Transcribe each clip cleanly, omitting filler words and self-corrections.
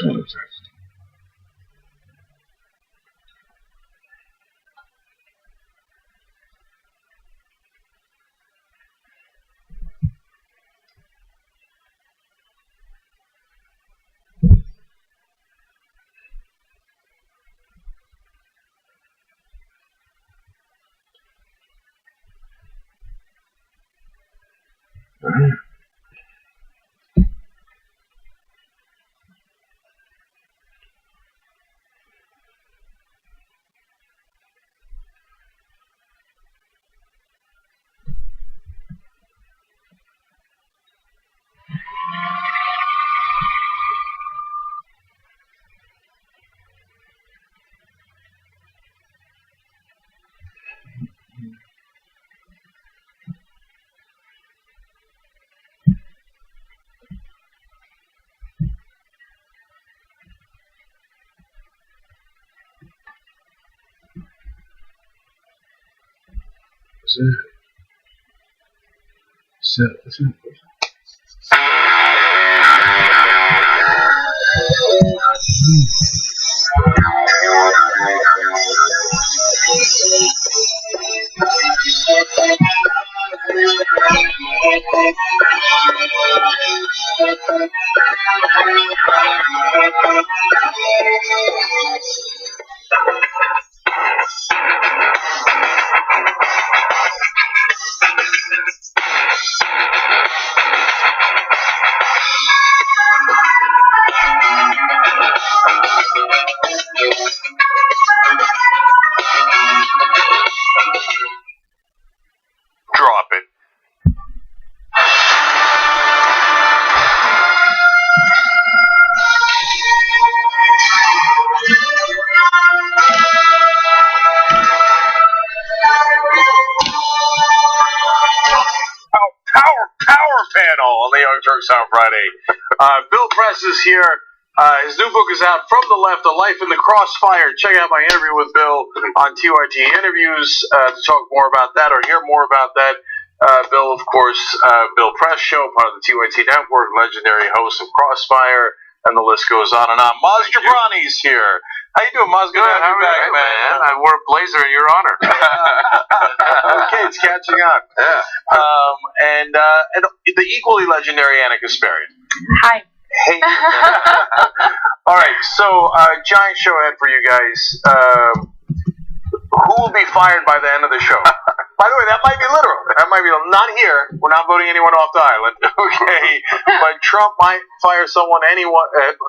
contest. Drop it. Power panel on the Young Turks on Friday. Bill Press is here. His new book is out, From the Left, A Life in the Crossfire. Check out my interview with Bill on TYT Interviews to talk more about that or hear more about that. Bill, of course, Bill Press Show, part of the TYT Network, legendary host of Crossfire, and the list goes on and on. Maz Jabrani's here. How you doing, Maz? Good to have you back, man. I wore a blazer in your honor. Okay, it's catching on. Yeah. And the equally legendary Anna Kasparian. Hi. Hey. All right, so giant show ahead for you guys. Who will be fired by the end of the show? By the way, that might be literal. That might be not here. We're not voting anyone off the island. Okay, but Trump might fire someone. Anyone?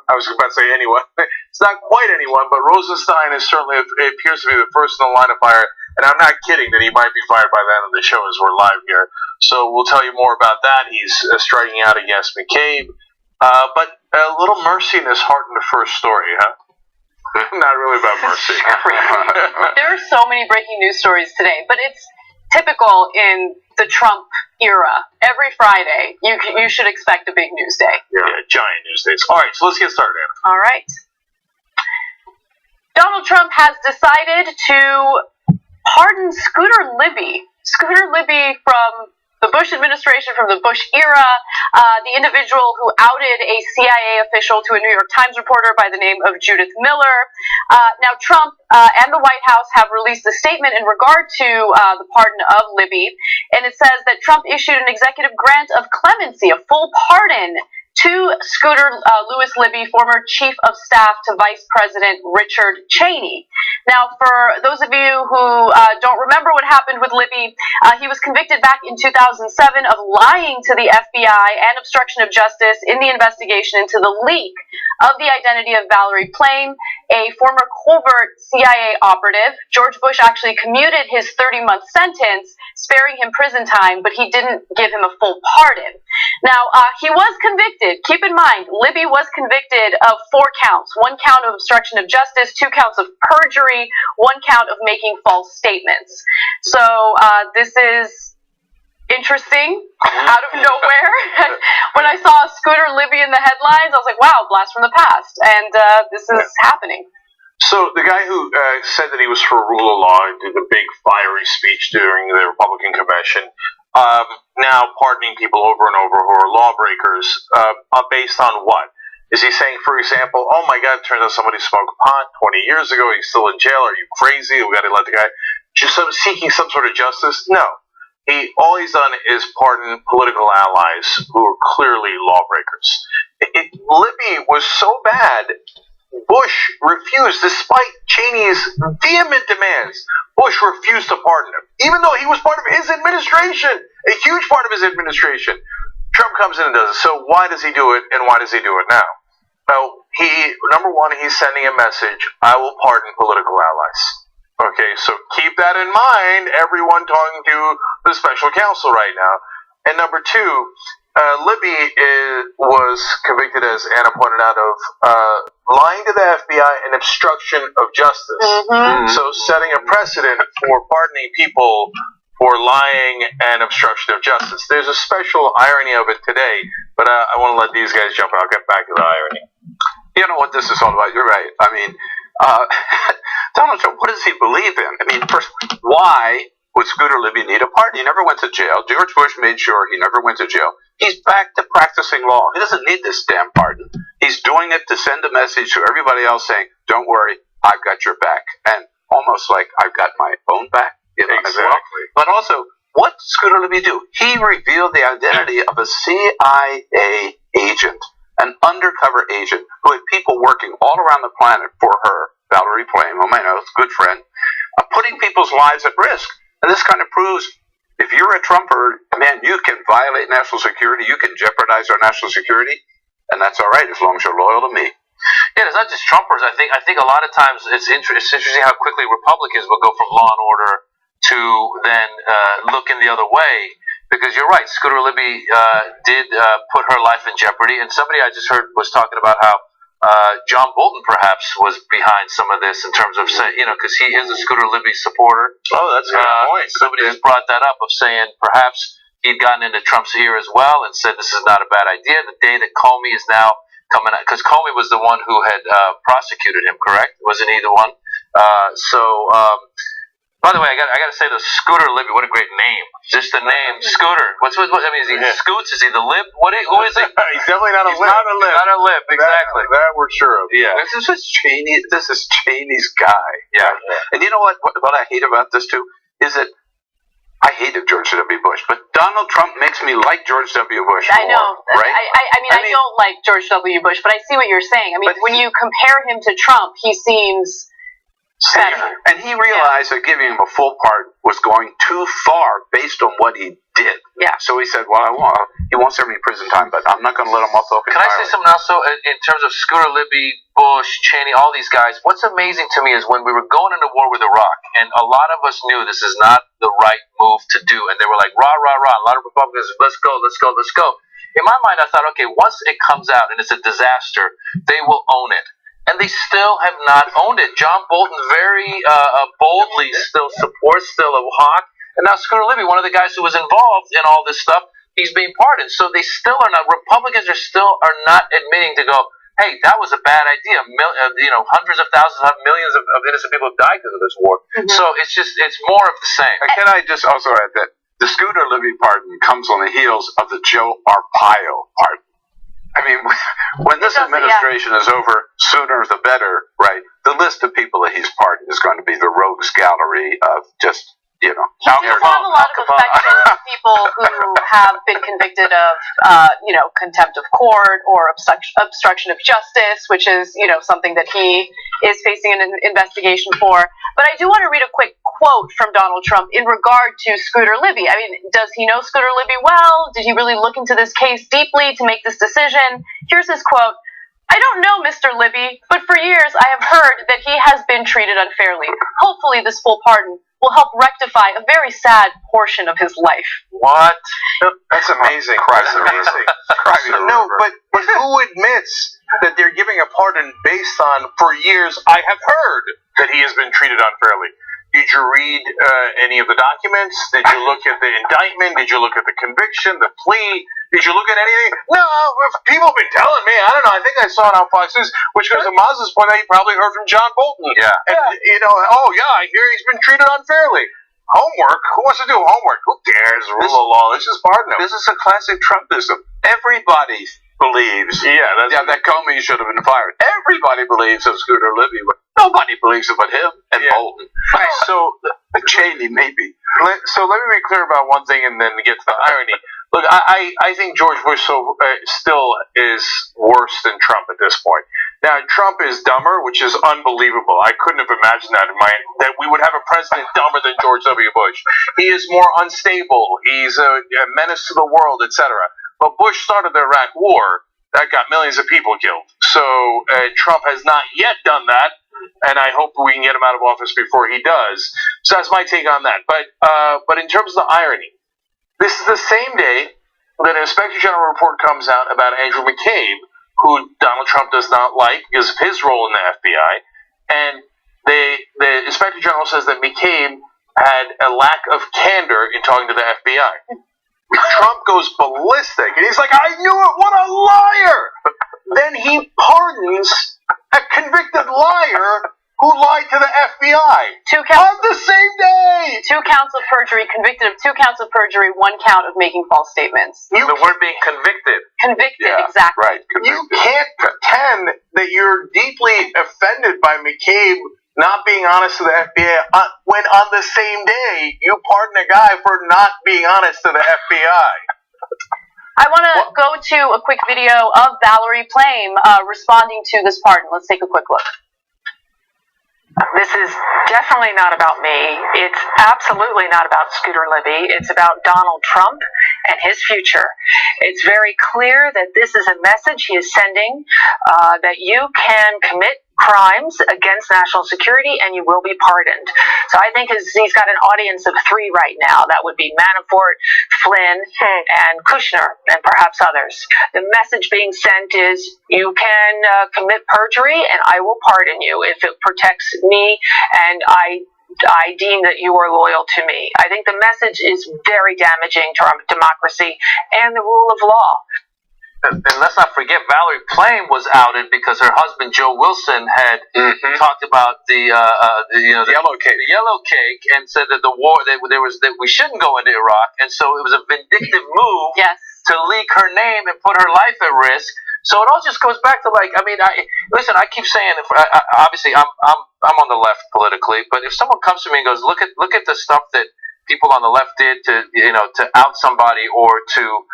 I was about to say anyone. It's not quite anyone, but Rosenstein is certainly. It appears to be the first in the line of fire. And I'm not kidding that he might be fired by the end of the show as we're live here. So we'll tell you more about that. He's striking out against McCabe. But a little mercy in his heart in the first story, huh? Not really about mercy. There are so many breaking news stories today, but it's typical in the Trump era. Every Friday, you should expect a big news day. Yeah, giant news days. All right, so let's get started, Anna. All right. Donald Trump has decided to pardon Scooter Libby. Scooter Libby from the Bush administration, from the Bush era, the individual who outed a CIA official to a New York Times reporter by the name of Judith Miller. Now, Trump and the White House have released a statement in regard to the pardon of Libby, and it says that Trump issued an executive grant of clemency, a full pardon, to Scooter Lewis Libby, former chief of staff to Vice President Richard Cheney. Now, for those of you who don't remember what happened with Libby, he was convicted back in 2007 of lying to the FBI and obstruction of justice in the investigation into the leak of the identity of Valerie Plame, a former covert CIA operative. George Bush actually commuted his 30-month sentence, sparing him prison time, but he didn't give him a full pardon. Now, he was convicted. Keep in mind, Libby was convicted of 4 counts. 1 count of obstruction of justice, 2 counts of perjury, 1 count of making false statements. So this is interesting, out of nowhere. When I saw Scooter Libby in the headlines, I was like, wow, blast from the past. And this is happening. So the guy who said that he was for rule of law and did the big fiery speech during the Republican convention, now pardoning people over and over who are lawbreakers, based on what? Is he saying, for example, oh my God, turns out somebody smoked pot 20 years ago, he's still in jail, are you crazy? We got to let the guy, just seeking some sort of justice? No. All he's done is pardon political allies who are clearly lawbreakers. Libby was so bad, Bush refused, despite Cheney's vehement demands, Bush refused to pardon him, even though he was part of his administration, a huge part of his administration. Trump comes in and does it. So why does he do it, and why does he do it now? Well, number one, he's sending a message, I will pardon political allies. Okay, so keep that in mind, everyone talking to the special counsel right now. And number two, Libby was convicted, as Anna pointed out, of lying to the FBI and obstruction of justice. Mm-hmm. So setting a precedent for pardoning people for lying and obstruction of justice. There's a special irony of it today, but I want to let these guys jump, and I'll get back to the irony. You know what this is all about? You're right. I mean, Donald Trump, what does he believe in? I mean, first, why would Scooter Libby need a pardon? He never went to jail. George Bush made sure he never went to jail. He's back to practicing law. He doesn't need this damn pardon. He's doing it to send a message to everybody else saying, don't worry, I've got your back. And almost like I've got my own back. You know, exactly. As well. But also, what did Scooter Libby do? He revealed the identity of a CIA agent, an undercover agent who had people working all around the planet for her, Valerie Plame, whom I know is a good friend, putting people's lives at risk. And this kind of proves, if you're a Trumper, man, you can violate national security, you can jeopardize our national security, and that's all right as long as you're loyal to me. Yeah, it's not just Trumpers. I think a lot of times it's interesting how quickly Republicans will go from law and order to then looking the other way, because you're right, Scooter Libby did put her life in jeopardy, and somebody I just heard was talking about how John Bolton perhaps was behind some of this in terms of saying, because he is a Scooter Libby supporter. Oh, that's a good point. Somebody just brought that up of saying perhaps he'd gotten into Trump's ear as well and said this is not a bad idea. The day that Comey is now coming out, because Comey was the one who had prosecuted him, correct? Wasn't he the one? By the way, I got to say, the Scooter Libby, what a great name! Just the name, Scooter. What I mean, is he Scoots? Is he the Lib? Who is he? He's definitely not a He's lib. not a Lib. Not a Lib, exactly. That we're sure of. Yeah. This is Cheney. This is Cheney's guy. Yeah. And you know what I hate about this too is that I hated George W. Bush, but Donald Trump makes me like George W. Bush more. I know. Right? I mean, I don't like George W. Bush, but I see what you're saying. I mean, when you compare him to Trump, he seems better. And he realized that giving him a full pardon was going too far based on what he did. Yeah. So he said, he won't serve me prison time, but I'm not going to let him off the hook Can I say something else, though, in terms of Scooter Libby, Bush, Cheney, all these guys? What's amazing to me is when we were going into war with Iraq, and a lot of us knew this is not the right move to do, and they were like, rah, rah, rah. A lot of Republicans, let's go, let's go, let's go. In my mind, I thought, okay, once it comes out and it's a disaster, they will own it. And they still have not owned it. John Bolton very boldly still supports still a hawk. And now Scooter Libby, one of the guys who was involved in all this stuff, he's being pardoned. So they still are not, Republicans are not admitting to go, hey, that was a bad idea. Hundreds of thousands, millions of innocent people have died because of this war. Mm-hmm. So it's more of the same. And can I just also add that the Scooter Libby pardon comes on the heels of the Joe Arpaio pardon. I mean, when this administration is over, sooner the better, right? The list of people that he's pardoned is going to be the rogues gallery of just, He seems to have a lot of affection for people who have been convicted of, contempt of court or obstruction of justice, which is, something that he is facing an investigation for. But I do want to read a quick quote from Donald Trump in regard to Scooter Libby. I mean, does he know Scooter Libby well? Did he really look into this case deeply to make this decision? Here's his quote. I don't know Mr. Libby, but for years I have heard that he has been treated unfairly. Hopefully this full pardon will help rectify a very sad portion of his life. What? That's amazing. That's amazing. No, but who admits that they're giving a pardon based on, for years, I have heard that he has been treated unfairly? Did you read any of the documents? Did you look at the indictment? Did you look at the conviction, the plea? Did you look at anything? No, people have been telling me. I don't know. I think I saw it on Fox News, which goes to Maz's point that he probably heard from John Bolton. Yeah. And, I hear he's been treated unfairly. Homework? Who wants to do homework? Who cares? Rule of law. Let's just pardon him. This is a classic Trumpism. Everybody believes. that Comey should have been fired. Everybody believes of Scooter Libby, but nobody believes it but him and Bolton. So, Cheney, maybe. so let me be clear about one thing and then get to the irony. Look, I think George Bush still is worse than Trump at this point. Now, Trump is dumber, which is unbelievable. I couldn't have imagined that we would have a president dumber than George W. Bush. He is more unstable. He's a menace to the world, etc. But Bush started the Iraq War. That got millions of people killed. So Trump has not yet done that, and I hope we can get him out of office before he does. So that's my take on that. But in terms of the irony, this is the same day that an Inspector General report comes out about Andrew McCabe, who Donald Trump does not like because of his role in the FBI, and the Inspector General says that McCabe had a lack of candor in talking to the FBI. Trump goes ballistic, and he's like, I knew it, what a liar! Then he pardons a convicted liar who lied to the FBI 2 counts on the same day! 2 counts of perjury, convicted of 2 counts of perjury, 1 count of making false statements. The word being convicted. Convicted, exactly. Right. You can't pretend that you're deeply offended by McCabe not being honest to the FBI when on the same day you pardon a guy for not being honest to the FBI. I want to go to a quick video of Valerie Plame responding to this pardon. Let's take a quick look. This is definitely not about me. It's absolutely not about Scooter Libby. It's about Donald Trump and his future. It's very clear that this is a message he is sending that you can commit crimes against national security and you will be pardoned. So I think he's got an audience of 3 right now. That would be Manafort, Flynn, and Kushner, and perhaps others. The message being sent is you can commit perjury and I will pardon you if it protects me and I deem that you are loyal to me. I think the message is very damaging to our democracy and the rule of law. And let's not forget, Valerie Plame was outed because her husband Joe Wilson had talked about the yellow cake, and said that the war that we shouldn't go into Iraq, and so it was a vindictive move to leak her name and put her life at risk. So it all just goes back to I keep saying, obviously I'm on the left politically, but if someone comes to me and goes, look at the stuff that people on the left did to out somebody or to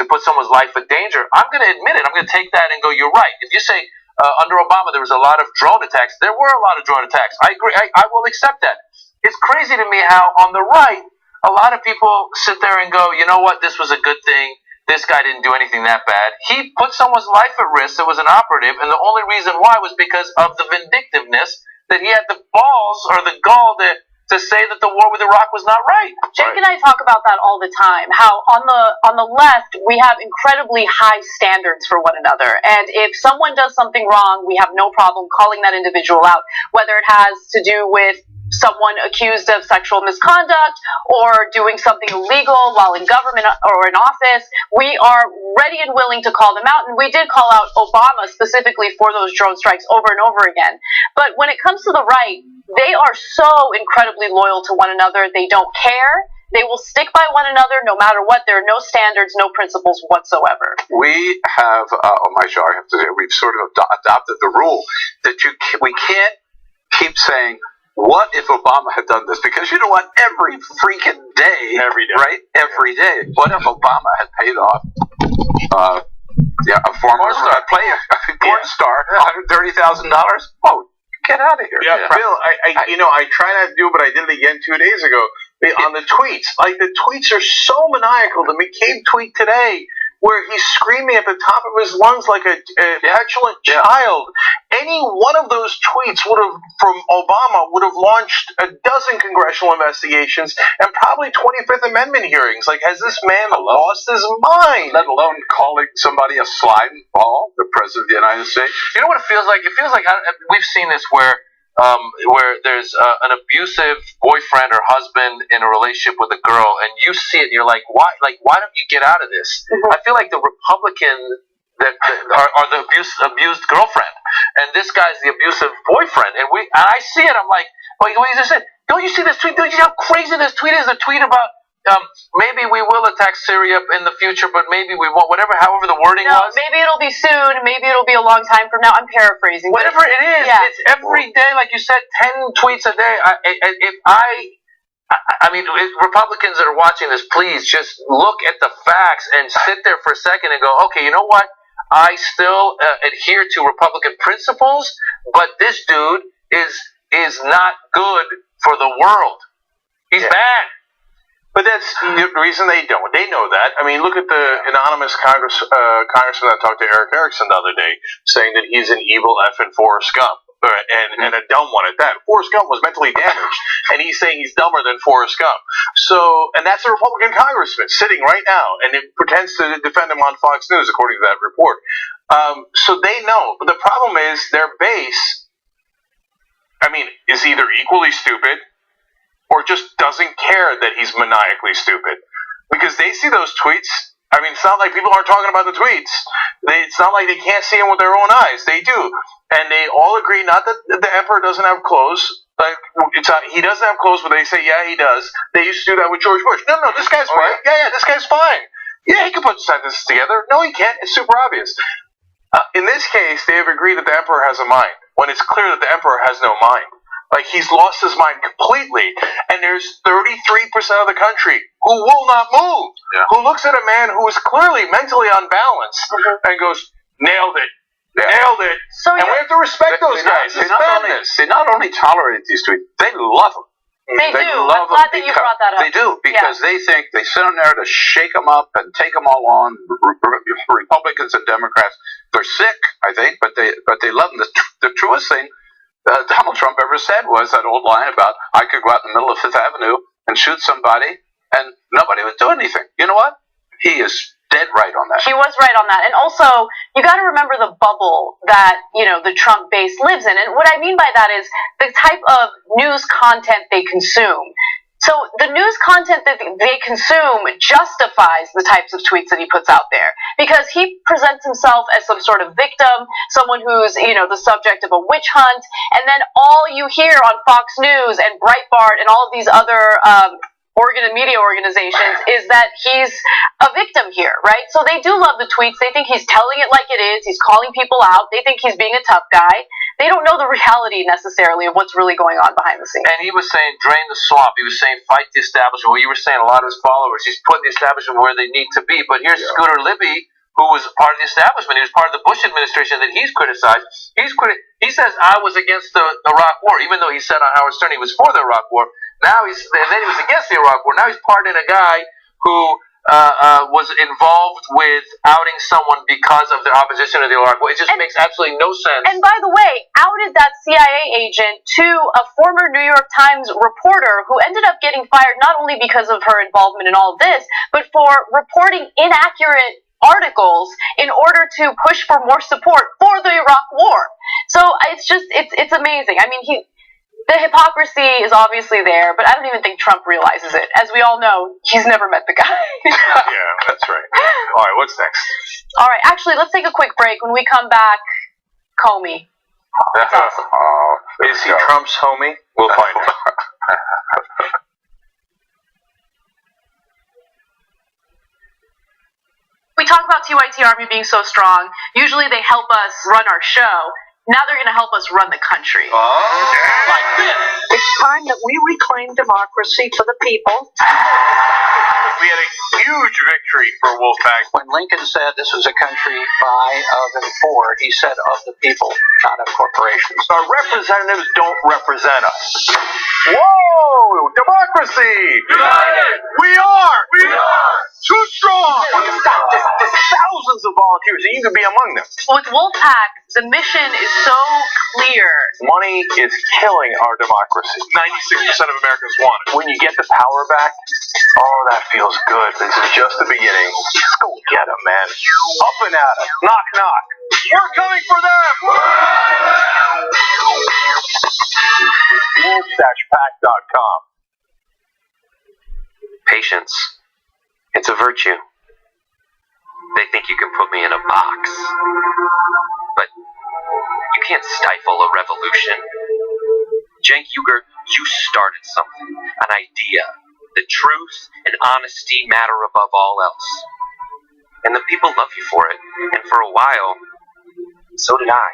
put someone's life in danger, I'm going to admit it. I'm going to take that and go, you're right. If you say under Obama there was a lot of drone attacks, there were a lot of drone attacks. I agree. I will accept that. It's crazy to me how on the right a lot of people sit there and go, you know what, this was a good thing. This guy didn't do anything that bad. He put someone's life at risk that was an operative, and the only reason why was because of the vindictiveness that he had the balls or the gall to say that the war with Iraq was not right. Jake and I talk about that all the time, how on the left we have incredibly high standards for one another, and if someone does something wrong, we have no problem calling that individual out, whether it has to do with someone accused of sexual misconduct or doing something illegal while in government or in office. We are ready and willing to call them out, and we did call out Obama specifically for those drone strikes over and over again. But when it comes to the right, they are so incredibly loyal to one another. They don't care. They will stick by one another no matter what. There are no standards, no principles whatsoever. We have, on my show, I have to say, we've sort of adopted the rule that we can't keep saying, what if Obama had done this? Because you know what? Every freaking day. Right? Every day. What if Obama had paid off a former porn star $130,000? Oh, get out of here. Yeah, Bill, I try not to do it, but I did it again 2 days ago. On the tweets. The tweets are so maniacal. The McCabe tweet today, where he's screaming at the top of his lungs like a petulant child. Any one of those tweets from Obama would have launched a dozen congressional investigations and probably 25th Amendment hearings. Has this man lost his mind? Let alone calling somebody a slime ball, the President of the United States. You know what it feels like? It feels like we've seen this where there's an abusive boyfriend or husband in a relationship with a girl, and you see it, and you're like, why don't you get out of this? I feel like the Republican that are the abused girlfriend, and this guy's the abusive boyfriend, and I see it, I'm like, well, you just said, don't you see this tweet? Don't you see how crazy this tweet is? A tweet about maybe we will attack Syria in the future, but maybe we won't. However the wording No, was. maybe it'll be soon. Maybe it'll be a long time from now. I'm paraphrasing. but Whatever it is, yeah. it's every day, like you said, 10 tweets a day. Republicans that are watching this, please just look at the facts and sit there for a second and go, okay, you know what? I still adhere to Republican principles, but this dude is not good for the world. He's bad. But that's the reason they don't. They know that. I mean, look at the anonymous congressman that talked to Eric Erickson the other day, saying that he's an evil effing Forrest Gump, and a dumb one at that. Forrest Gump was mentally damaged, and he's saying he's dumber than Forrest Gump. So, and that's a Republican congressman sitting right now, and it pretends to defend him on Fox News, according to that report. So they know. But the problem is their base, is either equally stupid or just doesn't care that he's maniacally stupid. Because they see those tweets. It's not like people aren't talking about the tweets. It's not like they can't see them with their own eyes. They do. And they all agree, not that the emperor doesn't have clothes. He doesn't have clothes, but they say, yeah, he does. They used to do that with George Bush. No, this guy's fine. Yeah, this guy's fine. Yeah, he can put sentences together. No, he can't. It's super obvious. In this case, they have agreed that the emperor has a mind, when it's clear that the emperor has no mind. Like, he's lost his mind completely, and there's 33% of the country who will not move, who looks at a man who is clearly mentally unbalanced and goes, nailed it. Nailed it. So, and we have to respect those guys. They not only tolerate these tweets, they love them. They do. I'm glad that you brought that up. They do, because they think they sit on there to shake them up and take them all on. Republicans and Democrats, they're sick, I think, but they love them. The truest thing Donald Trump ever said was that old line about, I could go out in the middle of Fifth Avenue and shoot somebody and nobody would do anything. You know what? He is dead right on that. He was right on that. And also, you got to remember the bubble that, the Trump base lives in. And what I mean by that is the type of news content they consume. So the news content that they consume justifies the types of tweets that he puts out there, because he presents himself as some sort of victim, someone who's, the subject of a witch hunt, and then all you hear on Fox News and Breitbart and all of these other media organizations is that he's a victim here, right? So they do love the tweets. They think he's telling it like it is. He's calling people out. They think he's being a tough guy. They don't know the reality necessarily of what's really going on behind the scenes. And he was saying, drain the swamp. He was saying, fight the establishment. Well, you were saying a lot of his followers, he's putting the establishment where they need to be. But here's Scooter Libby, who was part of the establishment. He was part of the Bush administration that he's criticized. He says, I was against the Iraq War, even though he said on Howard Stern he was for the Iraq War. And then he was against the Iraq War. Now he's pardoning a guy who was involved with outing someone because of their opposition to the Iraq War. It just makes absolutely no sense. And by the way, outed that CIA agent to a former New York Times reporter who ended up getting fired not only because of her involvement in all of this, but for reporting inaccurate articles in order to push for more support for the Iraq War. So it's amazing. The hypocrisy is obviously there, but I don't even think Trump realizes it. As we all know, he's never met the guy. Yeah, that's right. All right, what's next? All right, actually, let's take a quick break. When we come back, Comey. That's awesome. Is he Trump's homie? We'll find out. We talk about TYT Army being so strong. Usually they help us run our show. Now they're going to help us run the country. Like this. It's time that we reclaim democracy for the people. We had a huge victory for Wolfpack. When Lincoln said this was a country by, of, and for, he said of the people, not of corporations. Our representatives don't represent us. Whoa! Democracy! United! We are! Too strong! Stop. There's thousands of volunteers, and you could be among them. With Wolfpack, the mission is so clear. Money is killing our democracy. 96% of Americans want it. When you get the power back, that feels good. This is just the beginning. Just go get them, man. Up and at them. Knock, knock. We're coming for them! Wolf-pack.com. Patience. It's a virtue. They think you can put me in a box. But you can't stifle a revolution. Cenk Uygur, you started something, an idea. that truth and honesty matter above all else. And the people love you for it. And for a while, so did I.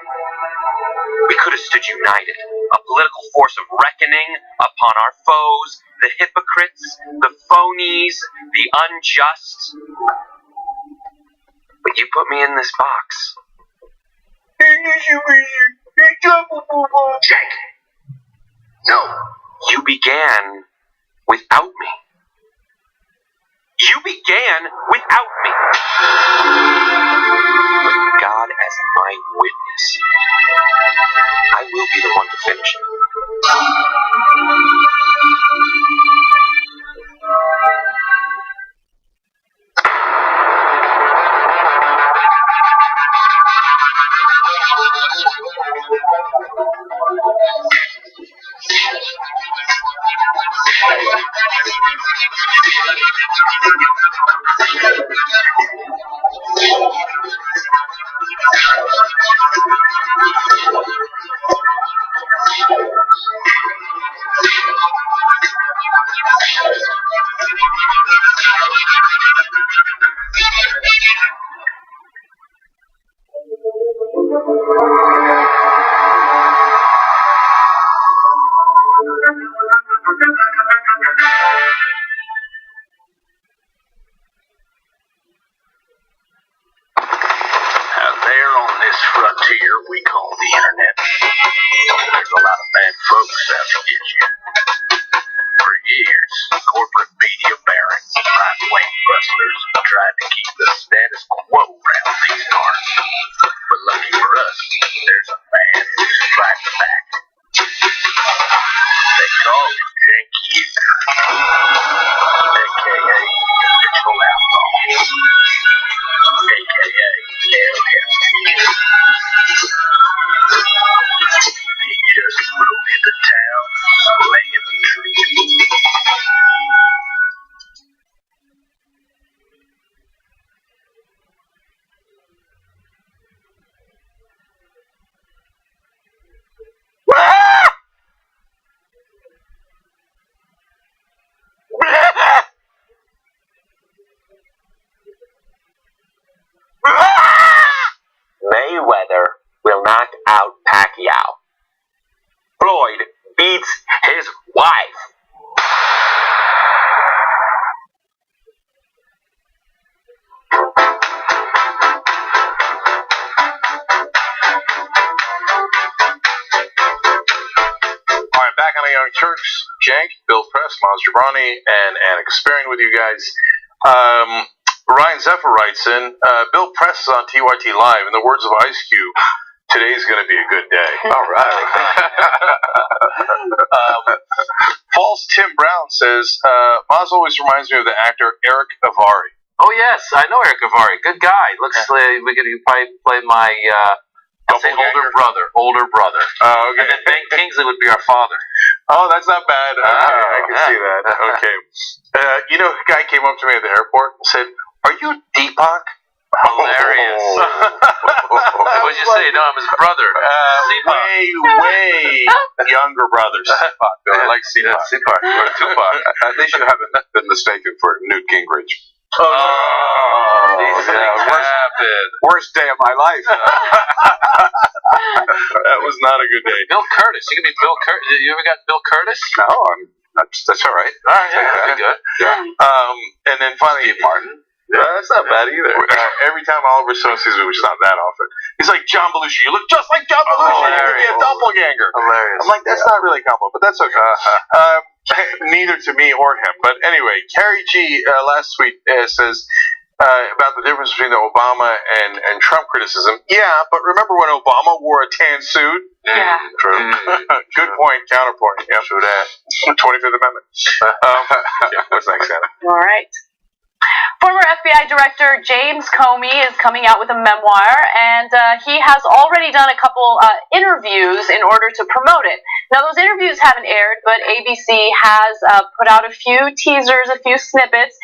We could have stood united, a political force of reckoning upon our foes, the hypocrites, the phonies, the unjust. But you put me in this box. Jake! No, you began without me. You began without me. With God as my witness, I will be the one to finish it. Mayweather will knock out Pacquiao. Floyd beats his wife. All right, back on the Young Turks. Jank, Bill Press, Maz Jabrani, and Annika Sparing with you guys. Ryan Zephyr writes in, Bill Press is on TYT Live. In the words of Ice Cube, today's going to be a good day. All right. False Tim Brown says, Maz always reminds me of the actor Eric Avari. Oh yes, I know Eric Avari. Good guy. Looks like we could probably play my I'll say older brother. Oh, okay. And then Ben Kingsley would be our father. Oh, that's not bad. I can see that. Okay. You know, a guy came up to me at the airport and said, "Are you Deepak?" Hilarious. What'd you say? No, I'm his brother. Way younger brother. Sepak. I like Sepak. Sepak or Tupac. At least you haven't been mistaken for Newt Gingrich. Worst day of my life. That was not a good day. Bill Curtis. You could be Bill Curtis. You ever got Bill Curtis? No, that's all right. All right, yeah, good. Yeah. And then finally, Steve Martin. That's not bad either. Every time Oliver Stone sees me, which is not that often, he's like, "John Belushi, you look just like John Belushi. You could be a doppelganger." Hilarious. I'm like, that's not really a compliment, but that's okay. Neither to me or him. But anyway, Carrie G last tweet says about the difference between the Obama and Trump criticism. Yeah, but remember when Obama wore a tan suit? Yeah. True. Good point. Counterpoint. Yeah. True that. 25th Amendment. Yeah, what's next, Anna? All right. Former FBI Director James Comey is coming out with a memoir, and he has already done a couple interviews in order to promote it. Now, those interviews haven't aired, but ABC has put out a few teasers, a few snippets,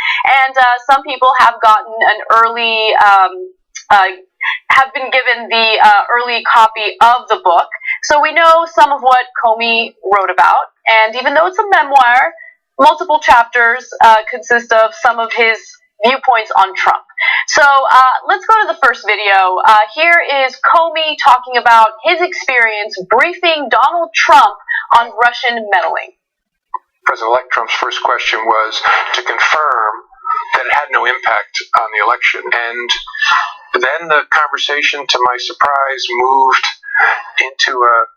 and some people have gotten an early, have been given the early copy of the book. So we know some of what Comey wrote about, and even though it's a memoir, multiple chapters consist of some of his viewpoints on Trump. So let's go to the first video. Here is Comey talking about his experience briefing Donald Trump on Russian meddling. President-elect Trump's first question was to confirm that it had no impact on the election. And then the conversation, to my surprise, moved into a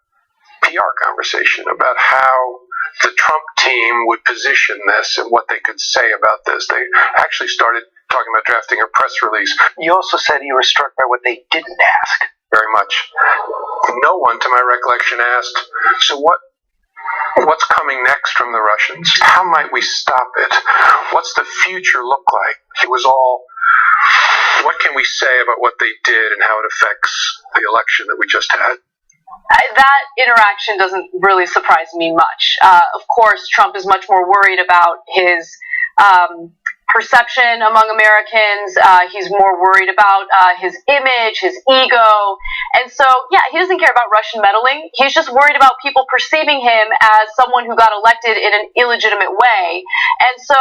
PR conversation about how the Trump team would position this and what they could say about this. They actually started talking about drafting a press release. You also said you were struck by what they didn't ask. Very much. No one, to my recollection, asked, so what's coming next from the Russians? How might we stop it? What's the future look like? It was all, what can we say about what they did and how it affects the election that we just had? That interaction doesn't really surprise me much. Of course, Trump is much more worried about his perception among Americans. He's more worried about his image, his ego. And so, yeah, he doesn't care about Russian meddling. He's just worried about people perceiving him as someone who got elected in an illegitimate way. And so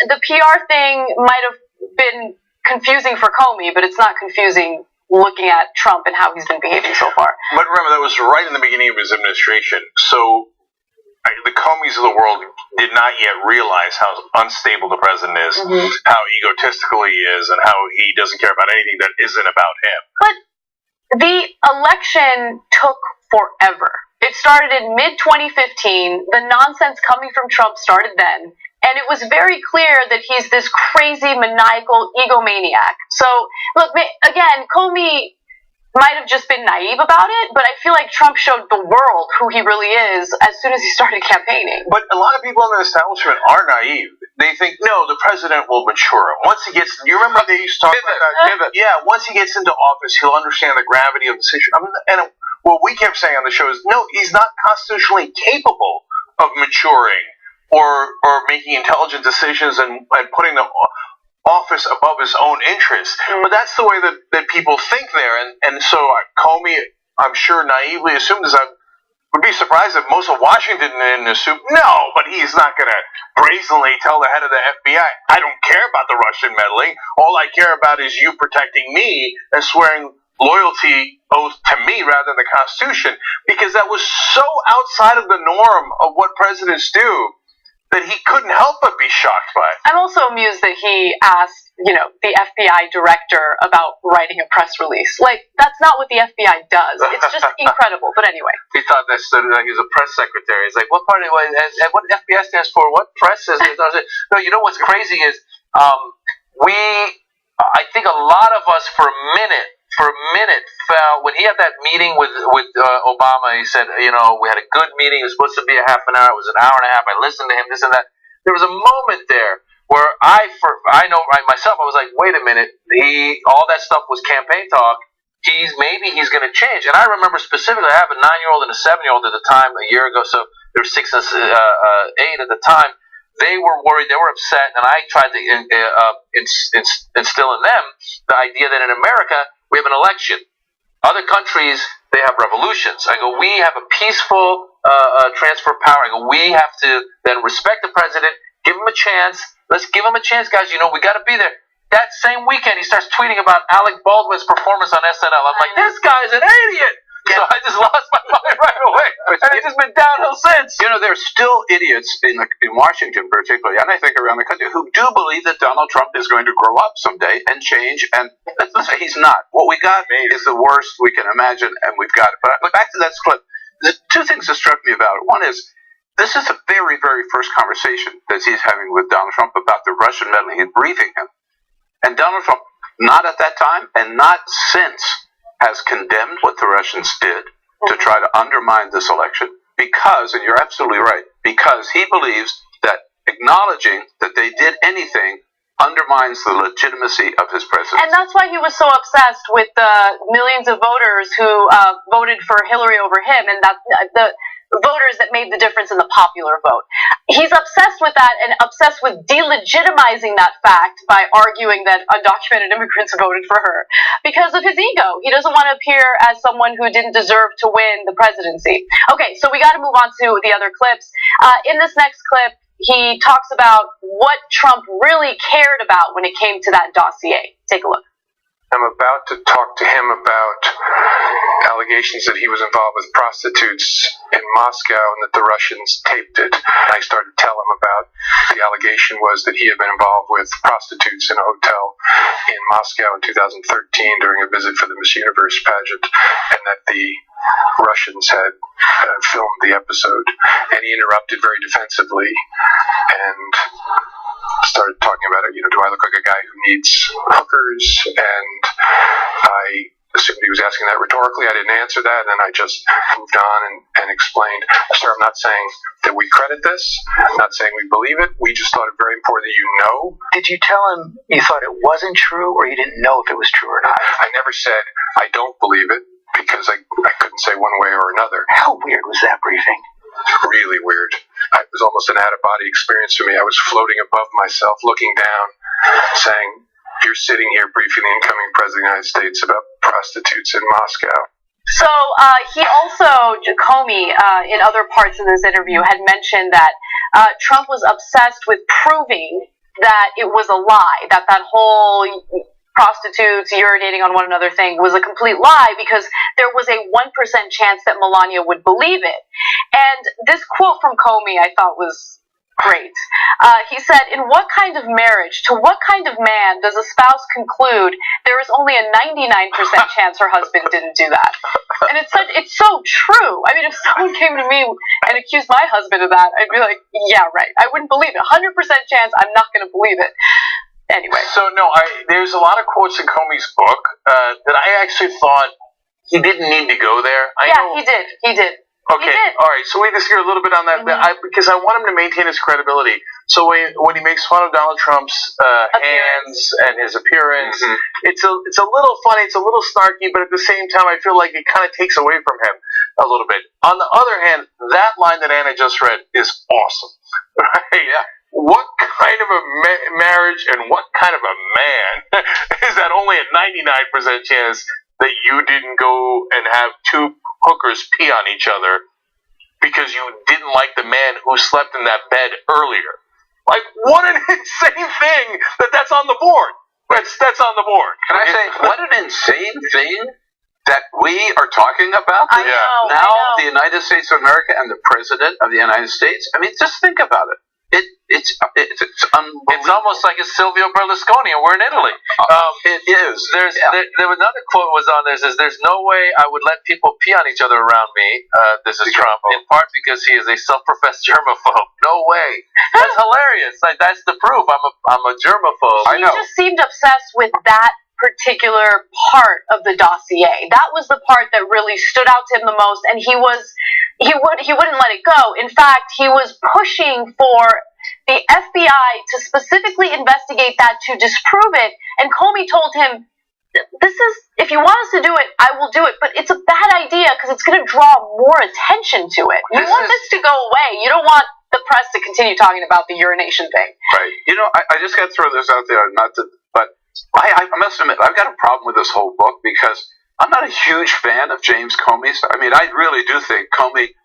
the PR thing might have been confusing for Comey, but it's not confusing looking at Trump and how he's been behaving so far. But remember, that was right in the beginning of his administration. So the Comeys of the world did not yet realize how unstable the president is, how egotistical he is, and how he doesn't care about anything that isn't about him. But the election took forever. It started in mid-2015. The nonsense coming from Trump started then. And it was very clear that he's this crazy, maniacal egomaniac. So, look, again, Comey might have just been naive about it, but I feel like Trump showed the world who he really is as soon as he started campaigning. But a lot of people in the establishment are naive. They think, no, the president will mature. Once he gets, you remember they used to talk about that? Yeah, once he gets into office, he'll understand the gravity of the situation. And what we kept saying on the show is, no, he's not constitutionally capable of maturing or making intelligent decisions and putting the office above his own interests. But that's the way that people think there. And so Comey, I'm sure, naively assumed this. I would be surprised if most of Washington didn't assume, no, but he's not going to brazenly tell the head of the FBI, I don't care about the Russian meddling. All I care about is you protecting me and swearing loyalty oath to me rather than the Constitution, because that was so outside of the norm of what presidents do that he couldn't help but be shocked by it. I'm also amused that he asked, the FBI director about writing a press release. Like, that's not what the FBI does. It's just incredible. But anyway. He thought that he was a press secretary. He's like, what part of it, what FBI stands for? What press is it? No, you know what's crazy is I think a lot of us for a minute felt, when he had that meeting with Obama, he said, we had a good meeting. It was supposed to be a half an hour. It was an hour and a half. I listened to him, this and that. There was a moment there where I myself, I was like, wait a minute. All that stuff was campaign talk. Maybe he's going to change. And I remember specifically, I have a 9-year-old and a 7-year-old at the time, a year ago. So they were 6 and 8 at the time. They were worried, they were upset, and I tried to instill in them the idea that in America, we have an election. Other countries, they have revolutions. I go, we have a peaceful transfer of power. I go, we have to then respect the president, give him a chance. Let's give him a chance, guys. We got to be there. That same weekend, he starts tweeting about Alec Baldwin's performance on SNL. I'm like, this guy's an idiot. So I just lost my mind right away. And it's just been downhill since. There's still idiots in Washington particularly, and I think around the country, who do believe that Donald Trump is going to grow up someday and change, and let's say he's not. What we got is the worst we can imagine, and we've got it. But back to that clip, the two things that struck me about it. One is, this is the very, very first conversation that he's having with Donald Trump about the Russian meddling and briefing him. And Donald Trump, not at that time and not since, has condemned what the Russians did to try to undermine this election because, and you're absolutely right, because he believes that acknowledging that they did anything undermines the legitimacy of his presidency. And that's why he was so obsessed with the millions of voters who voted for Hillary over him, and that the voters that made the difference in the popular vote. He's obsessed with that and obsessed with delegitimizing that fact by arguing that undocumented immigrants voted for her because of his ego. He doesn't want to appear as someone who didn't deserve to win the presidency. Okay, so we got to move on to the other clips. In this next clip, he talks about what Trump really cared about when it came to that dossier. Take a look. I'm about to talk to him about allegations that he was involved with prostitutes in Moscow and that the Russians taped it. And I started to tell him about the allegation was that he had been involved with prostitutes in a hotel in Moscow in 2013 during a visit for the Miss Universe pageant, and that the Russians had filmed the episode. And he interrupted very defensively and started talking about it. Do I look like a guy who needs hookers? And I assumed he was asking that rhetorically. I didn't answer that, and then I just moved on and explained, sir, I'm not saying that we credit this. I'm not saying we believe it. We just thought it very important that you know. Did you tell him you thought it wasn't true, or you didn't know if it was true or not? I never said I don't believe it, because I couldn't say one way or another. How weird was that briefing? Really weird. It was almost an out-of-body experience for me. I was floating above myself, looking down, saying, you're sitting here briefing the incoming president of the United States about prostitutes in Moscow. So he also, Comey, in other parts of this interview, had mentioned that Trump was obsessed with proving that it was a lie, that whole prostitutes urinating on one another thing was a complete lie, because there was a 1% chance that Melania would believe it. And this quote from Comey I thought was great. He said, in what kind of marriage, to what kind of man does a spouse conclude there is only a 99% chance her husband didn't do that? And it's so true. I mean, if someone came to me and accused my husband of that, I'd be like, yeah, right. I wouldn't believe it. 100% chance, I'm not going to believe it. Anyway. So, no, there's a lot of quotes in Comey's book that I actually thought he didn't need to go there. He did. Okay, He did. all right, so we disagree a little bit on that, because I want him to maintain his credibility. So when he makes fun of Donald Trump's hands and his appearance, it's a little funny, it's a little snarky, but at the same time, I feel like it kind of takes away from him a little bit. On the other hand, that line that Anna just read is awesome, right? Yeah. What kind of a marriage and what kind of a man is that only a 99% chance that you didn't go and have two hookers pee on each other because you didn't like the man who slept in that bed earlier? Like, what an insane thing that's on the board. That's on the board. Can I say, what an insane thing that we are talking about this? I know. The United States of America and the President of the United States. I mean, just think about it. It's unbelievable. It's almost like it's Silvio Berlusconi and we're in Italy. It is. There was another quote was on there. Says, "There's no way I would let people pee on each other around me." This is Trump, in part because he is a self-professed germaphobe. No way. That's hilarious. Like, that's the proof. I'm a germaphobe. He just seemed obsessed with that particular part of the dossier. That was the part that really stood out to him the most, and he wouldn't let it go. In fact, he was pushing for the FBI to specifically investigate that to disprove it, and Comey told him, if you want us to do it, I will do it, but it's a bad idea because it's going to draw more attention to it. You want this to go away. You don't want the press to continue talking about the urination thing. Right. I just got to throw this out there, but I must admit, I've got a problem with this whole book because I'm not a huge fan of James Comey's. I mean, I really do think Comey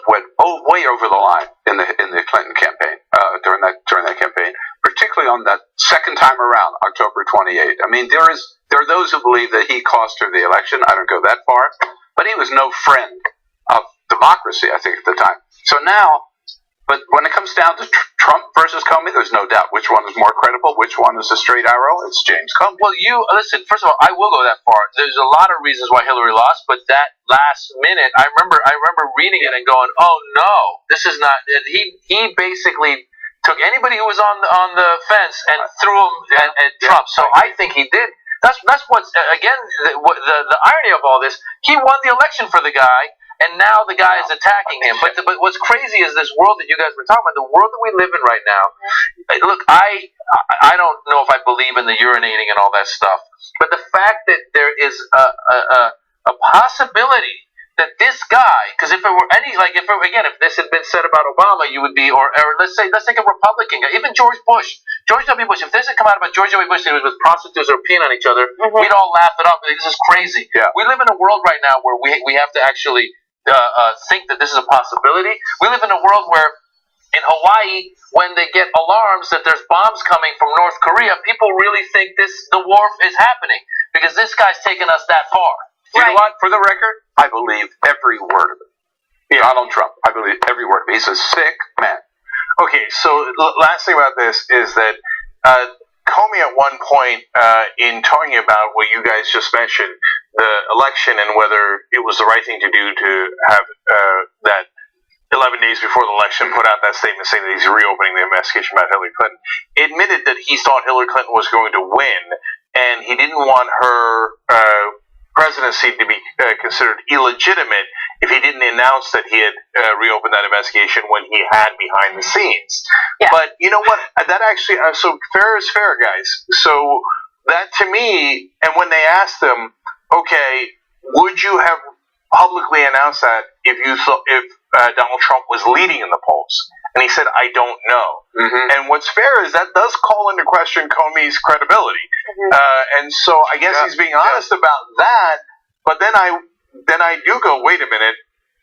went way over the line in the Clinton campaign during that campaign, particularly on that second time around, October 28th. I mean, there are those who believe that he cost her the election. I don't go that far, but he was no friend of democracy, I think, at the time. So now, but when it comes down to Trump versus Comey, there's no doubt which one is more credible, which one is a straight arrow. It's James Comey. Well, listen, first of all, I will go that far. There's a lot of reasons why Hillary lost, but that last minute, I remember reading it and going, oh no, this is not, he basically took anybody who was on the fence and threw him at Trump. So I think he did. That's what's, again, the irony of all this. He won the election for the guy, and now the guy is attacking him. But what's crazy is this world that you guys were talking about, the world that we live in right now. Look, I don't know if I believe in the urinating and all that stuff, but the fact that there is a possibility that this guy, because if this had been said about Obama, you would be, or let's take a Republican guy, even George W. Bush. If this had come out about George W. Bush, that he was with prostitutes or peeing on each other, we'd all laugh it up. This is crazy. Yeah. We live in a world right now where we have to actually think that this is a possibility. We live in a world where In Hawaii, when they get alarms that there's bombs coming from North Korea, people really think the war is happening because this guy's taken us that far. You know what? For the record, I believe every word of it. Yeah. Donald Trump, I believe every word of it. He's a sick man. Okay, so last thing about this is that Comey at one point in talking about what you guys just mentioned, the election and whether it was the right thing to do to have that 11 days before the election put out that statement saying that he's reopening the investigation about Hillary Clinton, admitted that he thought Hillary Clinton was going to win and he didn't want her presidency to be considered illegitimate if he didn't announce that he had reopened that investigation when he had behind the scenes. Yeah. But you know what? That actually, so fair is fair, guys. So that to me, and when they asked him, okay, would you have publicly announced that if you thought Donald Trump was leading in the polls? And he said, I don't know. Mm-hmm. And what's fair is that does call into question Comey's credibility. Mm-hmm. And so I guess he's being honest about that. But then I do go, wait a minute.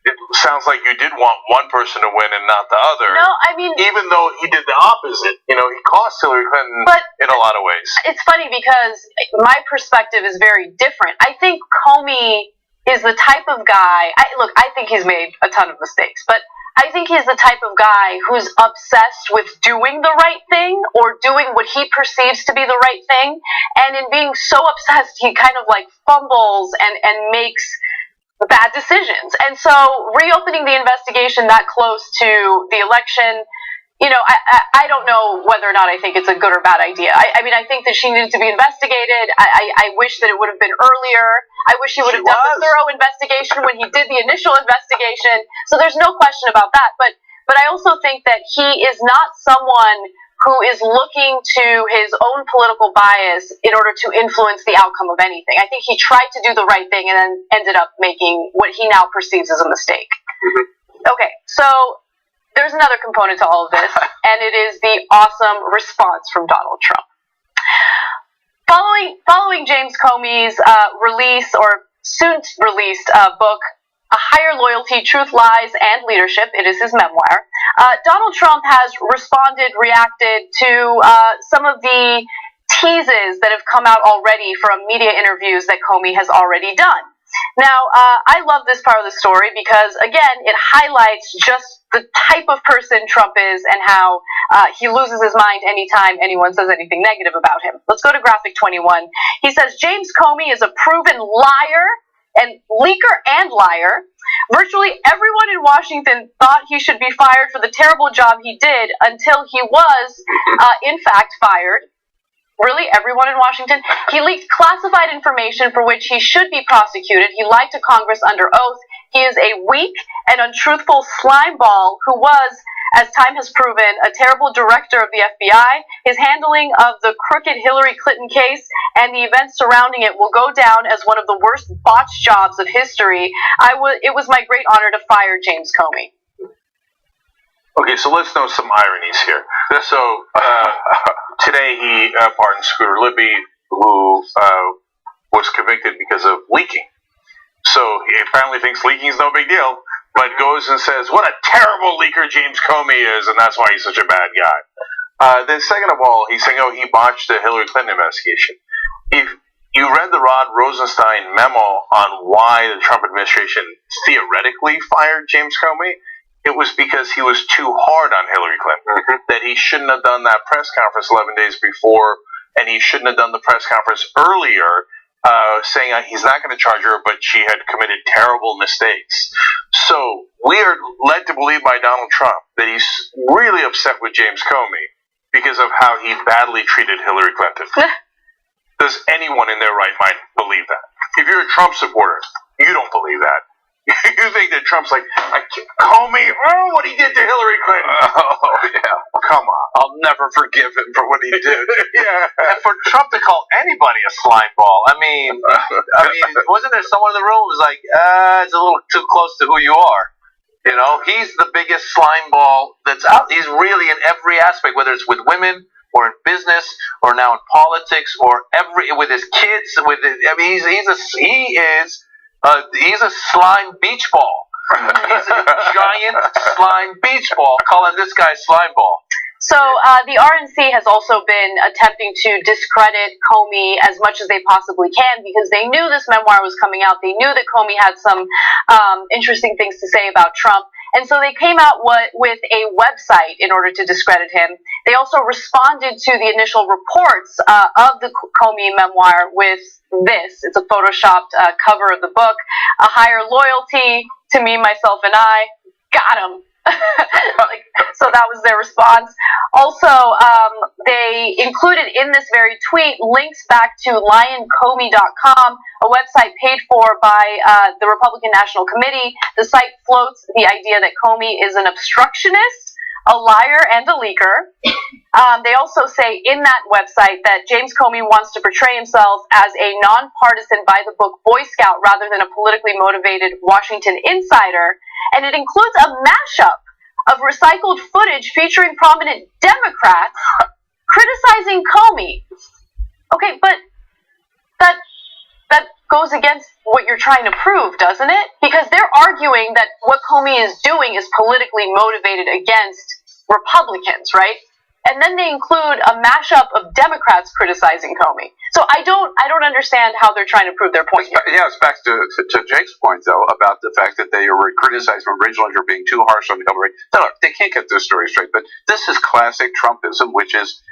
It sounds like you did want one person to win and not the other. No, I mean, even though he did the opposite, he cost Hillary Clinton in a lot of ways. It's funny because my perspective is very different. I think Comey is the type of guy. I think he's made a ton of mistakes, but I think he's the type of guy who's obsessed with doing the right thing or doing what he perceives to be the right thing. And in being so obsessed, he kind of fumbles and makes bad decisions. And so reopening the investigation that close to the election, I don't know whether or not I think it's a good or bad idea. I mean, I think that she needed to be investigated. I wish that it would have been earlier. I wish he would have done the thorough investigation when he did the initial investigation. So there's no question about that. But I also think that he is not someone who is looking to his own political bias in order to influence the outcome of anything. I think he tried to do the right thing and then ended up making what he now perceives as a mistake. Mm-hmm. Okay, so there's another component to all of this, and it is the awesome response from Donald Trump. Following James Comey's release or soon-released book, A Higher Loyalty, Truth, Lies, and Leadership, it is his memoir, Donald Trump has reacted to some of the teases that have come out already from media interviews that Comey has already done. Now, I love this part of the story because, again, it highlights just the type of person Trump is and how he loses his mind anytime anyone says anything negative about him. Let's go to graphic 21. He says, James Comey is a proven liar and leaker and liar. Virtually everyone in Washington thought he should be fired for the terrible job he did until he was, in fact, fired. Really, everyone in Washington. He leaked classified information for which he should be prosecuted. He lied to Congress under oath. He is a weak and untruthful slimeball who was, as time has proven, a terrible director of the FBI. His handling of the crooked Hillary Clinton case and the events surrounding it will go down as one of the worst botched jobs of history. It was my great honor to fire James Comey. Okay, so let's know some ironies here. So today he pardoned Scooter Libby, who was convicted because of leaking. So he apparently thinks leaking is no big deal, but goes and says, what a terrible leaker James Comey is, and that's why he's such a bad guy. Then second of all, he's saying, he botched the Hillary Clinton investigation. If you read the Rod Rosenstein memo on why the Trump administration theoretically fired James Comey, it was because he was too hard on Hillary Clinton, that he shouldn't have done that press conference 11 days before, and he shouldn't have done the press conference earlier, saying he's not going to charge her, but she had committed terrible mistakes. So we are led to believe by Donald Trump that he's really upset with James Comey because of how he badly treated Hillary Clinton. Does anyone in their right mind believe that? If you're a Trump supporter, you don't believe that. You think that Trump's like, Comey, what he did to Hillary Clinton. Oh, yeah. Come on. I'll never forgive him for what he did. Yeah. And for Trump to call anybody a slime ball, I mean, wasn't there someone in the room who was like, it's a little too close to who you are? He's the biggest slime ball that's out. He's really in every aspect, whether it's with women or in business or now in politics or with his kids. He's a slime beach ball. He's a giant slime beach ball, calling this guy slime ball. So the RNC has also been attempting to discredit Comey as much as they possibly can because they knew this memoir was coming out. They knew that Comey had some interesting things to say about Trump. And so they came out with a website in order to discredit him. They also responded to the initial reports of the Comey memoir with this. It's a photoshopped cover of the book. A higher loyalty to me, myself, and I. Got him. So that was their response. Also, they included in this very tweet links back to lioncomey.com, a website paid for by the Republican National Committee. The site floats the idea that Comey is an obstructionist, a liar, and a leaker. They also say in that website that James Comey wants to portray himself as a nonpartisan, by-the-book Boy Scout rather than a politically motivated Washington insider. And it includes a mashup of recycled footage featuring prominent Democrats criticizing Comey. Okay, but that goes against what you're trying to prove, doesn't it? Because they're arguing that what Comey is doing is politically motivated against Republicans, right? And then they include a mashup of Democrats criticizing Comey. So I don't understand how they're trying to prove their point here. Yeah, it's back to Jake's point, though, about the fact that they were criticized from originally for being too harsh on Hillary. No, look, they can't get their story straight, but this is classic Trumpism, which is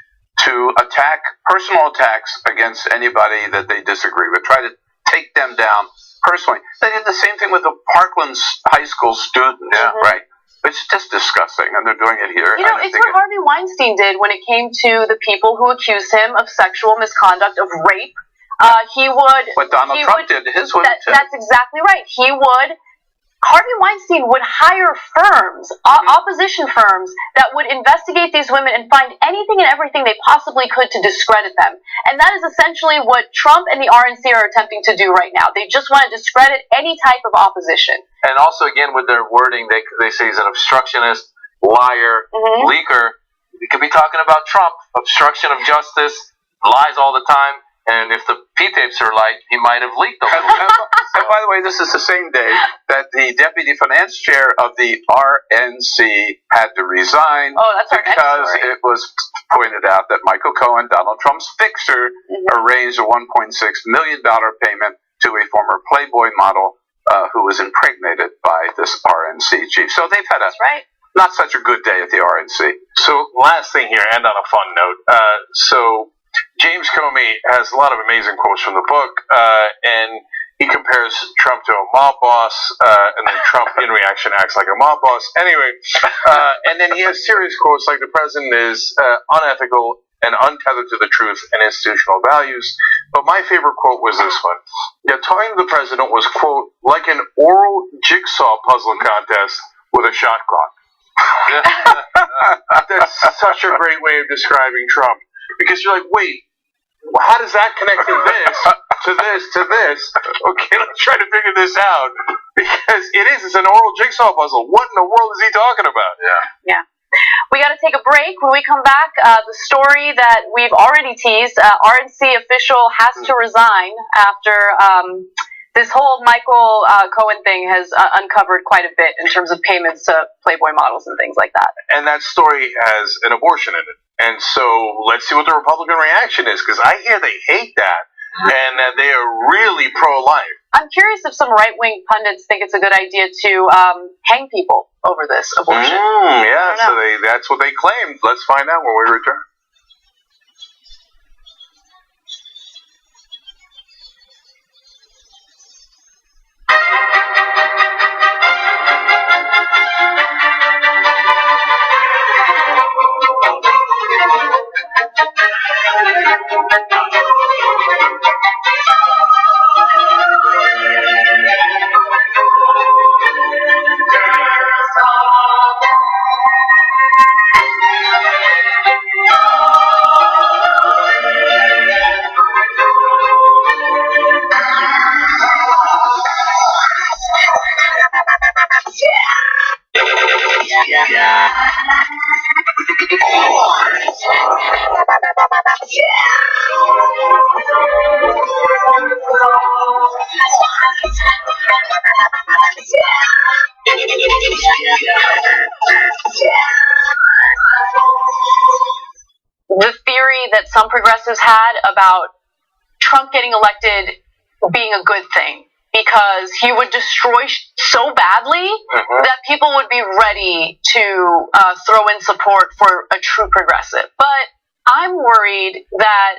to attack, personal attacks against anybody that they disagree with, try to take them down personally. They did the same thing with the Parkland High School students, right? It's just disgusting, and they're doing it here. You know, it's what Harvey Weinstein did when it came to the people who accused him of sexual misconduct, of rape. He would... What Donald Trump did, his would too. That's exactly right. Harvey Weinstein would hire firms, opposition firms, that would investigate these women and find anything and everything they possibly could to discredit them. And that is essentially what Trump and the RNC are attempting to do right now. They just want to discredit any type of opposition. And also, again, with their wording, they say he's an obstructionist, liar, leaker. We could be talking about Trump, obstruction of justice, lies all the time. And if the P-tapes are light, he might have leaked them. And by the way, this is the same day that the deputy finance chair of the RNC had to resign because it was pointed out that Michael Cohen, Donald Trump's fixer, arranged a $1.6 million payment to a former Playboy model who was impregnated by this RNC chief. So they've had not such a good day at the RNC. So last thing here, and on a fun note, so James Comey has a lot of amazing quotes from the book, and he compares Trump to a mob boss, and then Trump, in reaction, acts like a mob boss. Anyway, and then he has serious quotes like the president is unethical and untethered to the truth and institutional values. But my favorite quote was this one. Yeah, talking to the president was, quote, like an oral jigsaw puzzle contest with a shot clock. That's such a great way of describing Trump. Because you're like, wait, how does that connect to this, to this, to this? Okay, let's try to figure this out. Because it's an oral jigsaw puzzle. What in the world is he talking about? Yeah. We got to take a break. When we come back, the story that we've already teased, RNC official has to resign after this whole Michael Cohen thing has uncovered quite a bit in terms of payments to Playboy models and things like that. And that story has an abortion in it. And so let's see what the Republican reaction is, because I hear they hate that, and that they are really pro-life. I'm curious if some right-wing pundits think it's a good idea to hang people over this abortion. Yeah, so that's what they claimed. Let's find out when we return. The theory that some progressives had about Trump getting elected being a good thing because he would destroy so badly that people would be ready to throw in support for a true progressive. But I'm worried that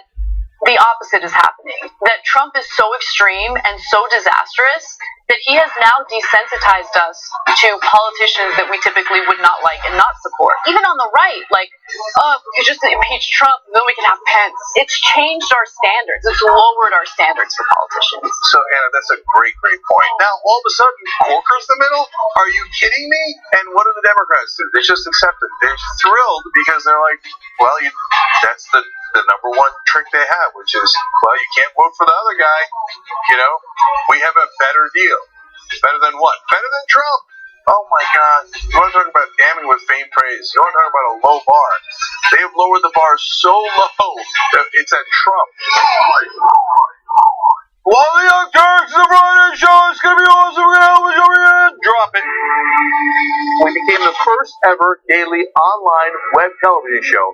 the opposite is happening, that Trump is so extreme and so disastrous that he has now desensitized us to politicians that we typically would not like and not support. Even on the right, like, oh, we could just impeach Trump and then we can have Pence. It's changed our standards. It's lowered our standards for politicians. So, Anna, that's a great point. Now, all of a sudden, Corker's the middle? Are you kidding me? And what do the Democrats do? They just accept it. They're thrilled because they're like, well, that's the number one trick they have, which is, well, you can't vote for the other guy. We have a better deal. Better than what? Better than Trump. Oh my God. You want to talk about damning with faint praise? You want to talk about a low bar? They have lowered the bar so low that it's at Trump. While the Young Turks, the Friday show, it's going to be awesome. We're going to help you. We're going to drop it. We became the first ever daily online web television show.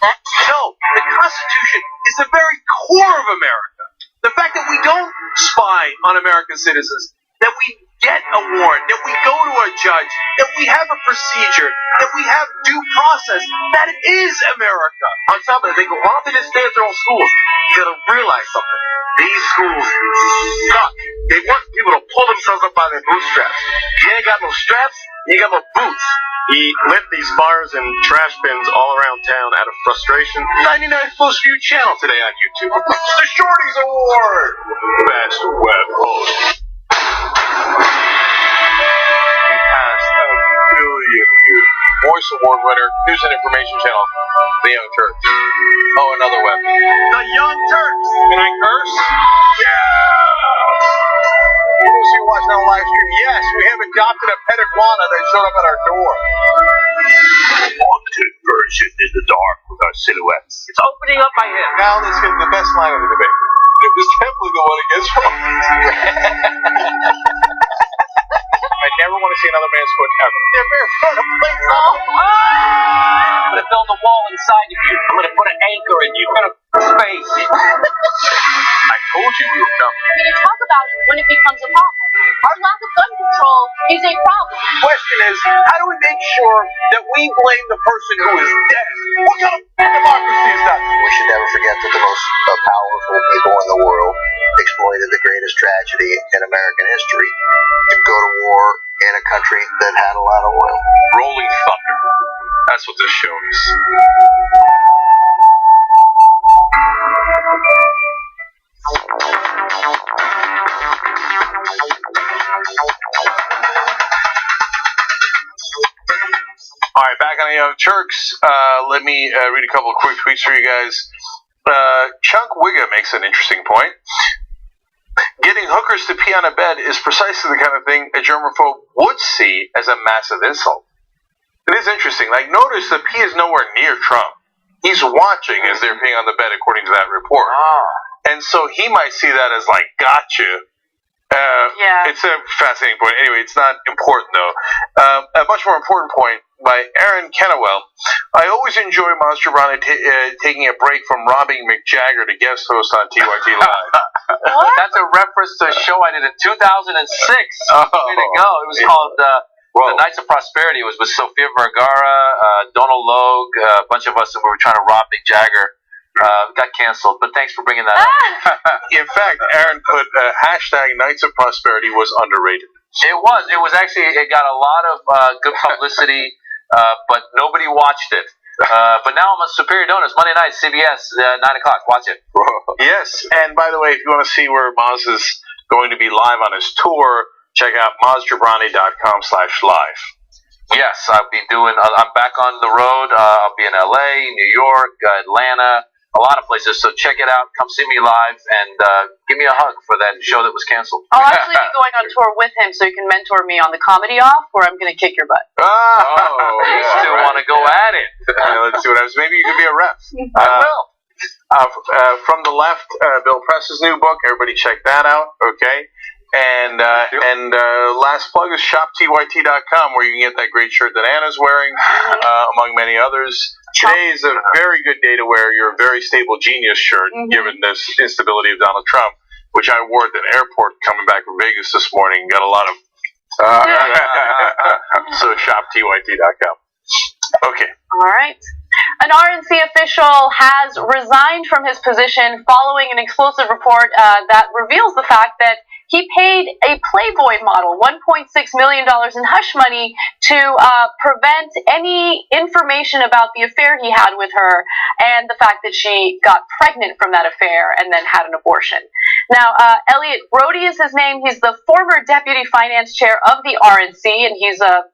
No, the Constitution is the very core of America. The fact that we don't spy on American citizens, that we get a warrant, that we go to a judge, that we have a procedure, that we have due process, that is America. On top of it, they go, why don't they just stay at their own schools? You gotta realize something. These schools suck. They want people to pull themselves up by their bootstraps. You ain't got no straps, you got no boots. He lit these fires and trash bins all around town out of frustration. 99 Plus View channel today on YouTube. The Shorties Award! Best Web Host. We passed 1 billion views. Voice Award winner, News and Information Channel, The Young Turks. Oh, another web. The Young Turks! Can I curse? Yeah! For those of you watching on live stream, yes, we have adopted a pet iguana that showed up at our door. Haunted version in the dark with our silhouettes. It's opening up my head. Now let's get the best line of the debate. It was definitely the one against wrong. I never want to see another man's foot ever. They're barefoot. I'm playing I'm going to build a wall inside of you. I'm going to put an anchor in you. I'm going to space. I told you we were coming. We can talk about it when it becomes a problem. Our lack of gun control is a problem. The question is, how do we make sure that we blame the person who is dead? What kind of democracy is that? We should never forget that the most powerful people in the world exploited the greatest tragedy in American history to go to war in a country that had a lot of oil. Rolling thunder. That's what this show is. All right, back on the Young Turks. Let me read a couple of quick tweets for you guys. Chunk Wigga makes an interesting point. Getting hookers to pee on a bed is precisely the kind of thing a germaphobe would see as a massive insult. It is interesting. Like, notice the pee is nowhere near Trump. He's watching as they're peeing on the bed, according to that report. And so he might see that as like, gotcha. It's a fascinating point. Anyway, it's not important, though. A much more important point by Aaron Kennewell. I always enjoy Monster Brownie taking a break from robbing Mick Jagger to guest host on TYT Live. That's a reference to a show I did in 2006. Way to go. It was called The Knights of Prosperity. It was with Sofia Vergara, Donald Logue, a bunch of us that we were trying to rob Mick Jagger. Got canceled, but thanks for bringing that up. In fact, Aaron put hashtag Knights of Prosperity was underrated. It was actually, it got a lot of good publicity, but nobody watched it. But now I'm on Superior Donuts, Monday night, CBS, 9 o'clock. Watch it. Yes, and by the way, if you want to see where Maz is going to be live on his tour, check out mazjabrani.com/live. Yes, I'm back on the road. I'll be in LA, New York, Atlanta, a lot of places. So check it out. Come see me live and give me a hug for that show that was canceled. I'll actually be going on tour with him so you can mentor me on the comedy off where I'm going to kick your butt. You still want to go at it. Let's see what happens. Maybe you could be a ref. I will. From the Left, Bill Press's new book. Everybody check that out, okay? And last plug is shoptyt.com, where you can get that great shirt that Anna's wearing, among many others. Today is a very good day to wear your very stable genius shirt, given this instability of Donald Trump, which I wore at the airport coming back from Vegas this morning. Got a lot of... so shoptyt.com. Okay. All right. An RNC official has resigned from his position following an explosive report that reveals the fact that he paid a Playboy model $1.6 million in hush money to prevent any information about the affair he had with her and the fact that she got pregnant from that affair and then had an abortion. Now, Elliot Brody is his name. He's the former deputy finance chair of the RNC, and he's a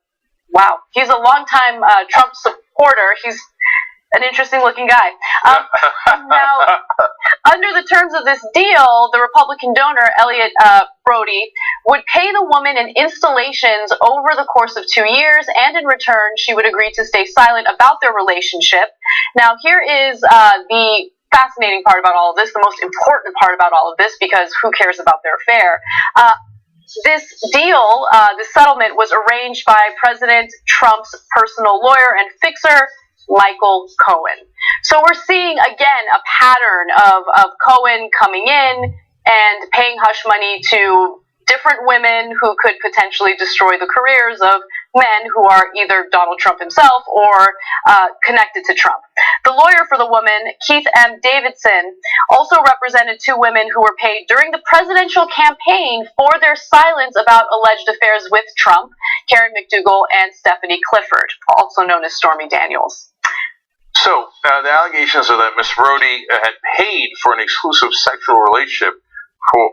longtime Trump supporter. He's an interesting-looking guy. Now, under the terms of this deal, the Republican donor, Elliot Brody, would pay the woman in installations over the course of 2 years, and in return, she would agree to stay silent about their relationship. Now, here is the fascinating part about all of this, the most important part about all of this, because who cares about their affair? This deal, this settlement, was arranged by President Trump's personal lawyer and fixer, Michael Cohen. So we're seeing, again, a pattern of Cohen coming in and paying hush money to different women who could potentially destroy the careers of men who are either Donald Trump himself or connected to Trump. The lawyer for the woman, Keith M. Davidson, also represented two women who were paid during the presidential campaign for their silence about alleged affairs with Trump, Karen McDougal and Stephanie Clifford, also known as Stormy Daniels. So, the allegations are that Ms. Brody had paid for an exclusive sexual relationship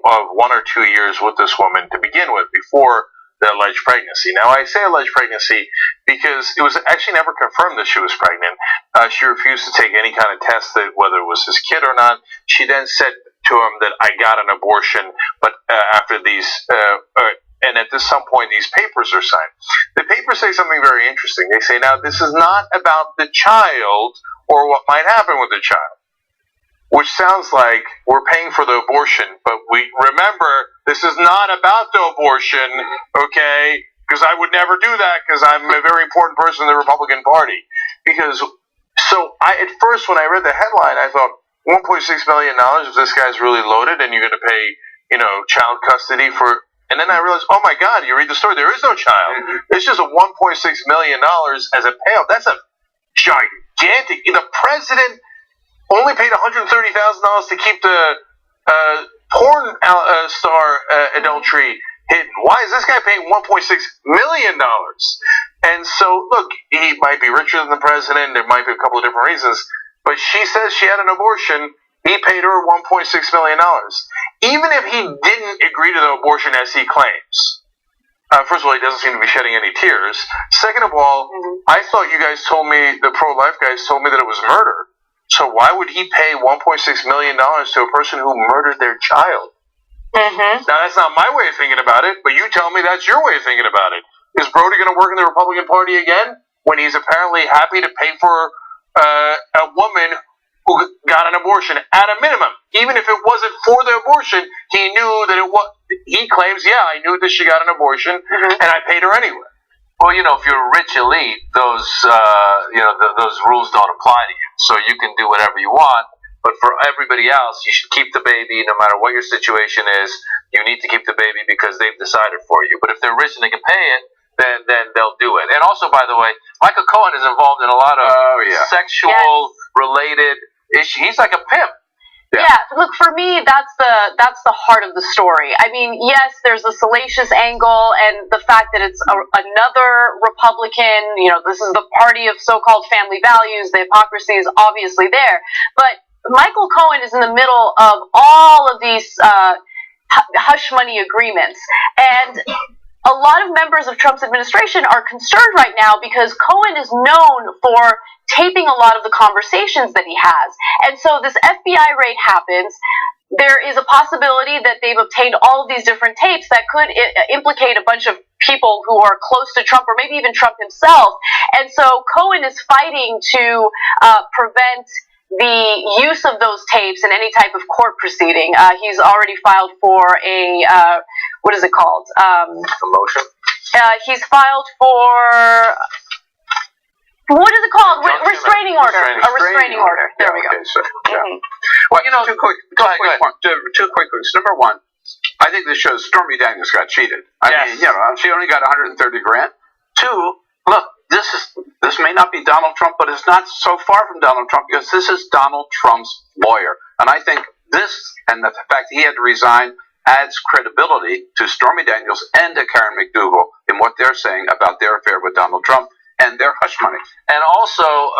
of 1 or 2 years with this woman to begin with, before the alleged pregnancy. Now, I say alleged pregnancy because it was actually never confirmed that she was pregnant. She refused to take any kind of test, that whether it was his kid or not. She then said to him that I got an abortion, but after these... and at some point, these papers are signed. The papers say something very interesting. They say, now, this is not about the child or what might happen with the child, which sounds like we're paying for the abortion, but we remember, this is not about the abortion, okay? Because I would never do that, because I'm a very important person in the Republican Party. Because, at first, when I read the headline, I thought, $1.6 million, if this guy's really loaded, and you're going to pay, child custody for... And then I realized, oh my God, you read the story, there is no child. It's just a $1.6 million as a payoff. That's a gigantic... The president only paid $130,000 to keep the porn star adultery hidden. Why is this guy paying $1.6 million? And so, look, he might be richer than the president. There might be a couple of different reasons. But she says she had an abortion. He paid her $1.6 million. Even if he didn't agree to the abortion as he claims. First of all, he doesn't seem to be shedding any tears. Second of all, I thought you guys told me, the pro-life guys told me that it was murder. So why would he pay $1.6 million to a person who murdered their child? Now, that's not my way of thinking about it, but you tell me that's your way of thinking about it. Is Brody going to work in the Republican Party again when he's apparently happy to pay for a woman who got an abortion at a minimum? Even if it wasn't for the abortion, he knew that it was... He claims, yeah, I knew that she got an abortion, and I paid her anyway. Well, if you're a rich elite, those rules don't apply to you. So you can do whatever you want, but for everybody else, you should keep the baby no matter what your situation is. You need to keep the baby because they've decided for you. But if they're rich and they can pay it, then they'll do it. And also, by the way, Michael Cohen is involved in a lot of sexual-related issues. He's like a pimp. Yeah, look, for me, that's the heart of the story. I mean, yes, there's the salacious angle and the fact that it's another Republican, this is the party of so-called family values, the hypocrisy is obviously there. But Michael Cohen is in the middle of all of these hush money agreements. And a lot of members of Trump's administration are concerned right now because Cohen is known for taping a lot of the conversations that he has. And so this FBI raid happens. There is a possibility that they've obtained all of these different tapes that could implicate a bunch of people who are close to Trump or maybe even Trump himself. And so Cohen is fighting to prevent the use of those tapes in any type of court proceeding. He's already filed for a what is it called? A motion? He's filed for. What is it called? Restraining order. A restraining order. There we go. Okay, so, yeah. Mhm. Well, two quick Go ahead. things. Number one, I think this shows Stormy Daniels got cheated. I mean, she only got $130,000. Two, look, this may not be Donald Trump, but it's not so far from Donald Trump because this is Donald Trump's lawyer. And I think this, and the fact he had to resign, adds credibility to Stormy Daniels and to Karen McDougal in what they're saying about their affair with Donald Trump and their hush money. And also,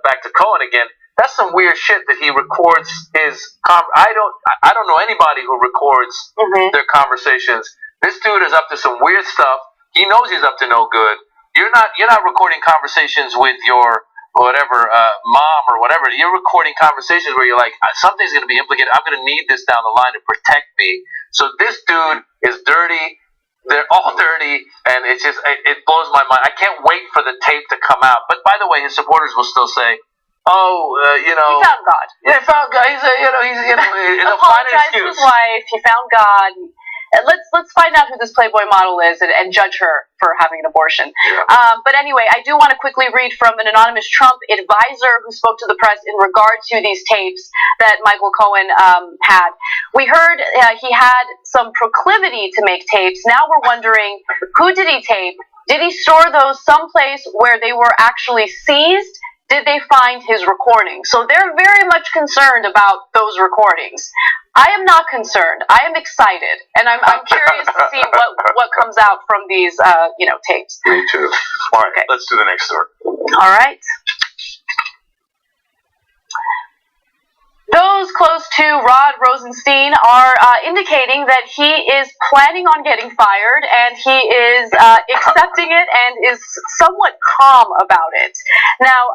back to Cohen again. That's some weird shit that he records his. I don't know anybody who records their conversations. This dude is up to some weird stuff. He knows he's up to no good. You're not recording conversations with your whatever mom or whatever. You're recording conversations where you're like, something's going to be implicated. I'm going to need this down the line to protect me. So this dude is dirty. They're all dirty, and it blows my mind. I can't wait for the tape to come out. But by the way, his supporters will still say, he found God. Yeah, he found God. He's apologized to his wife. He found God. Let's find out who this Playboy model is and judge her for having an abortion. Yeah. But anyway, I do want to quickly read from an anonymous Trump advisor who spoke to the press in regard to these tapes that Michael Cohen had. We heard he had some proclivity to make tapes. Now we're wondering, who did he tape? Did he store those someplace where they were actually seized? Did they find his recordings? So they're very much concerned about those recordings. I am not concerned. I am excited, and I'm curious to see what comes out from these tapes. Me too. All right, let's do the next story. All right. Those close to Rod Rosenstein are indicating that he is planning on getting fired, and he is accepting it and is somewhat calm about it. Now,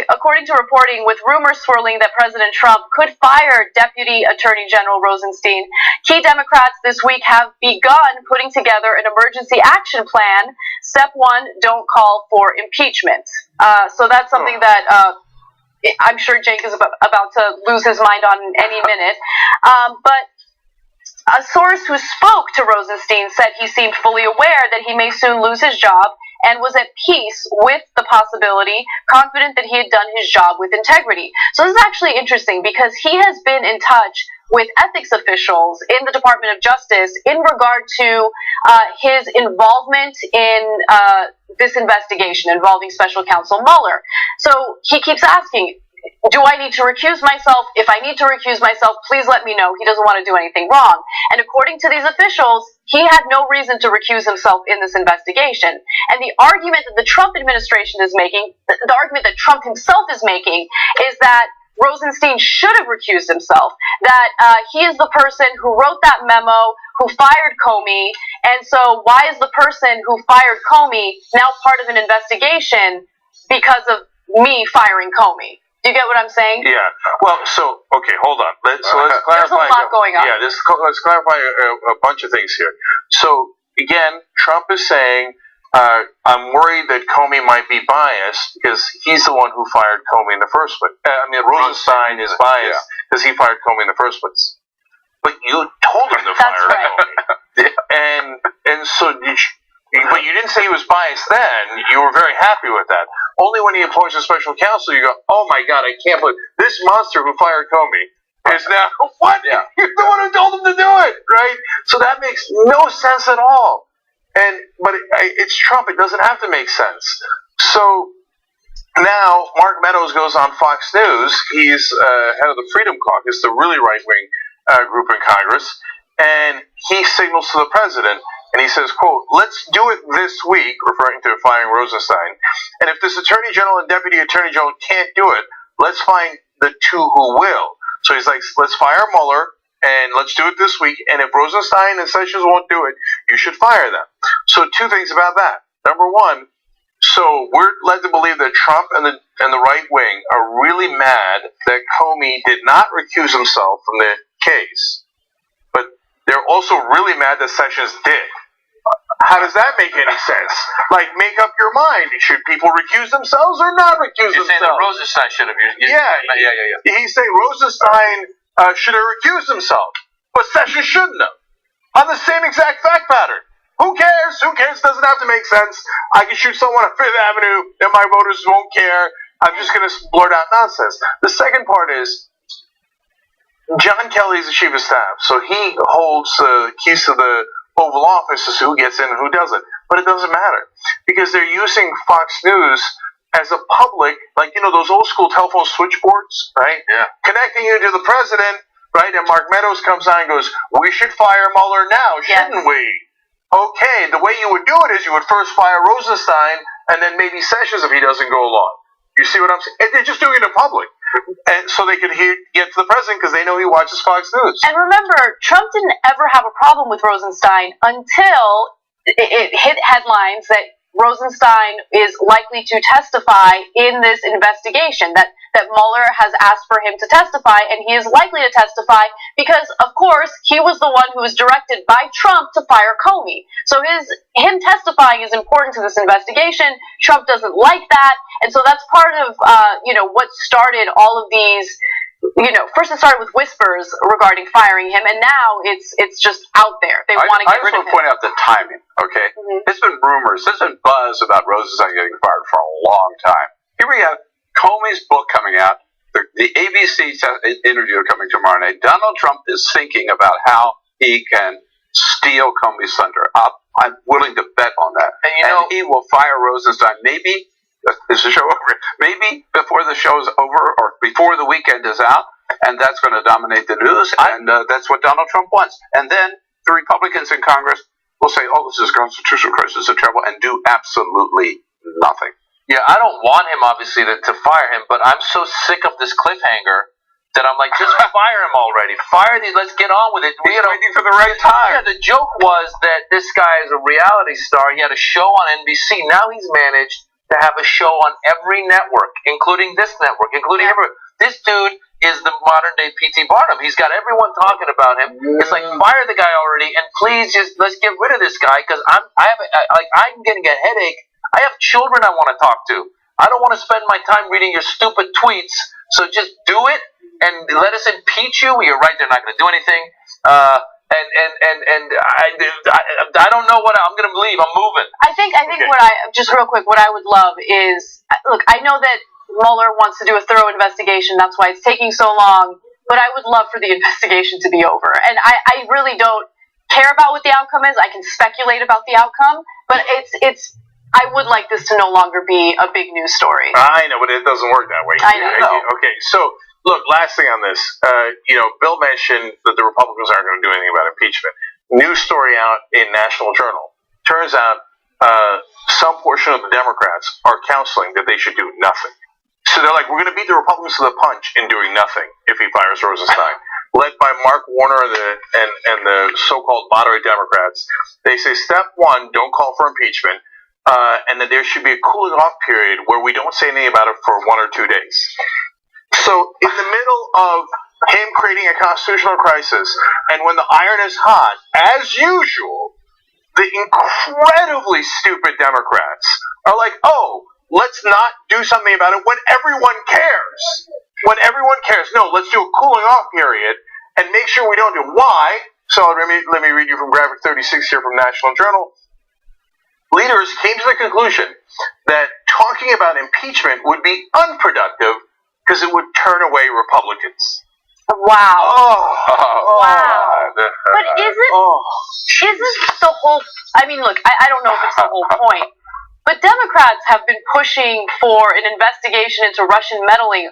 according to reporting, with rumors swirling that President Trump could fire Deputy Attorney General Rosenstein, key Democrats this week have begun putting together an emergency action plan. Step 1, don't call for impeachment. So that's something that I'm sure Jake is about to lose his mind on any minute. But a source who spoke to Rosenstein said he seemed fully aware that he may soon lose his job and was at peace with the possibility, confident that he had done his job with integrity. So this is actually interesting because he has been in touch with ethics officials in the Department of Justice in regard to his involvement in this investigation involving Special Counsel Mueller. So he keeps asking, do I need to recuse myself? If I need to recuse myself, please let me know. He doesn't want to do anything wrong. And according to these officials, he had no reason to recuse himself in this investigation. And the argument that the Trump administration is making, the argument that Trump himself is making, is that Rosenstein should have recused himself, that he is the person who wrote that memo, who fired Comey, and so why is the person who fired Comey now part of an investigation because of me firing Comey? Do you get what I'm saying? Yeah. Well, okay, hold on. Let's clarify. There's a lot going on. Yeah, let's clarify a bunch of things here. So, again, Trump is saying, I'm worried that Comey might be biased because he's the one who fired Comey in the first place. Rosenstein is biased because he fired Comey in the first place. But you told him to fire Comey. And so but you didn't say he was biased then. You were very happy with that. Only when he appoints a special counsel, you go, oh my God, I can't believe this monster who fired Comey is now, what? Yeah. You're the one who told him to do it, right? So that makes no sense at all. But it's Trump. It doesn't have to make sense. So now Mark Meadows goes on Fox News. He's head of the Freedom Caucus, the really right-wing group in Congress, and he signals to the president, and he says, quote, let's do it this week, referring to firing Rosenstein, and if this Attorney General and Deputy Attorney General can't do it, let's find the two who will. So he's like, let's fire Mueller, and let's do it this week, and if Rosenstein and Sessions won't do it, you should fire them. So two things about that. Number one, so we're led to believe that Trump and the right wing are really mad that Comey did not recuse himself from the case, but they're also really mad that Sessions did. How does that make any sense? Like, make up your mind. Should people recuse themselves or not recuse You're saying that themselves? Rosenstein should have. Yeah. He's saying Rosenstein should have recused himself, but Sessions shouldn't have. On the same exact fact pattern. Who cares? Who cares? Doesn't have to make sense. I can shoot someone on Fifth Avenue and my voters won't care. I'm just going to blurt out nonsense. The second part is John Kelly's the chief of staff, so he holds the keys to the Oval Office as to who gets in and who doesn't. But it doesn't matter because they're using Fox News as a public, like, you know, those old school telephone switchboards, right? Yeah. Connecting you to the president, right? And Mark Meadows comes on and goes, "We should fire Mueller now, shouldn't we?" Okay, the way you would do it is you would first fire Rosenstein and then maybe Sessions if he doesn't go along. You see what I'm saying? And they're just doing it in public. And so they could get to the president because they know he watches Fox News. And remember, Trump didn't ever have a problem with Rosenstein until it hit headlines that Rosenstein is likely to testify in this investigation, that Mueller has asked for him to testify, and he is likely to testify because, of course, he was the one who was directed by Trump to fire Comey. So him testifying is important to this investigation. Trump doesn't like that, and so that's part of what started all of these. First it started with whispers regarding firing him, and now it's just out there. They want to get rid of him. I just want to point out the timing, okay? Mm-hmm. There's been rumors, there's been buzz about Rosenstein getting fired for a long time. Here we have Comey's book coming out, the ABC interview coming tomorrow night. Donald Trump is thinking about how he can steal Comey's thunder. I'm willing to bet on that. And he will fire Rosenstein maybe. Is the show over? Maybe before the show is over or before the weekend is out, and that's going to dominate the news, and that's what Donald Trump wants. And then the Republicans in Congress will say, "Oh, this is a constitutional crisis of trouble," and do absolutely nothing. Yeah, I don't want him, obviously, to fire him, but I'm so sick of this cliffhanger that I'm like, just fire him already. Fire these, let's get on with it. He's waiting for the right time. Yeah, the joke was that this guy is a reality star. He had a show on NBC. Now he's managed to have a show on every network, including this network, including everywhere. This dude is the modern-day P.T. Barnum. He's got everyone talking about him. It's like, fire the guy already, and please just let's get rid of this guy because I'm getting a headache. I have children I want to talk to. I don't want to spend my time reading your stupid tweets. So just do it and let us impeach you. You're right; they're not going to do anything. I don't know what I'm going to believe. I'm moving. I think just real quick, what I would love is, look, I know that Mueller wants to do a thorough investigation. That's why it's taking so long. But I would love for the investigation to be over. And I really don't care about what the outcome is. I can speculate about the outcome, but I would like this to no longer be a big news story. I know, but it doesn't work that way. I know. Okay, so look, last thing on this. Bill mentioned that the Republicans aren't going to do anything about impeachment. News story out in National Journal. Turns out some portion of the Democrats are counseling that they should do nothing. So they're like, we're going to beat the Republicans to the punch in doing nothing if he fires Rosenstein. Led by Mark Warner and the so-called moderate Democrats. They say, step one, don't call for impeachment. And that there should be a cooling off period where we don't say anything about it for 1 or 2 days. So in the middle of him creating a constitutional crisis, and when the iron is hot, as usual, the incredibly stupid Democrats are like, oh, let's not do something about it when everyone cares. When everyone cares. No, let's do a cooling off period and make sure we don't do. Why? So let me read you from Graphic 36 here from National Journal. Leaders came to the conclusion that talking about impeachment would be unproductive because it would turn away Republicans. Wow. Wow. But isn't the whole, I mean, look, I don't know if it's the whole point, but Democrats have been pushing for an investigation into Russian meddling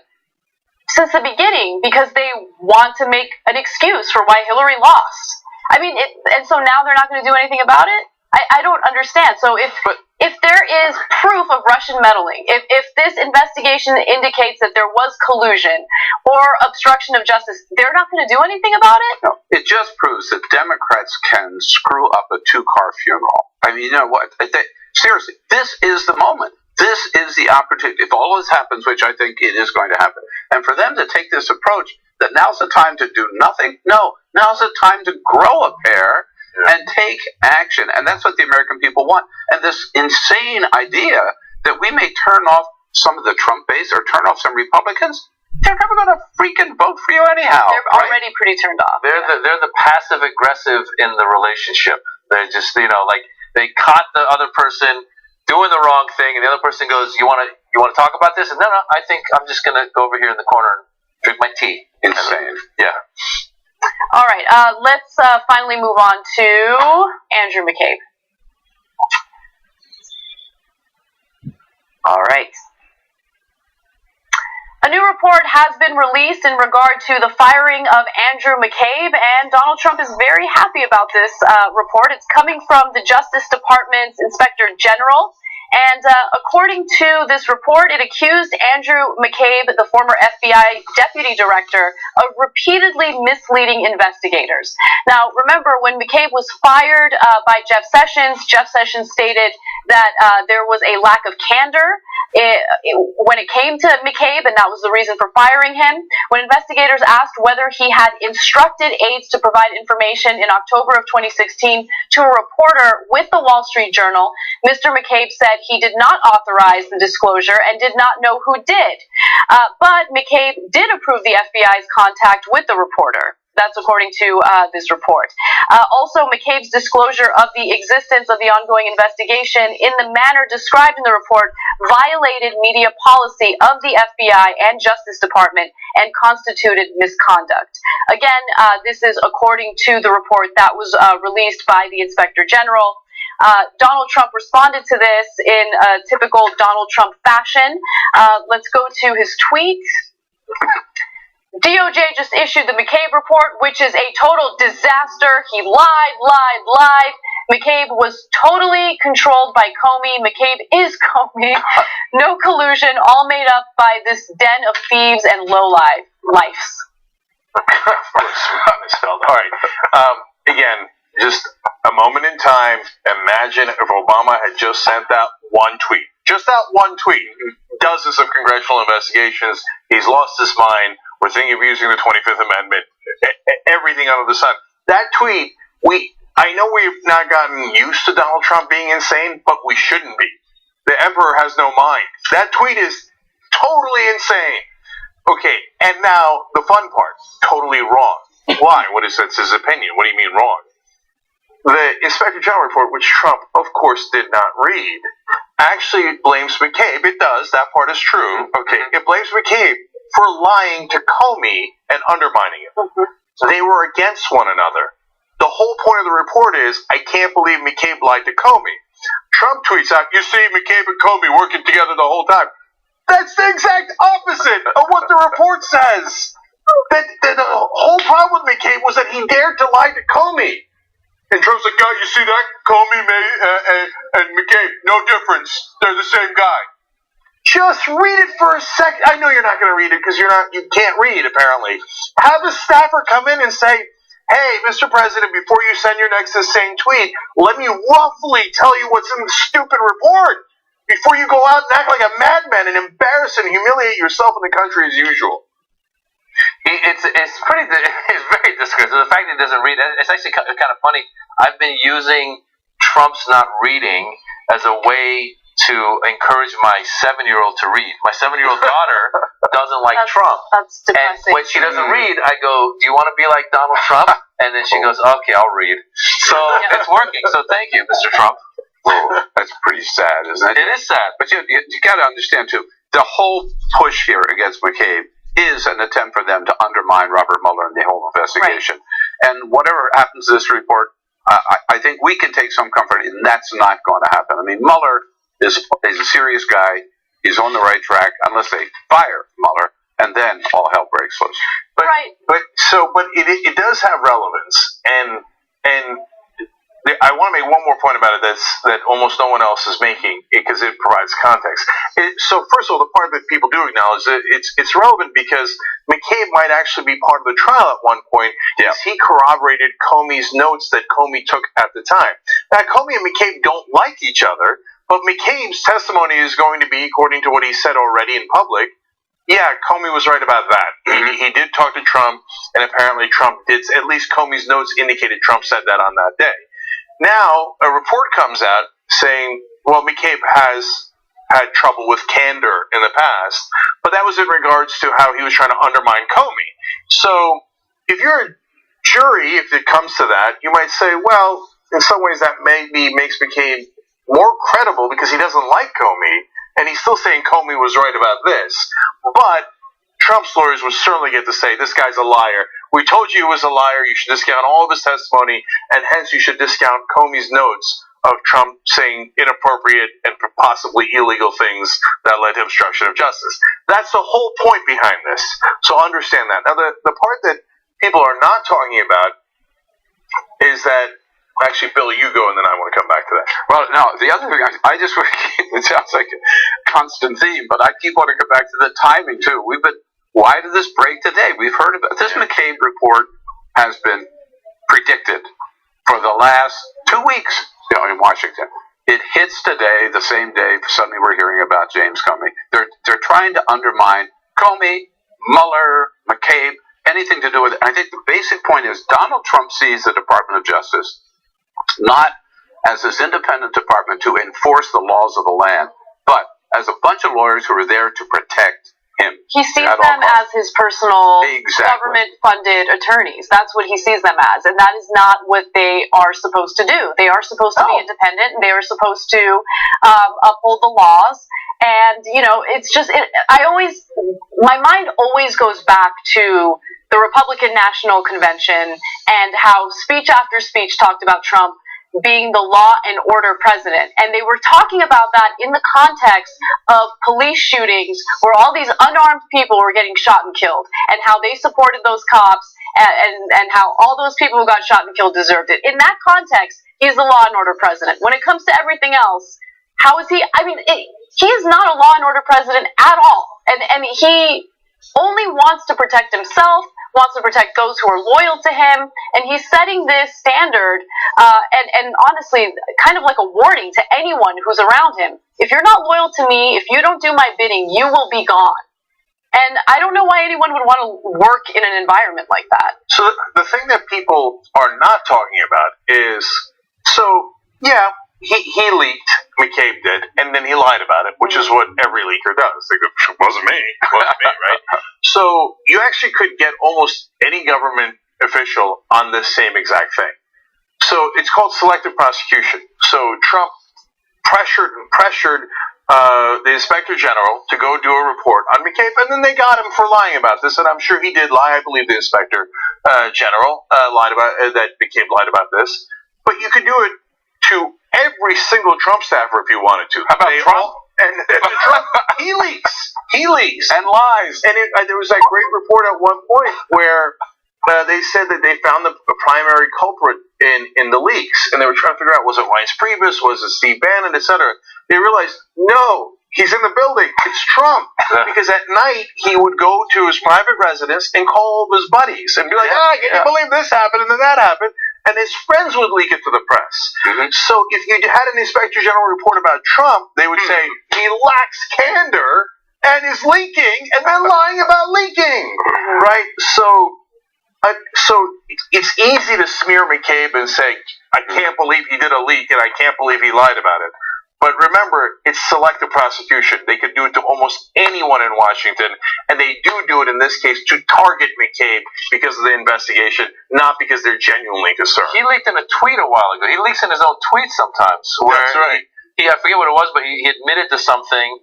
since the beginning because they want to make an excuse for why Hillary lost. I mean, and so now they're not going to do anything about it? I don't understand. So if there is proof of Russian meddling, if this investigation indicates that there was collusion or obstruction of justice, they're not going to do anything about it? No, it just proves that Democrats can screw up a 2-car funeral. I mean, you know what? Seriously, this is the moment. This is the opportunity. If all this happens, which I think it is going to happen, and for them to take this approach that now's the time to do nothing, no, now's the time to grow a pair and take action. And that's what the American people want. And this insane idea that we may turn off some of the Trump base or turn off some Republicans, they're never going to freaking vote for you anyhow. They're already pretty turned off. They're the passive aggressive in the relationship. They're just, like they caught the other person doing the wrong thing, and the other person goes, "You want to talk about this?" And no, I think I'm just going to go over here in the corner and drink my tea. Insane. Yeah. All right, let's finally move on to Andrew McCabe. All right. A new report has been released in regard to the firing of Andrew McCabe, and Donald Trump is very happy about this report. It's coming from the Justice Department's Inspector General, and according to this report, it accused Andrew McCabe, the former FBI deputy director, of repeatedly misleading investigators. Now, remember, when McCabe was fired by Jeff Sessions stated that there was a lack of candor when it came to McCabe, and that was the reason for firing him. When investigators asked whether he had instructed aides to provide information in October of 2016 to a reporter with the Wall Street Journal, Mr. McCabe said he did not authorize the disclosure and did not know who did. But McCabe did approve the FBI's contact with the reporter. That's according to this report. Also, McCabe's disclosure of the existence of the ongoing investigation in the manner described in the report violated media policy of the FBI and Justice Department and constituted misconduct. Again, this is according to the report that was released by the Inspector General. Donald Trump responded to this in a typical Donald Trump fashion. Let's go to his tweet. DOJ just issued the McCabe report, which is a total disaster. He lied. McCabe was totally controlled by Comey. McCabe is Comey. No collusion, all made up by this den of thieves and lowlifes. All right. Again, just a moment in time. Imagine if Obama had just sent that one tweet. Just that one tweet. Dozens of congressional investigations. He's lost his mind. We're thinking of using the 25th Amendment. Everything under the sun. That tweet, I know we've not gotten used to Donald Trump being insane, but we shouldn't be. The emperor has no mind. That tweet is totally insane. Okay, and now the fun part. Totally wrong. Why? That's his opinion. What do you mean wrong? The Inspector General report, which Trump, of course, did not read, actually blames McCabe. It does. That part is true. Okay, it blames McCabe for lying to Comey and undermining him. Mm-hmm. They were against one another. The whole point of the report is, I can't believe McCabe lied to Comey. Trump tweets out, you see McCabe and Comey working together the whole time. That's the exact opposite of what the report says. The whole problem with McCabe was that he dared to lie to Comey. And Trump's like, you see that? Comey and McCabe, no difference. They're the same guy. Just read it for a second. I know you're not going to read it because you can't read, apparently. Have a staffer come in and say, hey, Mr. President, before you send your next insane tweet, let me roughly tell you what's in the stupid report before you go out and act like a madman and embarrass and humiliate yourself and the country as usual. It's very disgraceful. The fact that he doesn't read, it's actually kind of funny. I've been using Trump's not reading as a way to encourage my 7-year-old to read. My 7-year-old daughter doesn't like Trump. That's depressing. And when she doesn't read, I go, do you want to be like Donald Trump? And then she goes, okay, I'll read. So it's working. So thank you, Mr. Trump. Oh, that's pretty sad, isn't it? It is sad. But you got to understand, too, the whole push here against McCabe is an attempt for them to undermine Robert Mueller and the whole investigation. Right. And whatever happens to this report, I think we can take some comfort in that's not going to happen. I mean, Mueller is a serious guy. He's on the right track, unless they fire Mueller, and then all hell breaks loose. But it does have relevance, and I want to make one more point about it that almost no one else is making because it provides context. So first of all, the part that people do acknowledge that it's relevant because McCabe might actually be part of the trial at one point because he corroborated Comey's notes that Comey took at the time. Now, Comey and McCabe don't like each other, but McCabe's testimony is going to be, according to what he said already in public, yeah, Comey was right about that. Mm-hmm. He did talk to Trump, and apparently Trump did, at least Comey's notes indicated Trump said that on that day. Now a report comes out saying, well, McCabe has had trouble with candor in the past, but that was in regards to how he was trying to undermine Comey. So if you're a jury, if it comes to that, you might say, well, in some ways that maybe makes McCabe more credible because he doesn't like Comey, and he's still saying Comey was right about this. But Trump's lawyers would certainly get to say, this guy's a liar. We told you he was a liar. You should discount all of his testimony, and hence you should discount Comey's notes of Trump saying inappropriate and possibly illegal things that led to obstruction of justice. That's the whole point behind this. So understand that. Now, the part that people are not talking about is that, actually, Bill, you go, and then I want to come back to that. Well, no, the other thing, I just want to keep, it sounds like a constant theme, but I keep wanting to go back to the timing, too. Why did this break today? We've heard about this. McCabe report has been predicted for the last 2 weeks in Washington. It hits today, the same day suddenly we're hearing about James Comey. They're trying to undermine Comey, Mueller, McCabe, anything to do with it. And I think the basic point is Donald Trump sees the Department of Justice not as this independent department to enforce the laws of the land, but as a bunch of lawyers who are there to protect him. He sees them as his personal government-funded attorneys. That's what he sees them as, and that is not what they are supposed to do. They are supposed to be independent, and they are supposed to uphold the laws. And it's just my mind always goes back to the Republican National Convention and how speech after speech talked about Trump being the law and order president. And they were talking about that in the context of police shootings where all these unarmed people were getting shot and killed, and how they supported those cops and how all those people who got shot and killed deserved it. In that context, he's the law and order president. When it comes to everything else, how is he? He is not a law and order president at all. And he only wants to protect himself, wants to protect those who are loyal to him, and he's setting this standard, and honestly, kind of like a warning to anyone who's around him. If you're not loyal to me, if you don't do my bidding, you will be gone. And I don't know why anyone would want to work in an environment like that. So the thing that people are not talking about is, he leaked, McCabe did, and then he lied about it, which is what every leaker does. They go, it wasn't me, right? So you actually could get almost any government official on this same exact thing. So it's called selective prosecution. So Trump pressured the Inspector General to go do a report on McCabe, and then they got him for lying about this, and I'm sure he did lie. I believe the Inspector General lied about that McCabe lied about this. But you could do it to every single Trump staffer if you wanted to. How about Trump? Trump, he leaks and lies. And there was that great report at one point where they said that they found the primary culprit in the leaks, and they were trying to figure out, was it Reince Priebus, was it Steve Bannon, etc. They realized, no, he's in the building. It's Trump. Because at night, he would go to his private residence and call his buddies and be like, can you believe this happened and then that happened? And his friends would leak it to the press. Mm-hmm. So if you had an Inspector General report about Trump, they would say, he lacks candor and is leaking and then lying about leaking. Right? So it's easy to smear McCabe and say, I can't believe he did a leak and I can't believe he lied about it. But remember, it's selective prosecution. They could do it to almost anyone in Washington, and they do it in this case to target McCabe because of the investigation, not because they're genuinely concerned. He leaked in a tweet a while ago. He leaks in his own tweets sometimes. That's right. I forget what it was, but he admitted to something.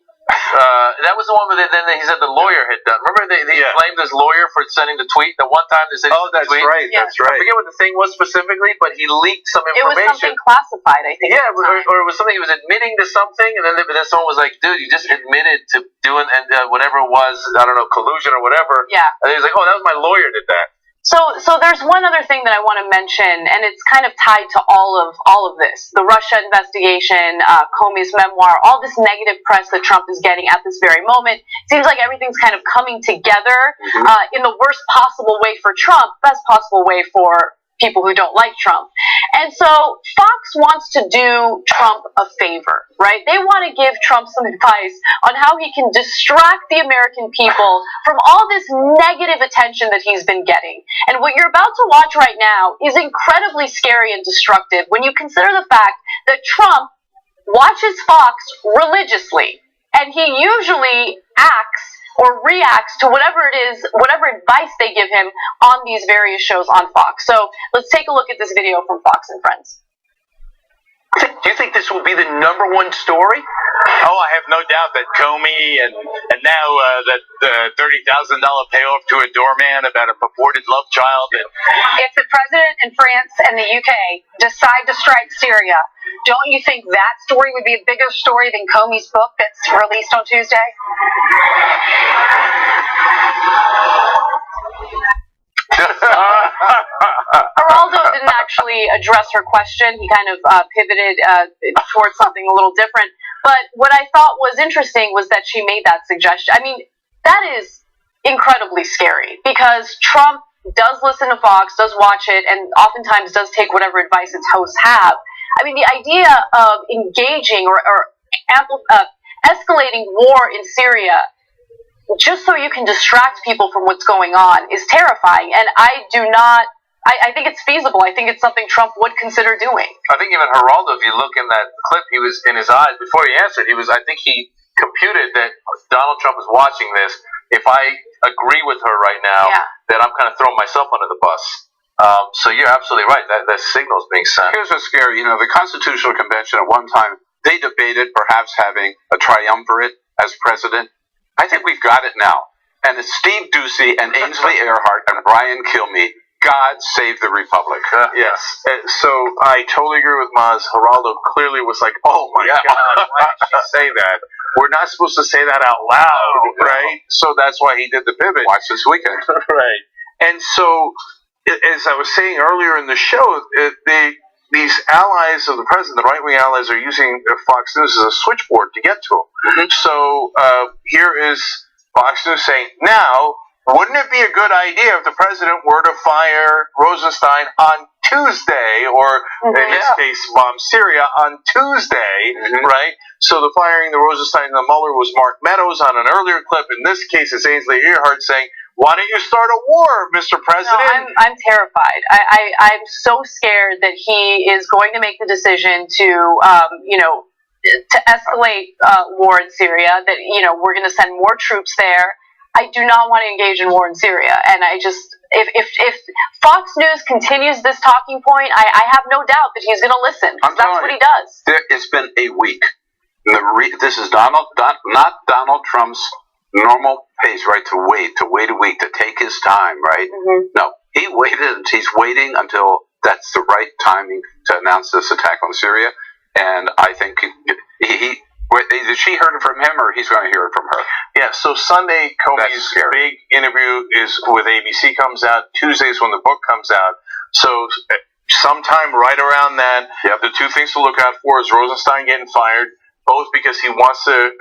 That was the one where then he said the lawyer had done. Remember they blamed his lawyer for sending the tweet? The one time they said that's tweet? Right, yeah. That's right. I forget what the thing was specifically, but he leaked some information. It was something classified, I think. Yeah, or it was something he was admitting to something, and then someone was like, dude, you just admitted to doing whatever it was, I don't know, collusion or whatever. Yeah. And he was like, oh, that was my lawyer did that. So there's one other thing that I want to mention, and it's kind of tied to all of this: the Russia investigation, Comey's memoir, all this negative press that Trump is getting at this very moment. Seems like everything's kind of coming together in the worst possible way for Trump, best possible way for people who don't like Trump. And so Fox Fox wants to do Trump a favor, right? They want to give Trump some advice on how he can distract the American people from all this negative attention that he's been getting. And what you're about to watch right now is incredibly scary and destructive when you consider the fact that Trump watches Fox religiously, and he usually acts or reacts to whatever it is, whatever advice they give him on these various shows on Fox. So let's take a look at this video from Fox and Friends. Do you think this will be the #1 story? Oh, I have no doubt that Comey and now that the $30,000 payoff to a doorman about a purported love child. If the president and France and the UK decide to strike Syria, don't you think that story would be a bigger story than Comey's book that's released on Tuesday? Geraldo didn't actually address her question. He kind of pivoted towards something a little different. But what I thought was interesting was that she made that suggestion. I mean, that is incredibly scary because Trump does listen to Fox, does watch it, and oftentimes does take whatever advice its hosts have. I mean, the idea of engaging or escalating war in Syria just so you can distract people from what's going on is terrifying. And I think it's feasible. I think it's something Trump would consider doing. I think even Geraldo, if you look in that clip, he was in his eyes before he answered. I think he computed that Donald Trump is watching this. If I agree with her right now, then I'm kind of throwing myself under the bus. So you're absolutely right. That signal's being sent. Here's what's scary. The Constitutional Convention at one time, they debated perhaps having a triumvirate as president. I think we've got it now. And it's Steve Doocy and Ainsley Earhart and Brian Kilmeade. God save the Republic. Yes. So I totally agree with Maz. Geraldo clearly was like, oh my God, why did she say that? We're not supposed to say that out loud, right? So that's why he did the pivot. Watch this weekend. Right. And so, as I was saying earlier in the show, these allies of the president, the right-wing allies, are using Fox News as a switchboard to get to him. Mm-hmm. So here is Fox News saying, now, wouldn't it be a good idea if the president were to fire Rosenstein on Tuesday, or in this case, bomb Syria on Tuesday, right? So the firing the Rosenstein and the Mueller was Mark Meadows on an earlier clip. In this case, it's Ainsley Earhart saying, why don't you start a war, Mr. President? No, I'm terrified. I'm so scared that he is going to make the decision to, to escalate war in Syria, that, we're going to send more troops there. I do not want to engage in war in Syria. And I just, if Fox News continues this talking point, I have no doubt that he's going to listen. That's what he does. It's been a week. This is not Donald Trump's normal pace, right? To wait a week, to take his time, right? Mm-hmm. No, he waited. He's waiting until that's the right timing to announce this attack on Syria. And I think either she heard it from him or he's going to hear it from her. Yeah, so Sunday, Comey's big interview is with ABC comes out. Tuesday is when the book comes out. So sometime right around that, the two things to look out for is Rosenstein getting fired, both because he wants to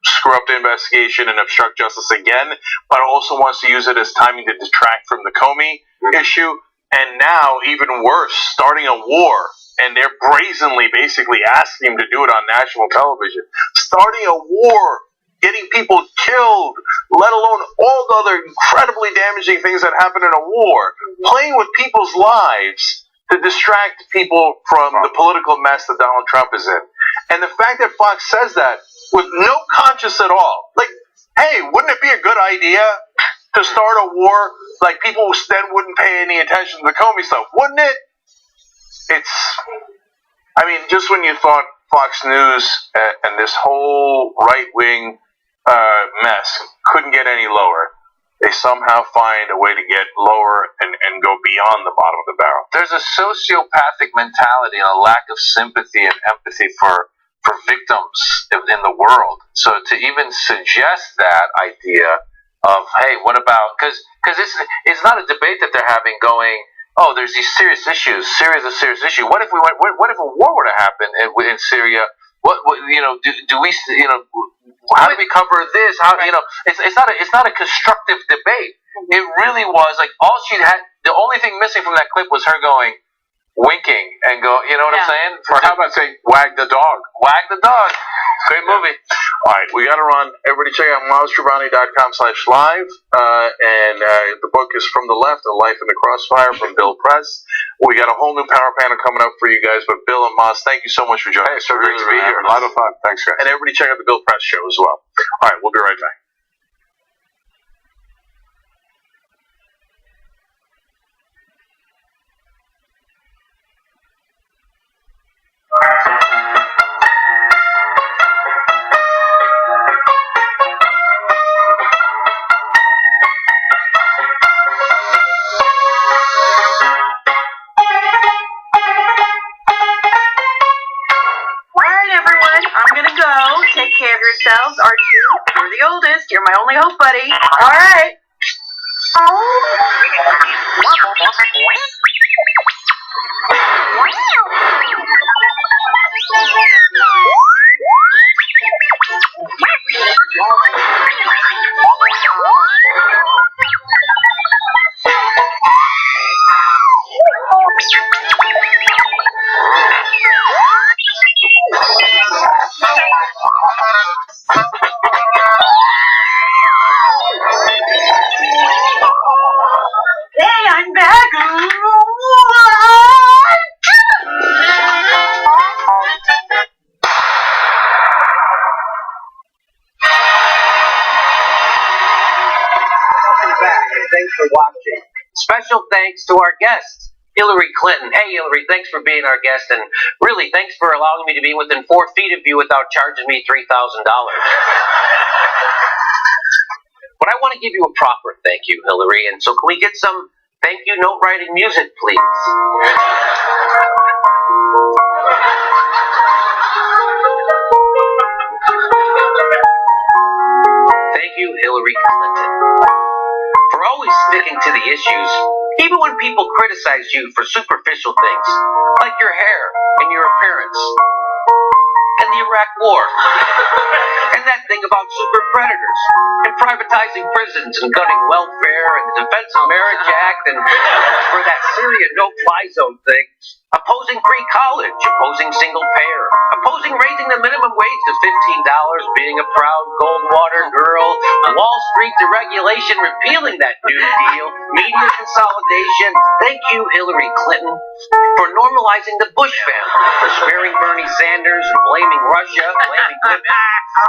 screw up the investigation and obstruct justice again, but also wants to use it as timing to detract from the Comey issue. And now, even worse, starting a war. And they're brazenly basically asking him to do it on national television. Starting a war, getting people killed, let alone all the other incredibly damaging things that happen in a war. Playing with people's lives to distract people from the political mess that Donald Trump is in. And the fact that Fox says that with no conscience at all. Like, hey, wouldn't it be a good idea to start a war? Like, people then wouldn't pay any attention to the Comey stuff, wouldn't it? Just when you thought Fox News and this whole right-wing mess couldn't get any lower, they somehow find a way to get lower and go beyond the bottom of the barrel. There's a sociopathic mentality and a lack of sympathy and empathy for victims in the world. So to even suggest that idea of, hey, what about, because it's not a debate that they're having going, oh, there's these serious issues. Syria's a serious issue. What if a war were to happen in Syria? What do we how do we cover this? How it's not a constructive debate. It really was like all she had. The only thing missing from that clip was her going, winking and go, you know what I'm Yeah. saying? Or how about saying, wag the dog? Wag the dog. Great movie. All right, we got to run. Everybody check out milesgiovanni.com/live. And the book is From the Left, A Life in the Crossfire from Bill Press. We got a whole new power panel coming up for you guys. But Bill and Moss, thank you so much for joining us. So great to be here. A lot of fun. Thanks, guys. And everybody check out the Bill Press show as well. All right, we'll be right back. Alright, everyone, I'm gonna go. Take care of yourselves. R2, you're the oldest. You're my only hope, buddy. Alright. Hey, I'm back. Welcome back, and thanks for watching. Special thanks to our guest, Hillary Clinton. Hey, Hillary, thanks for being our guest, and really, thanks for allowing me to be within 4 feet of you without charging me $3,000. But I want to give you a proper thank you, Hillary, and so can we get some thank you note writing music, please? Thank you, Hillary Clinton, for always sticking to the issues, even when people criticize you for superficial things, like your hair and your appearance, and the Iraq War, and that thing about super predators, and privatizing prisons, and gutting welfare, and the Defense of Marriage Act, and for that Syria no-fly zone thing, opposing free college, opposing single payer, opposing raising the minimum wage to $15, being a proud Goldwater girl, Wall Street deregulation, repealing that New Deal, media consolidation. Thank you, Hillary Clinton, for normalizing the Bush family, for sparing Bernie Sanders and blaming Russia, blaming women,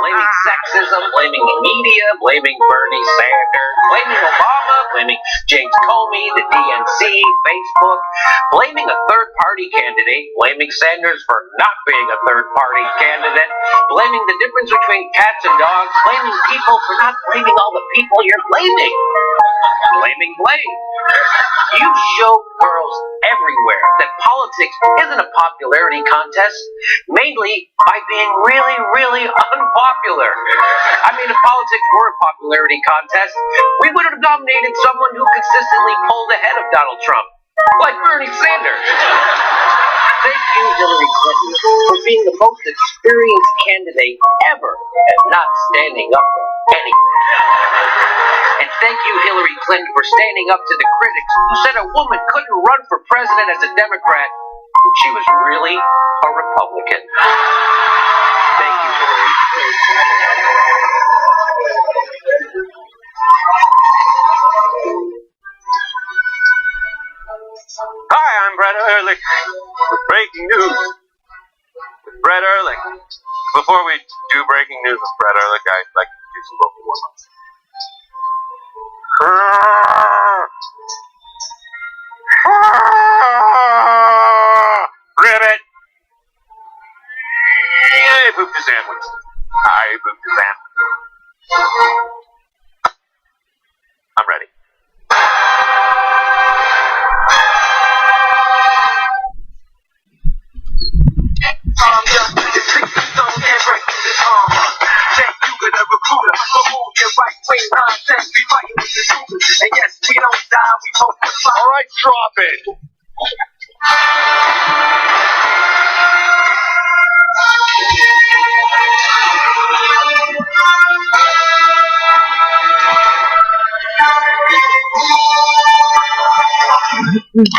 blaming sexism, blaming the media, blaming Bernie Sanders, blaming Obama, blaming James Comey, the DNC, Facebook, blaming a third-party candidate, blaming Sanders for not being a third-party candidate, blaming the difference between cats and dogs, blaming people for not blaming all the people you're blaming. Blaming blame. You showed girls everywhere that politics isn't a popularity contest, mainly by being really, really unpopular. I mean, if politics were a popularity contest, we would have nominated someone who consistently pulled ahead of Donald Trump, like Bernie Sanders. Thank you, Hillary Clinton, for being the most experienced candidate ever at not standing up for anything. And thank you, Hillary Clinton, for standing up to the critics who said a woman couldn't run for president as a Democrat when she was really a Republican. Thank you, Hillary. Hi, I'm Brett Ehrlich with breaking news with Brett Ehrlich. Before we do breaking news with Brett Ehrlich, I'd like to do some vocal warm-ups. Ribbit! I pooped a sandwich. I pooped a sandwich. I'm ready. All right, drop it.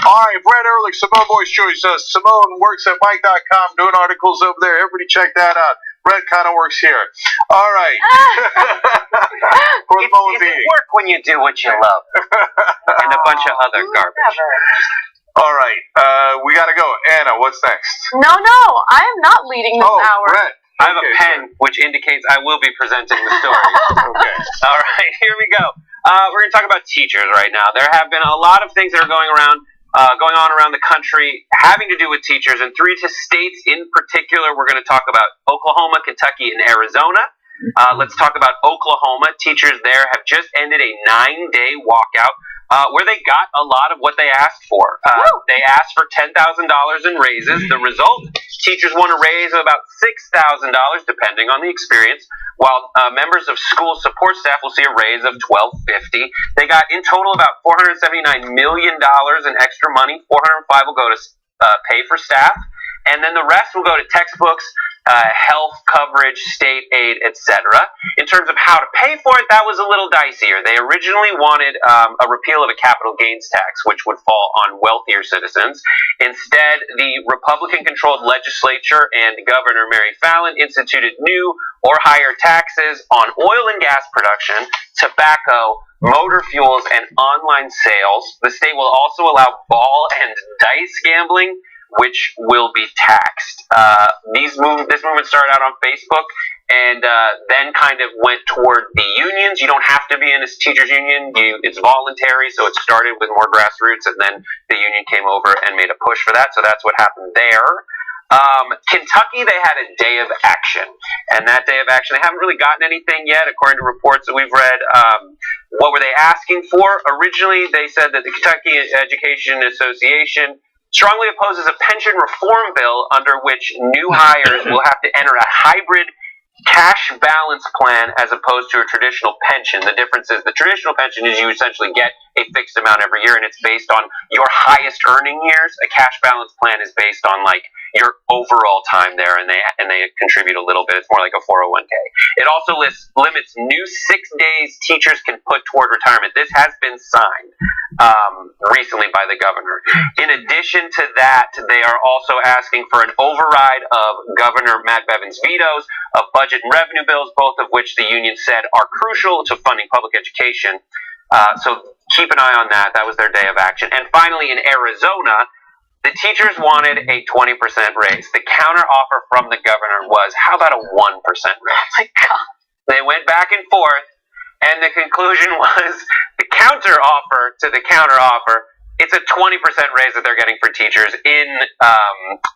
All right, Brett Ehrlich Ehrlich, Simone Boy's Choice. Simone works at Mike.com doing articles over there. Everybody check that out. Brett kind of works here. All right. For the moment being. It's work when you do what you love. And a bunch of other garbage. All right. We got to go. Anna, what's next? No, I am not leading this hour. Brett. I have a pen which indicates I will be presenting the story. Okay. All right, here we go. We're going to talk about teachers right now. There have been a lot of things that are going on around the country having to do with teachers, and three states in particular. We're going to talk about Oklahoma, Kentucky, and Arizona. Let's talk about Oklahoma. Teachers there have just ended a 9-day walkout where they got a lot of what they asked for. They asked for $10,000 in raises. The result, teachers want a raise of about $6,000, depending on the experience, while members of school support staff will see a raise of $1,250. They got, in total, about $479 million in extra money. $405 will go to pay for staff, and then the rest will go to textbooks, health coverage, state aid, etc. In terms of how to pay for it, that was a little dicier. They originally wanted a repeal of a capital gains tax, which would fall on wealthier citizens. Instead, the Republican-controlled legislature and Governor Mary Fallin instituted new or higher taxes on oil and gas production, tobacco, motor fuels, and online sales. The state will also allow ball and dice gambling, which will be taxed. This movement started out on Facebook and then kind of went toward the unions. You don't have to be in a teachers union. It's voluntary, so it started with more grassroots, and then the union came over and made a push for that, so that's what happened there. Kentucky, they had a day of action, and that day of action, they haven't really gotten anything yet, according to reports that we've read. What were they asking for? Originally, they said that the Kentucky Education Association strongly opposes a pension reform bill under which new hires will have to enter a hybrid cash balance plan as opposed to a traditional pension. The difference is the traditional pension is you essentially get a fixed amount every year, and it's based on your highest earning years. A cash balance plan is based on like your overall time there, and they contribute a little bit. It's more like a 401k. It also limits new 6 days teachers can put toward retirement. This has been signed recently by the governor. In addition to that, they are also asking for an override of Governor Matt Bevin's vetoes of budget and revenue bills, both of which the union said are crucial to funding public education. So keep an eye on that. That was their day of action. And finally, in Arizona, the teachers wanted a 20% raise. The counter offer from the governor was, how about a 1% raise? Oh my God. They went back and forth, and the conclusion was the counter offer to the counter offer. It's a 20% raise that they're getting for teachers in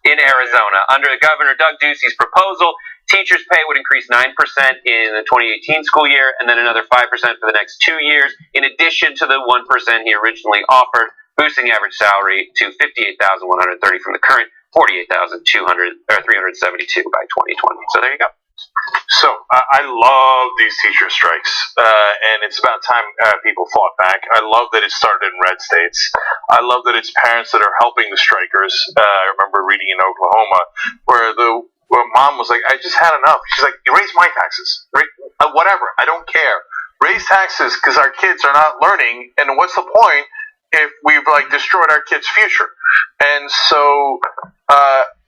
Arizona. Under Governor Doug Ducey's proposal, teachers' pay would increase 9% in the 2018 school year, and then another 5% for the next 2 years, in addition to the 1% he originally offered, boosting average salary to $58,130 from the current $48,372 by 2020. So there you go. So I love these teacher strikes, and it's about time people fought back. I love that it started in red states. I love that it's parents that are helping the strikers. I remember reading in Oklahoma where mom was like, I just had enough. She's like, you raise my taxes. Whatever. I don't care. Raise taxes because our kids are not learning, and what's the point if we've like destroyed our kids' future? And so,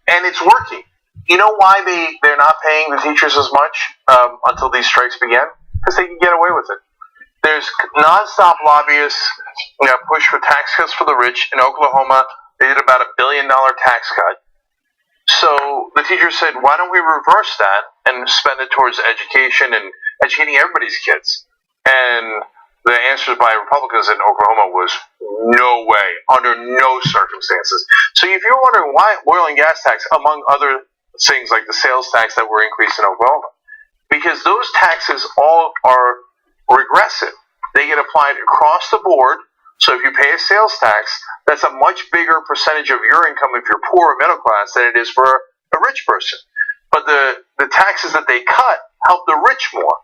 and it's working. You know why they're not paying the teachers as much until these strikes began? Because they can get away with it. There's nonstop lobbyists push for tax cuts for the rich. In Oklahoma, they did about $1 billion tax cut. So the teachers said, why don't we reverse that and spend it towards education and educating everybody's kids? And the answers by Republicans in Oklahoma was no way, under no circumstances. So if you're wondering why oil and gas tax, among other things like the sales tax that were increased in Oklahoma, because those taxes all are regressive. They get applied across the board. So if you pay a sales tax, that's a much bigger percentage of your income if you're poor or middle class than it is for a rich person. But the taxes that they cut help the rich more.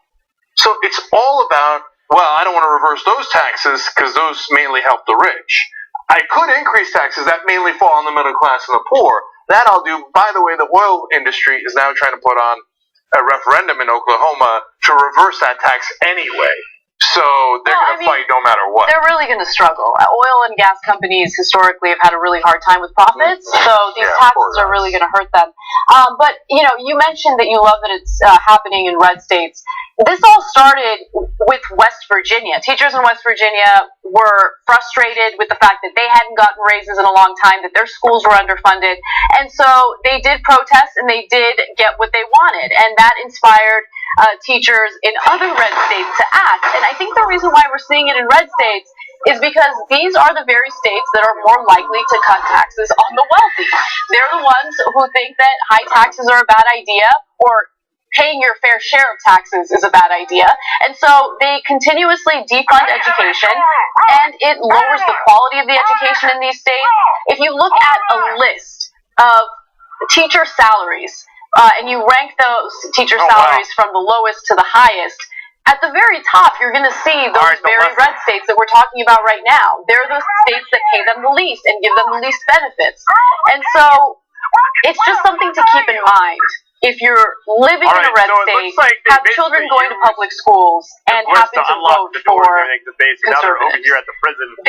So it's all about, well, I don't want to reverse those taxes because those mainly help the rich. I could increase taxes that mainly fall on the middle class and the poor. That I'll do. By the way, the oil industry is now trying to put on a referendum in Oklahoma to reverse that tax anyway. So they're going to fight no matter what. They're really going to struggle. Oil and gas companies historically have had a really hard time with profits, so these taxes are really going to hurt them. But, you mentioned that you love that it's happening in red states. This all started with West Virginia. Teachers in West Virginia were frustrated with the fact that they hadn't gotten raises in a long time, that their schools were underfunded, and so they did protest and they did get what they wanted, and that inspired teachers in other red states to act. And I think the reason why we're seeing it in red states is because these are the very states that are more likely to cut taxes on the wealthy. They're the ones who think that high taxes are a bad idea, or paying your fair share of taxes is a bad idea. And so they continuously defund education, and it lowers the quality of the education in these states. If you look at a list of teacher salaries, and you rank those teacher salaries from the lowest to the highest, at the very top, you're going to see those very red states that we're talking about right now. They're the states that pay them the least and give them the least benefits. And so it's just something to keep in mind. If you're living in a red state, have children going to public schools, and happen to vote for conservatives,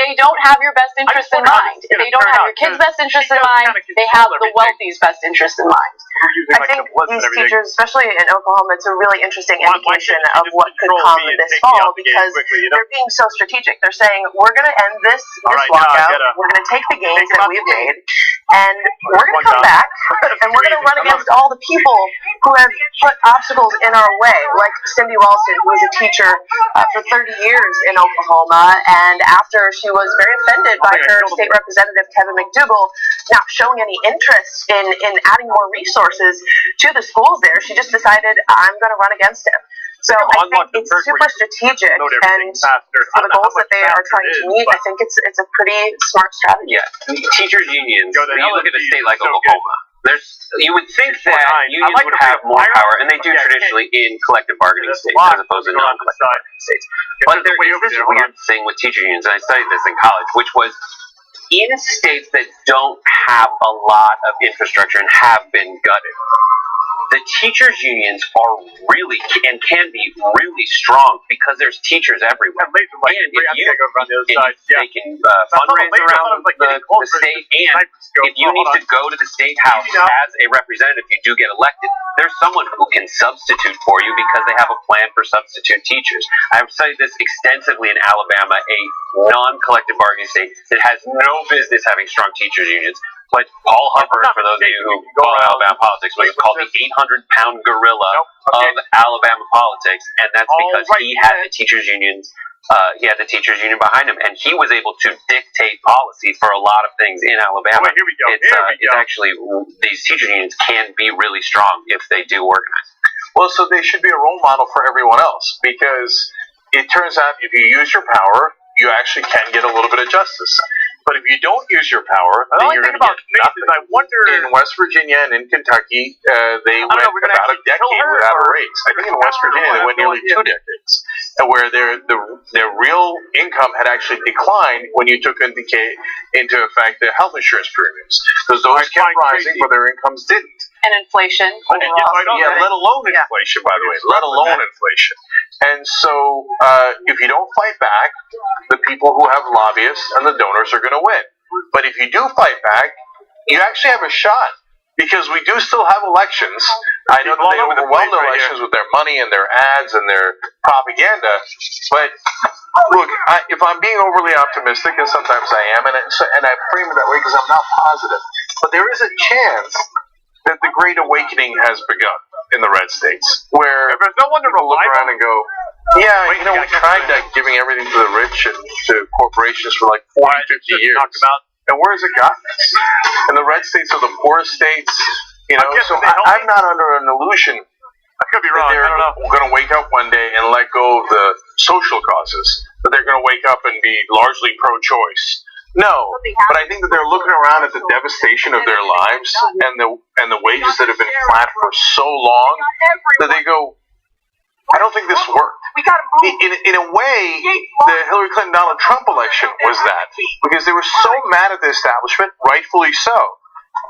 they don't have your best interest in mind. They don't have your kids' best interest in mind. They have the wealthy's best interest in mind. I think these teachers, especially in Oklahoma, it's a really interesting indication of what could come this fall, because they're being so strategic. They're saying, we're going to end this walkout, we're going to take the gains that we've made, and we're going to come back, and we're going to run against all the people who have put obstacles in our way, like Cindy Ralston, who was a teacher for 30 years in Oklahoma, and after she was very offended by her state representative, Kevin McDougal, not showing any interest in adding more resources to the schools there, she just decided, I'm going to run against him. So I think it's super strategic, and for the goals that they are trying to meet, I think it's a pretty smart strategy. Yeah, teachers' unions, when you look at a state like Oklahoma, you would think that unions would have more power, and they do traditionally in collective bargaining states as opposed to non-collective bargaining states. But there is this weird thing with teacher unions, and I studied this in college, which was in states that don't have a lot of infrastructure and have been gutted, the teachers' unions are really and can be really strong because there's teachers everywhere. And if they can fundraise around the state, and if you need to go to the state house as a representative, you do get elected, there's someone who can substitute for you because they have a plan for substitute teachers. I've studied this extensively in Alabama, a non-collective bargaining state that has no business having strong teachers' unions. But Paul Hubbard, for those of you who follow Alabama politics, was called the 800-pound gorilla of Alabama politics, and that's because he had the teachers' unions. He had the teachers' union behind him, and he was able to dictate policy for a lot of things in Alabama. It's actually, these teachers' unions can be really strong if they do organize. Well, so they should be a role model for everyone else, because it turns out if you use your power, you actually can get a little bit of justice. But if you don't use your power, then you're going to get nothing. I wonder, in West Virginia and in Kentucky, they went about a decade without a raise. I think in West Virginia they went nearly 2 decades, where their real income had actually declined when you took into effect the health insurance premiums, because those kept rising, but their incomes didn't. And inflation. Let alone inflation, by the way. Let alone inflation. And so, if you don't fight back, the people who have lobbyists and the donors are going to win. But if you do fight back, you actually have a shot, because we do still have elections. I know that they overwhelm the elections with their money and their ads and their propaganda. But look, if I'm being overly optimistic, and sometimes I am, and I frame it that way because I'm not positive, but there is a chance that the Great Awakening has begun in the red states, where people look around and go, we tried giving everything to the rich and to corporations for like 40, 50 years, and where has it gotten us? And the red states are the poorest states, so I'm not under an illusion I could be wrong. They're going to wake up one day and let go of the social causes, that they're going to wake up and be largely pro-choice. No, but I think that they're looking around at the devastation of their lives and the wages that have been flat for so long that they go, I don't think this worked. In a way, the Hillary Clinton-Donald Trump election was that, because they were so mad at the establishment, rightfully so.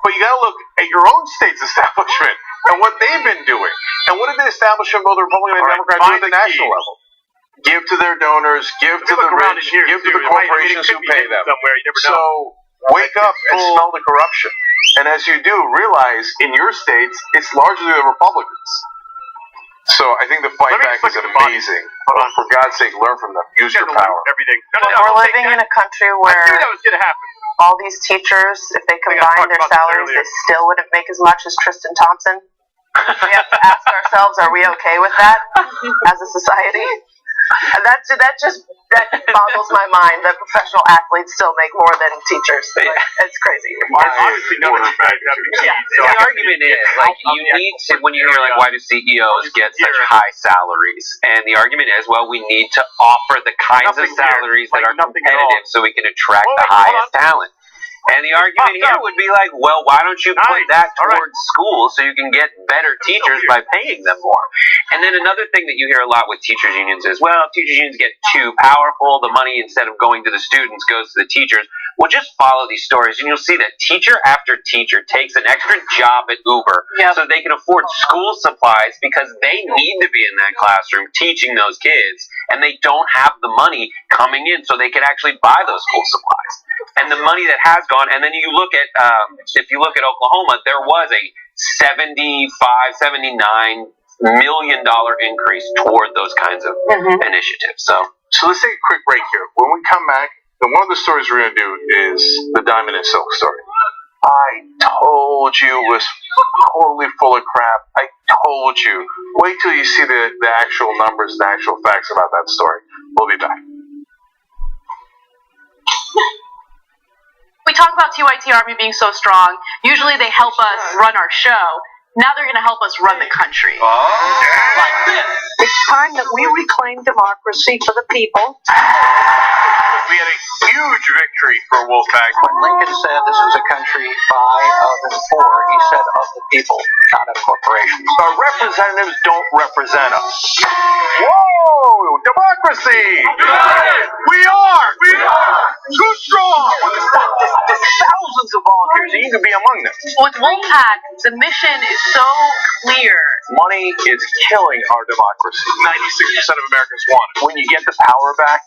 But you got to look at your own state's establishment and what they've been doing. And what did the establishment, both Republican and Democrat, do at the national level? give to their donors, give to the rich, give to the corporations who pay them. So wake up and smell the corruption. And as you do, realize in your states, it's largely the Republicans. So I think the fight back is amazing. For God's sake, learn from them. Use your power. Everything. We're living in a country where that was going to happen. all these teachers, if they combine their salaries, they still wouldn't make as much as Tristan Thompson. We have to ask ourselves, are we okay with that as a society? And that boggles my mind that professional athletes still make more than teachers. Like, it's crazy. Honestly, none of them The argument is, like, you need to, when you hear, like, why do CEOs get such high salaries? And the argument is, well, we need to offer the kinds of salaries that are competitive so we can attract the highest talent. And the argument here would be like, well, why don't you put that towards school so you can get better teachers by paying them more? And then another thing that you hear a lot with teachers unions is, well, if teachers unions get too powerful, the money, instead of going to the students, goes to the teachers. Well, just follow these stories, and you'll see that teacher after teacher takes an extra job at Uber so they can afford school supplies because they need to be in that classroom teaching those kids, and they don't have the money coming in so they can actually buy those school supplies. And the money that has gone, and then you look at, if you look at Oklahoma, there was a $79 million increase toward those kinds of initiatives. So let's take a quick break here. When we come back, then one of the stories we're going to do is the Diamond and Silk story. I told you it was totally full of crap. I told you. Wait till you see the actual numbers, the actual facts about that story. We'll be back. We talk about TYT Army being so strong. Usually they help us run our show. Now they're going to help us run the country. Like this. It's time that we reclaim democracy for the people. We had a huge victory for Wolfpack. When Lincoln said this is a country by, of, and for, he said of the people, not of corporations. Our representatives don't represent us. Whoa! Democracy! We are! Too strong! There's thousands of volunteers, and you can be among them. With Wolfpack, the mission is so clear. Money is killing our democracy. 96% of Americans want it. When you get the power back,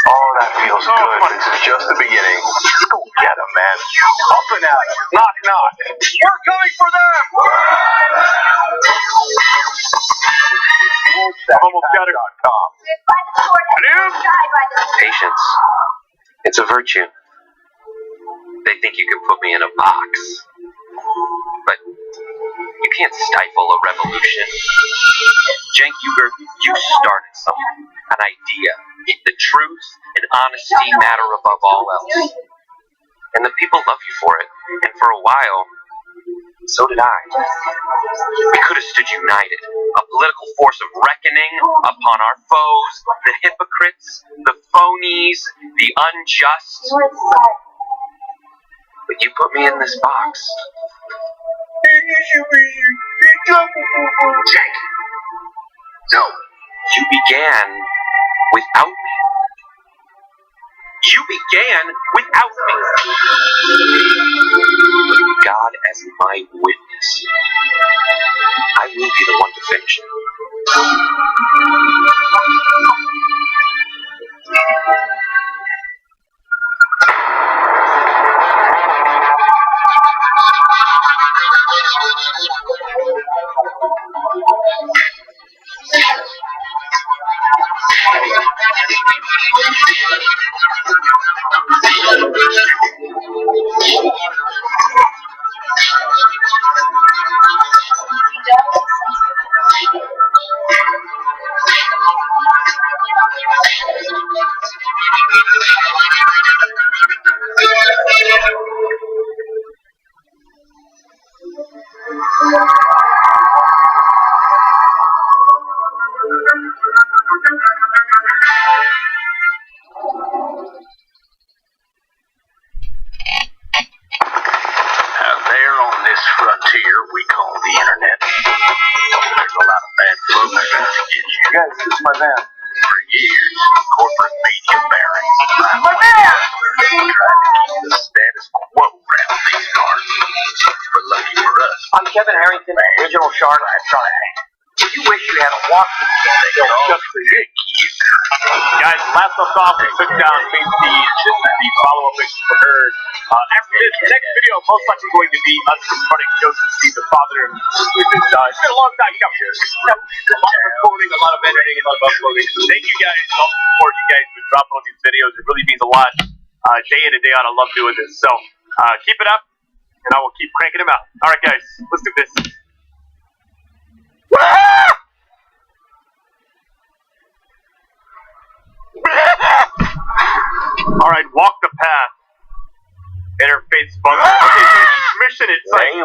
oh, that feels good. This is just the beginning. Let's go get them, man. Up and out. Knock, knock. We're coming for them! patience, it's a virtue. They think you can put me in a box, but you can't stifle a revolution. Cenk Uygur, you started something, an idea. The truth and honesty matter above all else. And the people love you for it. And for a while, so did I. We could have stood united, a political force of reckoning upon our foes, the hypocrites, the phonies, the unjust. But you put me in this box. Cenk, no, you began without me. You began without me. With God as my witness, I will be the one to finish it. Shark. You wish you had a walking stick just for you. Guys, last off, we took down Faith D. This is the follow-up mission for her. After this next video, most likely going to be us confronting Joseph C., the father, which is it's been a long time coming. A lot of recording, a lot of editing, a lot of uploading. So thank you guys, all the support you guys been dropping on these videos. It really means a lot. Day in and day out, I love doing this. So keep it up, and I will keep cranking them out. All right, guys, let's do this. All right, walk the path. Interface bunker. Okay, so each mission, it's like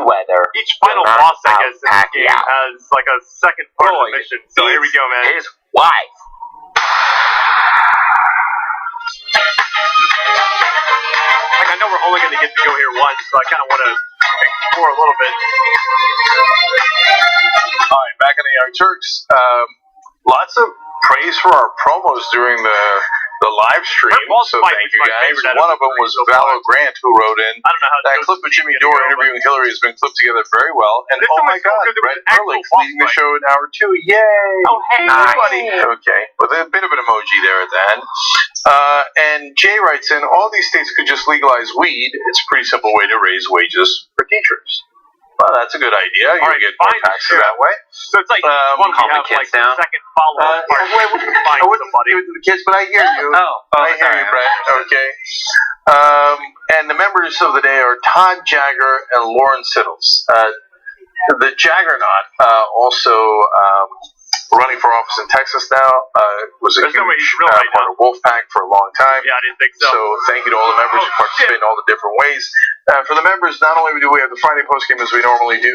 each final boss, I guess, in this game has like a second part of the mission. So here we go, man. His wife. Like, I know we're only going to get to go here once, so I kind of want to explore a little bit. All right, back in the Young Turks. Lots of praise for our promos during the live stream. So thank you guys. One of them was Valo Grant, who wrote in. I don't know how that clip of Jimmy Dore interviewing Hillary has been clipped together very well. And oh my God, Brett Ehrlich leading the show in hour 2. Yay! Oh, hey, everybody. Okay, with a bit of an emoji there at the end. And Jay writes in, all these states could just legalize weed. It's a pretty simple way to raise wages for teachers. Well, that's a good idea. You're going to get more taxes that way. So it's like one calm the have kids like down. the second follow-up. I wouldn't give it to the kids, but I hear you. I hear you, Brett. Okay. And the members of the day are Todd Jagger and Lauren Siddles. The Jaggernaut also running for office in Texas now. Was a huge part of Wolfpack for a long time. Yeah, I didn't think so. So thank you to all the members who participate in all the different ways. For the members, not only do we have the Friday postgame as we normally do,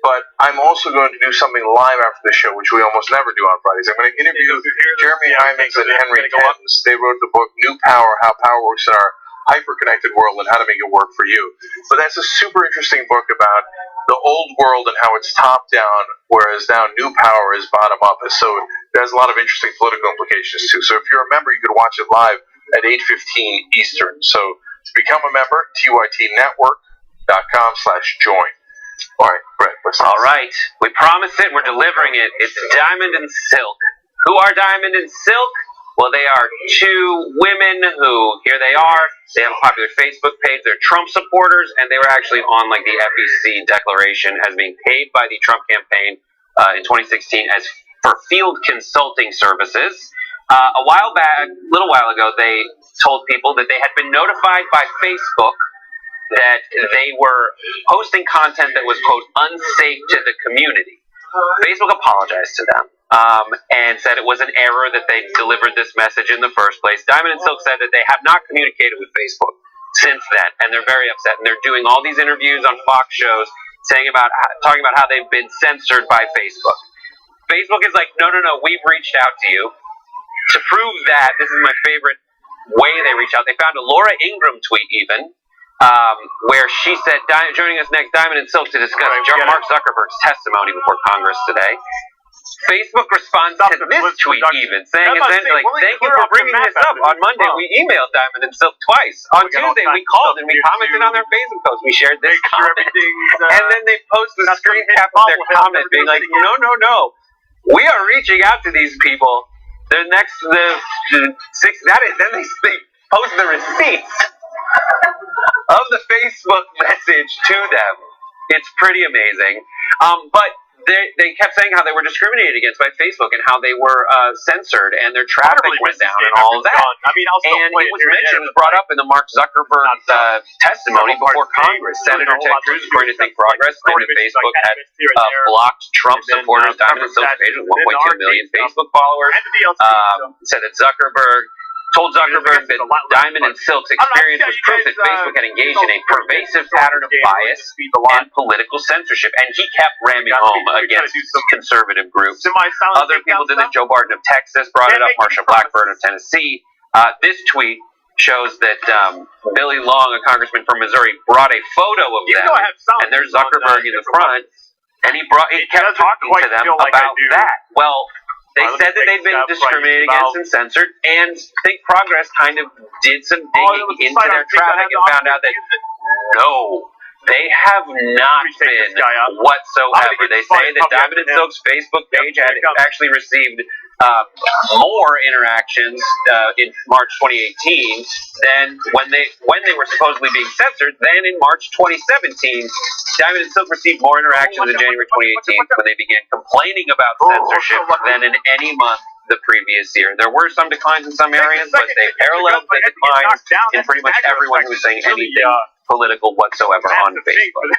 but I'm also going to do something live after the show, which we almost never do on Fridays. I'm going to interview Jeremy Hyman's and Henry Thames. They wrote the book New Power, How Power Works in Our Hyper-Connected World and How to Make It Work for You. But that's a super interesting book about the old world and how it's top-down, whereas now new power is bottom-up. So it has a lot of interesting political implications, too. So if you're a member, you could watch it live at 8:15 Eastern. So to become a member, tytnetwork.com/join. All right, Brett, what's next? All right, we promised it. We're delivering it. It's Diamond and Silk. Who are Diamond and Silk? Well, they are two women who, here they are. They have a popular Facebook page. They're Trump supporters, and they were actually on like the FEC declaration as being paid by the Trump campaign in 2016 as for field consulting services. A little while ago, they told people that they had been notified by Facebook that they were posting content that was, quote, unsafe to the community. Facebook apologized to them and said it was an error that they delivered this message in the first place. Diamond and Silk said that they have not communicated with Facebook since then, and they're very upset. And they're doing all these interviews on Fox shows talking about how they've been censored by Facebook. Facebook is like, no, we've reached out to you. To prove that, this is my favorite way they reach out. They found a Laura Ingraham tweet even, where she said, joining us next, Diamond and Silk, to discuss Mark Zuckerberg's testimony before Congress today. Facebook responds to this tweet even, saying essentially, thank you for bringing this up. On Monday, we emailed Diamond and Silk twice. On Tuesday, we called and we commented on their Facebook post. We shared this comment. And then they post the screen cap of their comment being like, no. We are reaching out to these people. Then they post the receipts of the Facebook message to them. It's pretty amazing. But they kept saying how they were discriminated against by Facebook and how they were censored and their traffic went down and all of that. And it was brought up in the Mark Zuckerberg testimony before Congress. Senator Ted Cruz, according to Think Progress, claimed that Facebook had blocked Trump supporters' Diamond and Silk page with 1.2 million Facebook followers. Said that Zuckerberg told Zuckerberg that Diamond and Silk's experience was proof that Facebook had engaged in a pervasive pattern of bias and political censorship, and he kept ramming home against conservative groups. Other people did it. Joe Barton of Texas brought it up, Marsha Blackburn of Tennessee. This tweet shows that Billy Long, a congressman from Missouri, brought a photo of them, and there's Zuckerberg in the front, and he kept talking to them about that. Well, they said that they've been discriminated against and censored, and Think Progress kind of did some digging into their traffic and found out that no, They have not been whatsoever. They say that Diamond and Silk's Facebook page had actually received more interactions in March 2018 than when they were supposedly being censored. Then in March 2017, Diamond and Silk received more interactions in January 2018 when they began complaining about censorship than in any month the previous year. There were some declines in some areas, but they paralleled the declines in pretty much everyone who was saying anything political whatsoever on Facebook.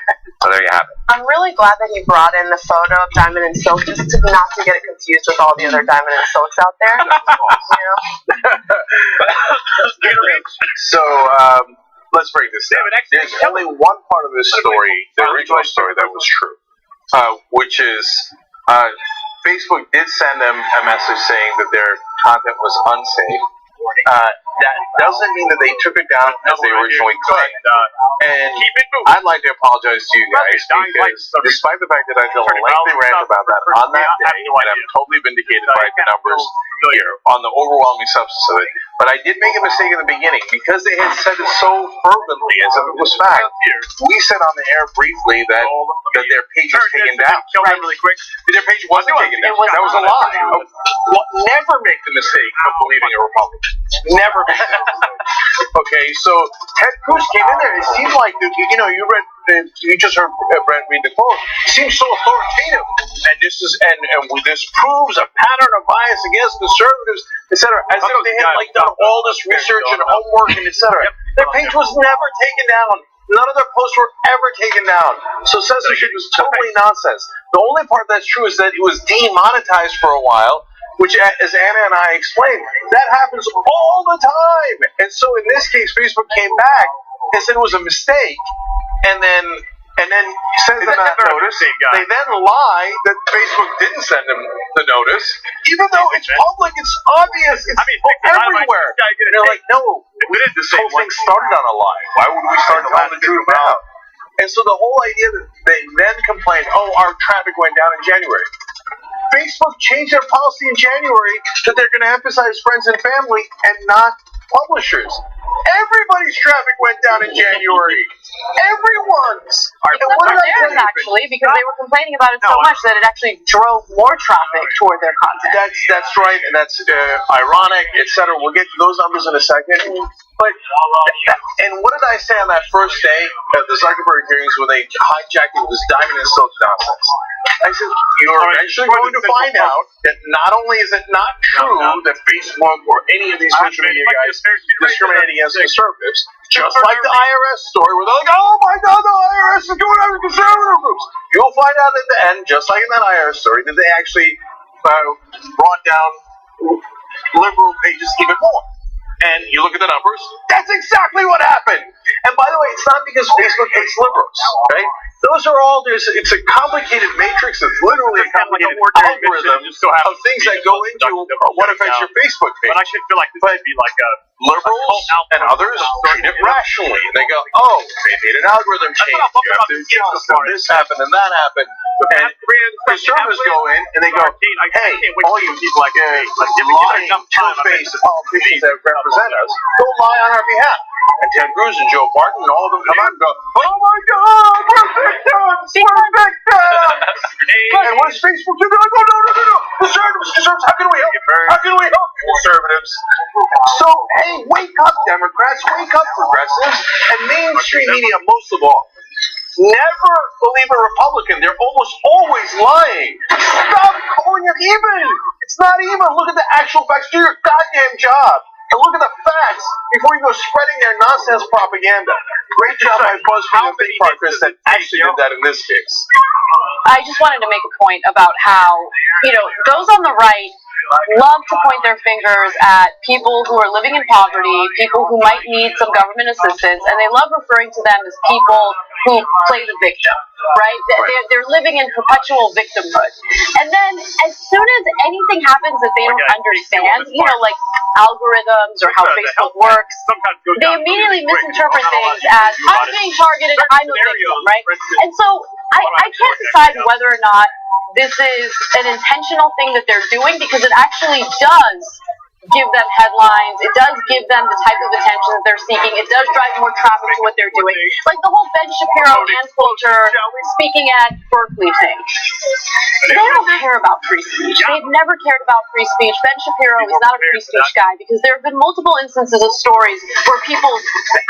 So there you have it. I'm really glad that he brought in the photo of Diamond and Silk just not to get it confused with all the other Diamond and Silks out there. So let's break this down. There's only one part of this story, the original story, that was true, which is Facebook did send them a message saying that their content was unsafe. That doesn't mean that they took it down as they originally claimed. And I'd like to apologize to you guys because despite the fact that I did a lengthy rant about that on that day, and I'm totally vindicated by the numbers here on the overwhelming substance of it, but I did make a mistake in the beginning because they had said it so fervently as if it was fact. We said on the air briefly that their page was taken down. Their page wasn't taken down. That was a lie. Never make the mistake of believing a Republican. Never make that mistake. Okay, so Ted Cruz came in there. It seemed like you just heard Brent read the quote. It seems so authoritative, and this proves a pattern of bias against conservatives, etc. As if they had done all this research and homework and etc. Their page was never taken down. None of their posts were ever taken down. So censorship is totally nonsense. The only part that's true is that it was demonetized for a while, which, as Anna and I explained, that happens all the time. And so in this case, Facebook came back and said it was a mistake, and then sends them that notice. They then lie that Facebook didn't send them the notice, even though it's public, it's obvious, it's everywhere. And they're like, no, this whole thing started on a lie. Why would we start telling the truth now? And so the whole idea that they then complained, our traffic went down in January. Facebook changed their policy in January that they're going to emphasize friends and family and not publishers. Everybody's traffic went down in January. Everyone's. Theirs actually, because they were complaining about it so much that it actually drove more traffic toward their content. That's right, and that's ironic, etc. We'll get to those numbers in a second. But and what did I say on that first day of the Zuckerberg hearings when they hijacked it with this Diamond and Silk nonsense? I said, you're eventually going to find out that not only is it not true that Facebook or any of these social media guys discriminate against conservatives, just like the IRS story where they're like, oh my God, the IRS is going after conservative groups. You'll find out at the end, just like in that IRS story, that they actually brought down liberal pages even more. And you look at the numbers, that's exactly what happened. And by the way, it's not because Facebook hates liberals, right? Those are all, it's a complicated matrix. It's literally a complicated algorithm of things that go into what affects your Facebook page. But I should feel like this would be like a liberals and others treat it rationally. They go, they made an algorithm change. You have to adjust, and this happened, and that happened. And conservatives go in, and they go, hey, all you people lying, two-faced politicians that represent us, go lie on our behalf. And Ted Cruz and Joe Barton and all of them come out and go, oh my God, we're victims! We're victims! And what does Facebook do? They're like, no. Conservatives, how can we help? How can we help conservatives? So, hey, wake up, Democrats, wake up, progressives, and mainstream media most of all. Never believe a Republican. They're almost always lying. Stop calling it even. It's not even. Look at the actual facts. Do your goddamn job. And look at the facts before you go spreading their nonsense propaganda. Great job by BuzzFeed and Big Partners that actually did that in this case. I just wanted to make a point about how, those on the right love to point their fingers at people who are living in poverty, people who might need some government assistance, and they love referring to them as people who play the victim, right? They're living in perpetual victimhood. And then as soon as anything happens that they don't understand, like algorithms or how Facebook works, they immediately misinterpret things as, I'm being targeted, I'm a victim, right? And so I can't decide whether or not this is an intentional thing that they're doing, because it actually does give them headlines. It does give them the type of attention that they're seeking. It does drive more traffic to what they're doing. Like the whole Ben Shapiro and Coulter speaking at Berkeley thing. They don't care about free speech. They've never cared about free speech. Ben Shapiro is not a free speech guy because there have been multiple instances of stories where people's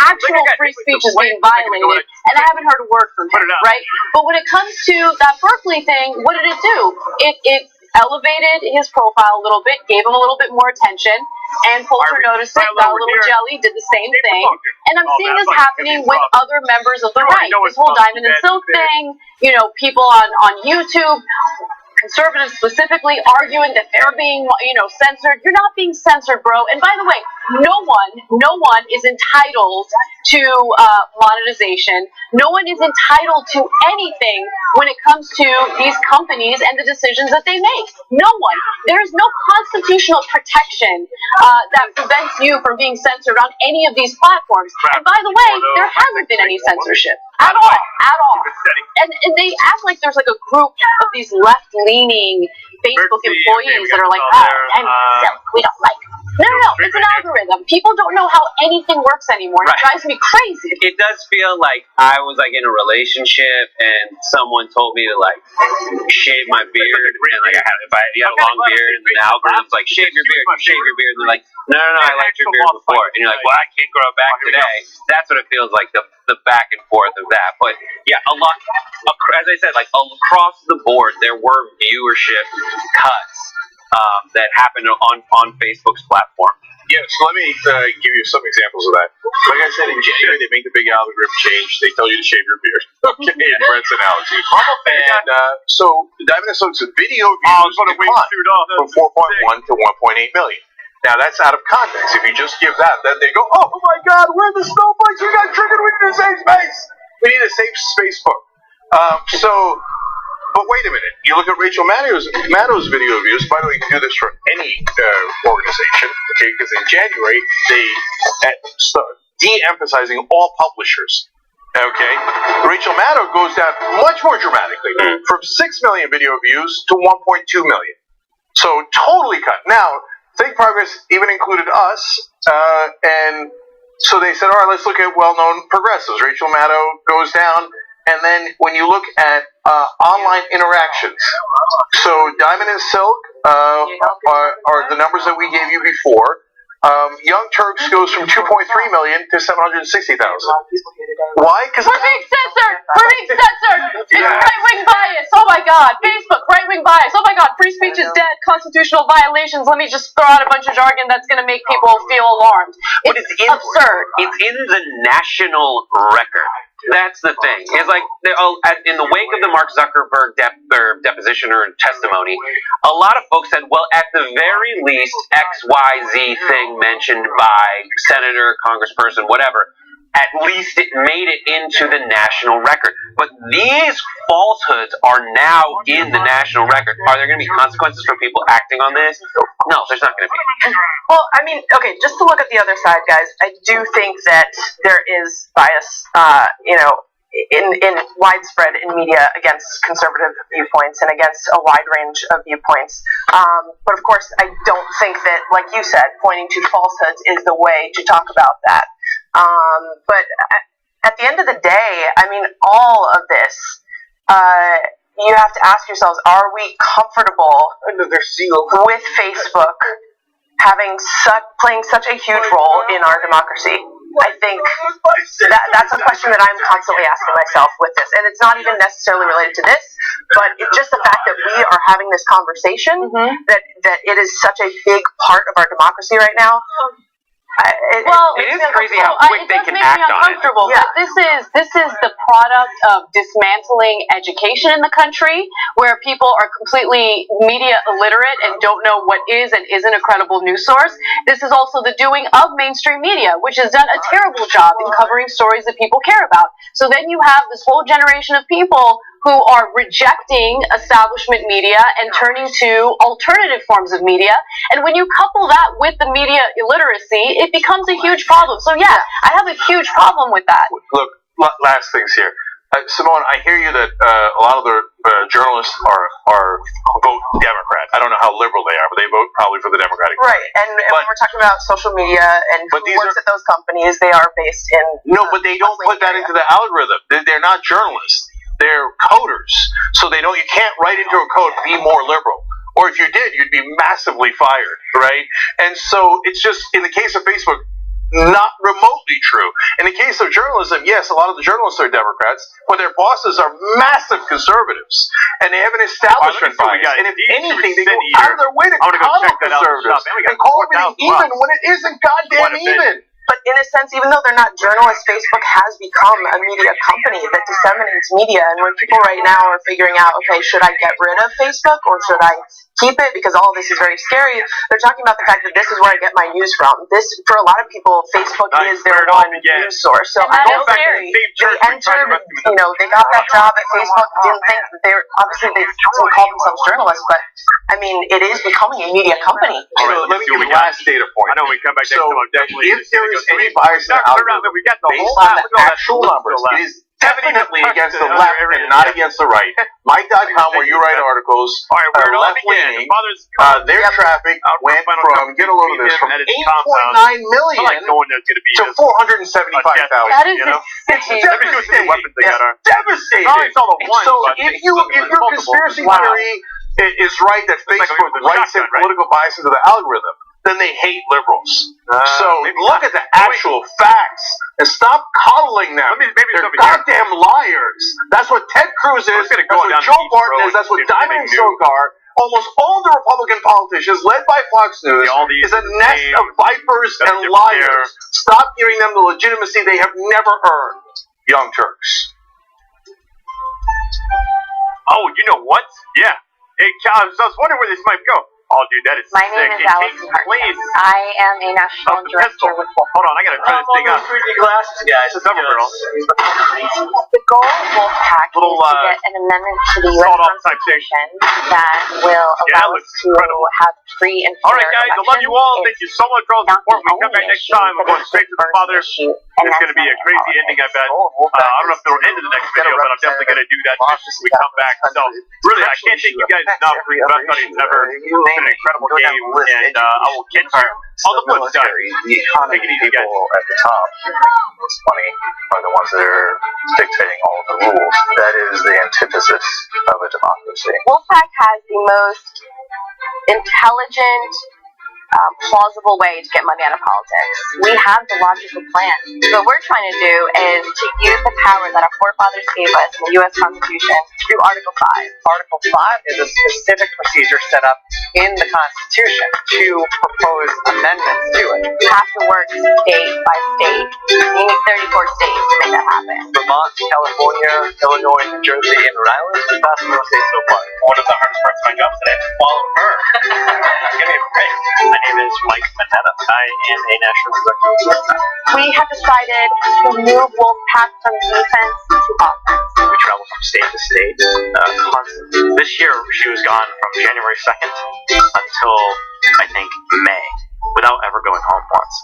actual free speech is being violated, and I haven't heard a word from him, right? But when it comes to that Berkeley thing, what did it do? It elevated his profile a little bit, gave him a little bit more attention, and Coulter noticed it, got a little jelly, did the same thing, and I'm seeing this happening with other members of the right. This whole Diamond and Silk thing, people on YouTube, conservatives specifically, arguing that they're being, censored. You're not being censored, bro. And by the way, no one is entitled to monetization. No one is entitled to anything when it comes to these companies and the decisions that they make. No one. There is no constitutional protection that prevents you from being censored on any of these platforms. And by the way, there hasn't been any censorship at all. And they act like there's like a group of these left-leaning Facebook employees that are like, we don't like it. No, it's an algorithm. People don't know how anything works anymore. It drives me crazy. It does feel like I was like in a relationship and someone told me to like shave my beard, and like if you had a long beard, and the algorithm's like shave your beard, and they're like, no, I liked your beard before, and you're like, well, I can't grow it back today. That's what it feels like, the back and forth of that. But yeah, a lot, as I said, like across the board, there were viewership cuts that happened on Facebook's platform. Yeah, so let me give you some examples of that. Like I said, in January, they make the big algorithm change. They tell you to shave your beard. Okay, in Brent's analogy. And so Diamond and Silk's video views declined from 4.1 to 1.8 million. Now, that's out of context. If you just give that, then they go, oh my God, we're the snowflakes. We got triggered. We need a safe space. We need a safe space book. But wait a minute. You look at Rachel Maddow's video views. By the way, you can do this for any organization, okay? Because in January, they start de-emphasizing all publishers, okay? Rachel Maddow goes down much more dramatically, from 6 million video views to 1.2 million. So totally cut. Now, Think Progress even included us, and so they said, all right, let's look at well-known progressives. Rachel Maddow goes down. And then when you look at online interactions, so Diamond and Silk are the numbers that we gave you before. Young Turks goes from 2.3 million to 760,000. Why? Because we're being censored. We're being censored. It's right-wing bias. Oh my God. Facebook, right-wing bias. Oh my God. Free speech is dead. Constitutional violations. Let me just throw out a bunch of jargon that's going to make people feel alarmed. It's absurd. It's in the national record. That's the thing. It's like in the wake of the Mark Zuckerberg deposition or testimony, a lot of folks said, well, at the very least, XYZ thing mentioned by senator, congressperson, whatever, at least it made it into the national record. But these falsehoods are now in the national record. Are there going to be consequences for people acting on this? No, there's not going to be. Well, I mean, okay, just to look at the other side, guys, I do think that there is bias, in widespread in media against conservative viewpoints and against a wide range of viewpoints. But of course, I don't think that, like you said, pointing to falsehoods is the way to talk about that. But at the end of the day, I mean, all of this, you have to ask yourselves, are we comfortable with Facebook playing such a huge role in our democracy? I think that's a question that I'm constantly asking myself with this. And it's not even necessarily related to this, but it's just the fact that we are having this conversation, that it is such a big part of our democracy right now. It is crazy how quick they can act on it. Yeah. But this is the product of dismantling education in the country, where people are completely media illiterate and don't know what is and isn't a credible news source. This is also the doing of mainstream media, which has done a terrible job in covering stories that people care about. So then you have this whole generation of people who are rejecting establishment media and turning to alternative forms of media. And when you couple that with the media illiteracy, it becomes a huge problem. So yeah, I have a huge problem with that. Look, last things here. Simone, I hear you that a lot of the journalists are vote Democrat. I don't know how liberal they are, but they vote probably for the Democratic Party. Right, and when we're talking about social media and who works at those companies, they are based in... No, but they don't put that into the algorithm. They're not journalists. They're coders. So you can't write into a code, be more liberal. Or if you did, you'd be massively fired, right? And so it's just, in the case of Facebook, not remotely true. In the case of journalism, yes, a lot of the journalists are Democrats, but their bosses are massive conservatives, and they have an establishment bias. And if anything, they go out of their way to coddle conservatives and call everything even when it isn't goddamn even. But in a sense, even though they're not journalists, Facebook has become a media company that disseminates media. And when people right now are figuring out, okay, should I get rid of Facebook or should I keep it because all of this is very scary, they're talking about the fact that this is where I get my news from. This, for a lot of people, Facebook is their one news source. So I don't think they entered, they got that job at Facebook, didn't think that they were, obviously they still call themselves journalists, but I mean, it is becoming a media company. All right, let me give you the last data point. I know we come back next time. Definitely if there is any bias in the algorithm based on the actual numbers, it is definitely against the left and not against the right. Mike.com, where you write articles, left-leaning, their traffic went from, get a load of this, from 8.9 million to 475,000. That is devastating. Devastating. So if your conspiracy theory is right that Facebook writes in political bias into the algorithm, then they hate liberals. So look at the actual facts and stop coddling them. They're goddamn liars. That's what Ted Cruz is. That's what Joe Barton is. That's what Diamond and Silk are. Almost all the Republican politicians, led by Fox News, is a nest of vipers and liars. Stop giving them the legitimacy they have never earned. Young Turks. Oh, you know what? Yeah. Hey, I was wondering where this might go. Oh, dude, that is My name is Allison Hartman. I am a national director with Wolf. Hold on, I gotta turn this thing on. 3D glasses, guys. It's a cover girl. The goal of Wolfpack is to get an amendment to the U.S. Constitution that will allow us to have free and fair elections. All right, guys, I love you all. Thank you so much for all the support. When we come back next time, we're going straight to the Father. It's going to be a crazy ending, I bet. I don't know if it'll end in the next video, but I'm definitely going to do that when we come back. So, really, I can't thank you guys enough. Best buddies ever. It's been an incredible game, and I will get you on the flip side. The economy people at the top most money are the ones that are dictating all of the rules. That is the antithesis of a democracy. Wolfpack has the most intelligent, plausible way to get money out of politics. We have the logical plan. What we're trying to do is to use the power that our forefathers gave us in the U.S. Constitution through Article 5. Article 5 is a specific procedure set up in the Constitution to propose amendments to it. You have to work state by state. You need 34 states to make that happen. Vermont, California, Illinois, New Jersey, and Rhode Island. We passed no states so far. One of the hardest parts of my job is that I have to follow her. Give me a break. My name is Mike Manetta. I am a national director of Wolfpack. We have decided to move Wolfpack from defense to offense. We travel from state to state constantly. This year, she was gone from January 2nd until, I think, May, without ever going home once.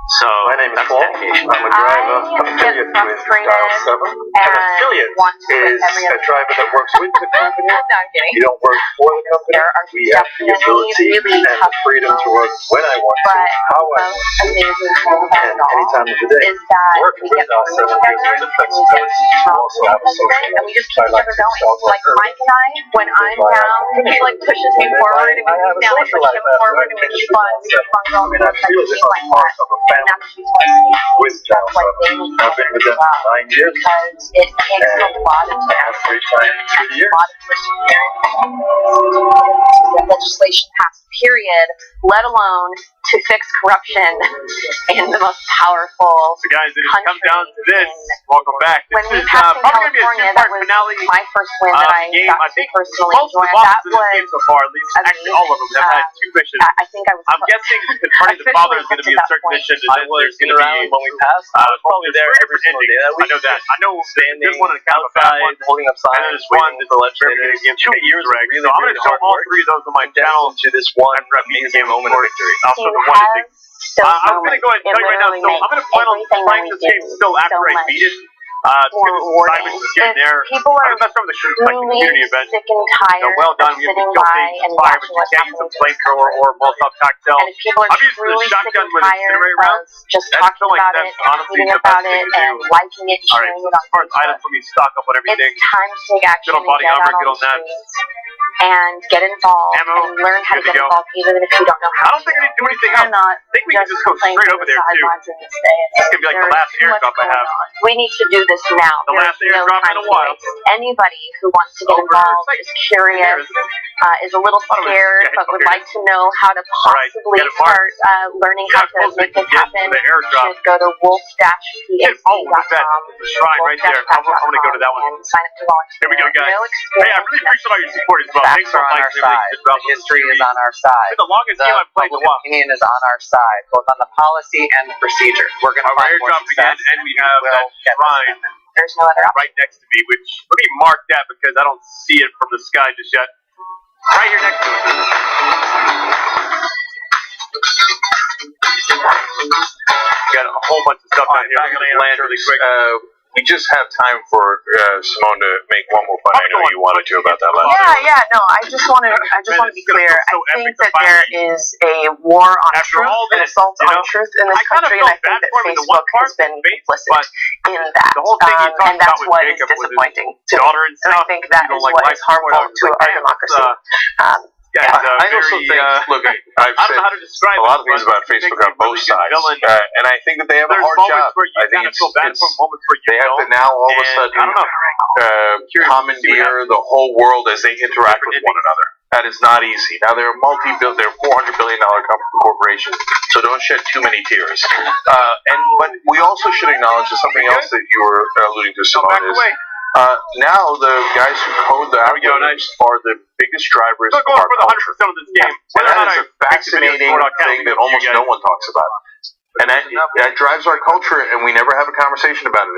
So, my name is Paul. I'm a driver. Affiliate with Dial 7. An affiliate is a driver that works with the company. No, I'm kidding. You don't work for the company. There are we have the ability and the freedom to work when I want to, how I want to, amazing thing about and it all any time of the day. is that Working we with get Dial 7 gives you the flexibility to also have a social and we just keep I like ever to going. solve Like Mike and I, when I'm down, he like pushes me forward, and when he's down, I push him forward, and we keep on going. I feel as if I'm part of a family with Dial 7. I've been with them for 9 years. Because it takes a lot of Every time through the years. a lot of perseverance to get legislation passed, period, let alone to fix corruption in the most powerful So guys, it has come down to this. in- Welcome back. When This we is passed in probably going to be a California, two-part that was finale. my first win that I Game. got I to think personally most of enjoy. the That bosses in this game was so far, at least actually all of them, have had two missions. I think I was. I'm guessing the Party of the Father is going to be a certain mission, and then there's going to be when we passed. I was probably there three every different single endings. day. I know that. I know there's one that's kind of a bad outside, one, holding up and then signs, there's one waiting that's for very going to legislators. give 2 years direct. of really, So I'm going really to show hard all work three of those on my channel to this one after I beat the game moment of victory. Also, the one ending. I'm going to go ahead and tell you right now, so I'm going to plan on playing this game still after I beat it. more rewarding. If people are truly sick and tired of sitting by and watching what's happening to this country, and if people are truly sick and tired of just talking about it, tweeting about it, and liking it, sharing it on Facebook, it's time to take action and get out on the streets and get involved and learn how to get involved even if you don't know how to. We cannot just complain from the sidelines in this day. There's too much going on. We need to do this now. There's no time to waste. Anybody who wants to get involved, is curious, is a little scared, but would like to know how to possibly start learning how to make this happen, should go to wolf-pac.com, and sign up to volunteer. Here we go, guys. No Hey, I really appreciate all your support as well. Facts are on our side. History is on our side. It's the longest game I've played in a while. Opinion is on our side, both on the policy and the procedure. We're going to find more success. And we have that shrine There's no other option. right next to me, which, let me mark that because I don't see it from the sky just yet. Right here next to it. Got a whole bunch of stuff down here. I'm going to land really quick. We just have time for Simone to make one more point. I know you wanted to about that last. Yeah. No, I just want to be clear. I think that there is a war on truth, an assault on truth in this country, and I think that Facebook has been complicit in that. And that's what is disappointing to me. And I think that is what is harmful to our democracy. I also think, look, I've said a lot of things about Facebook on both sides, and I think that they have a hard job. I think they have to now all of a sudden commandeer the whole world as they interact with one another. That is not easy. Now they're $400 billion corporation, so don't shed too many tears. But we also should acknowledge that something else that you were alluding to, Simone, is now the guys who code the algorithms are the biggest drivers of our culture. And that is a fascinating thing that almost no one talks about. And that drives our culture, and we never have a conversation about it.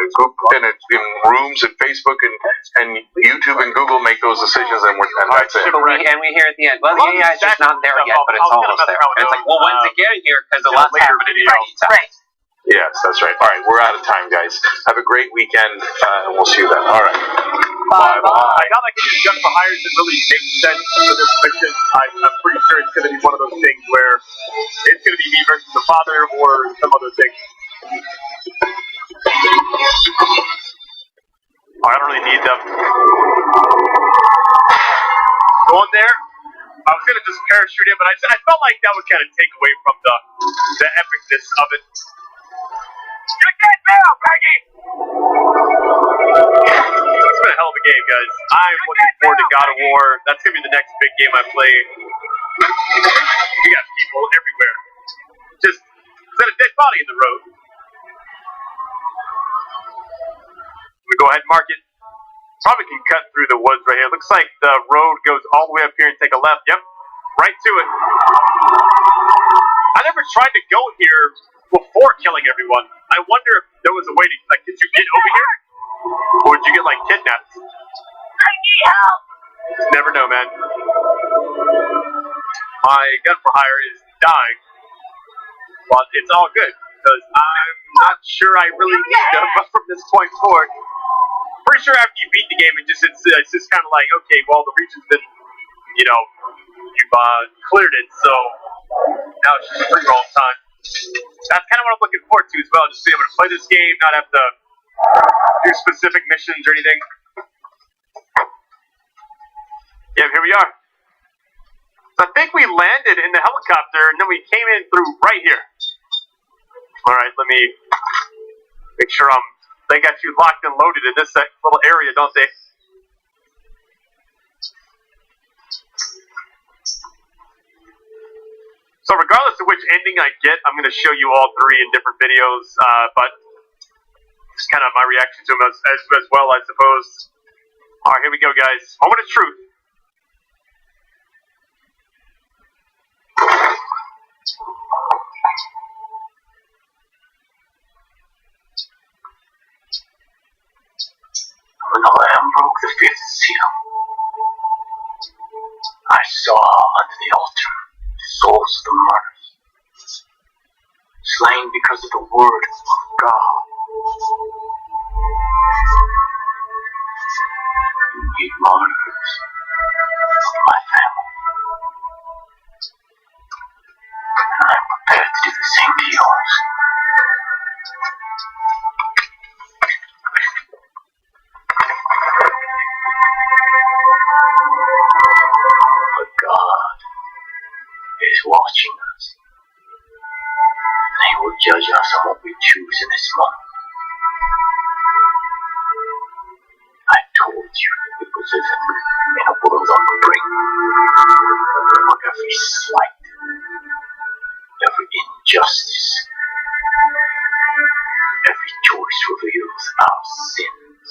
In rooms and Facebook and YouTube and Google make those decisions, and that's it. And we hear at the end, well, the AI is just not there yet, but it's almost there. And it's like, well, when's it getting here? Because a lot's happening. Right. Yes, that's right. All right, we're out of time, guys. Have a great weekend, and we'll see you then. All right. Bye-bye. I got like a jump for hires that really makes sense for this fiction. I'm pretty sure it's going to be one of those things where it's going to be me versus the father or some other thing. Oh, I don't really need them. Go in there. I was going to just parachute in, but I felt like that would kind of take away from the epicness of it. Get that down, Peggy! It's been a hell of a game, guys. I'm looking forward to God of War. That's going to be the next big game I play. We got people everywhere. Just, is that a dead body in the road? We go ahead and mark it. Probably can cut through the woods right here. Looks like the road goes all the way up here and take a left. Yep, right to it. I never tried to go here before killing everyone. I wonder if there was a way to, like, did you get over here? Or did you get, like, kidnapped? I need help! Just never know, man. My gun for hire is dying. But it's all good, because I'm not sure I really need to, but from this point forward. Pretty sure after you beat the game, it's just kind of like, okay, well, the region's been, you've cleared it, so now it's just free roll time. That's kind of what I'm looking forward to as well, just being able to play this game, not have to do specific missions or anything. Yeah, here we are. So I think we landed in the helicopter, and then we came in through right here. Alright, let me make sure they got you locked and loaded in this little area, don't they? So regardless of which ending I get, I'm going to show you all three in different videos, but it's kind of my reaction to them as well, I suppose. Alright, here we go, guys. Moment of truth. When the Lamb broke the fifth seal, I saw under the altar the souls of the martyrs, slain because of the word of God. made martyrs of my family. And I'm prepared to do the same to yours. But God is watching us. And He will judge us on what we choose in this month. I told you it was living in a world on the brink, where every slight, every injustice, every choice reveals our sins.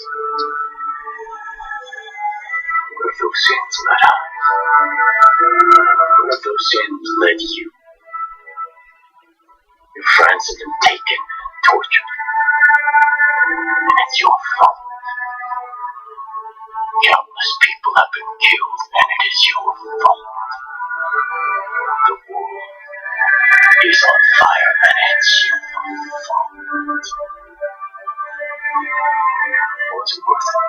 What if those sins led us? What if those sins led you? Your friends have been taken and tortured, and it's your fault. Countless people have been killed, and it is your fault. The world is on fire, and it's your fault. Was it worth it?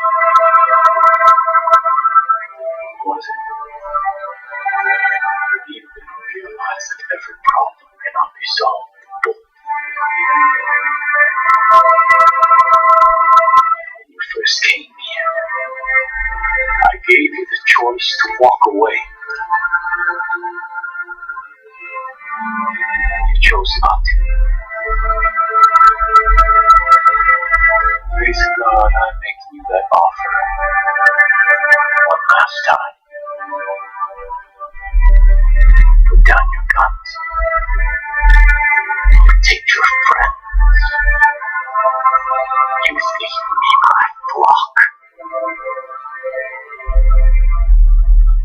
Was it? You didn't realize that every problem cannot be solved with a bullet. When you first came here, I gave you the choice to walk away. You chose not to. Face God, I'm making you that offer one last time. Put down your guns. Protect your friends. You leave me my flock.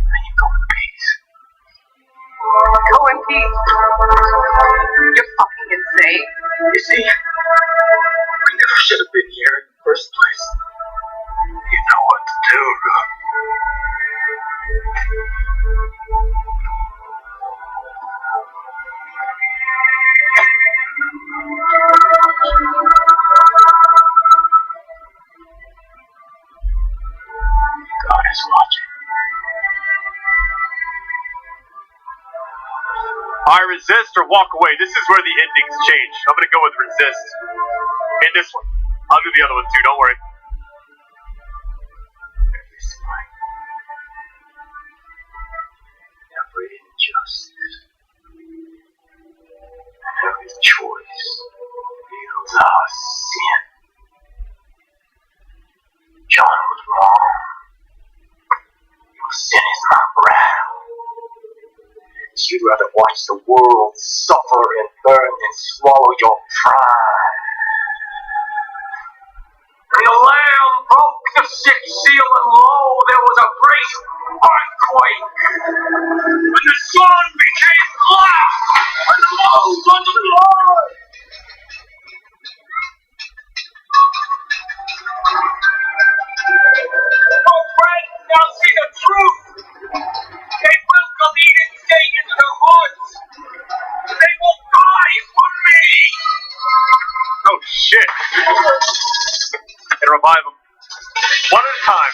And you go in peace. Go in peace. You're fucking insane. You see, we never should have been here in the first place. You know what to do, Rook. God is watching. I resist or walk away. This is where the endings change. I'm gonna go with resist. In this one. I'll do the other one too, don't worry. Every spite, every injustice, and every choice reveals our sin. John was wrong. Your sin is not wrath. You'd rather watch the world suffer and burn than swallow your pride. And the Lamb broke the sixth seal, and lo, there was a great earthquake. And the sun became glass, and the moon was blood. Oh, friends, now see the truth. They welcome Eden's Gate into their hearts. They will die for me. Oh shit. And revive them. One at a time.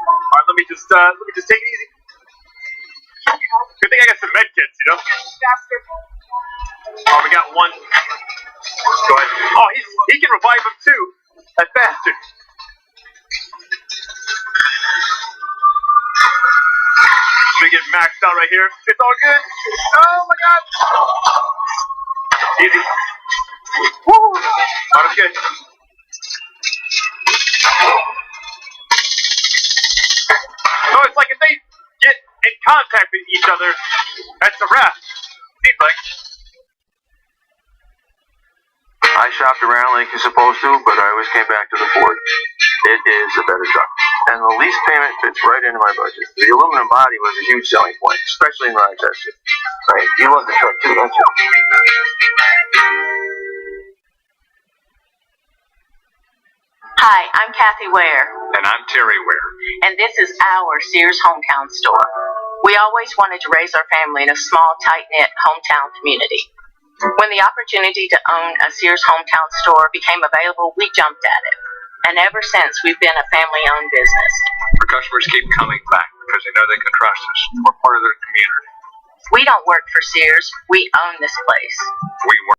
Alright, let me just take it easy. Good thing I got some med kits, you know? Oh, we got one. Go ahead. Oh, he can revive him too. That bastard. Let me get maxed out right here. It's all good. Oh my god. Easy. Woo! Oh, that's good. So it's like if they get in contact with each other, that's a wrap. Seems like. I shopped around like you're supposed to, but I always came back to the Ford. It is a better truck. And the lease payment fits right into my budget. The aluminum body was a huge selling point, especially in Rochester. Right, you love the truck too, don't you? Hi, I'm Kathy Ware. And I'm Terry Ware. And this is our Sears hometown store. We always wanted to raise our family in a small, tight-knit hometown community. When the opportunity to own a Sears hometown store became available, we jumped at it. And ever since, we've been a family-owned business. Our customers keep coming back because they know they can trust us. We're part of their community. We don't work for Sears. We own this place. We work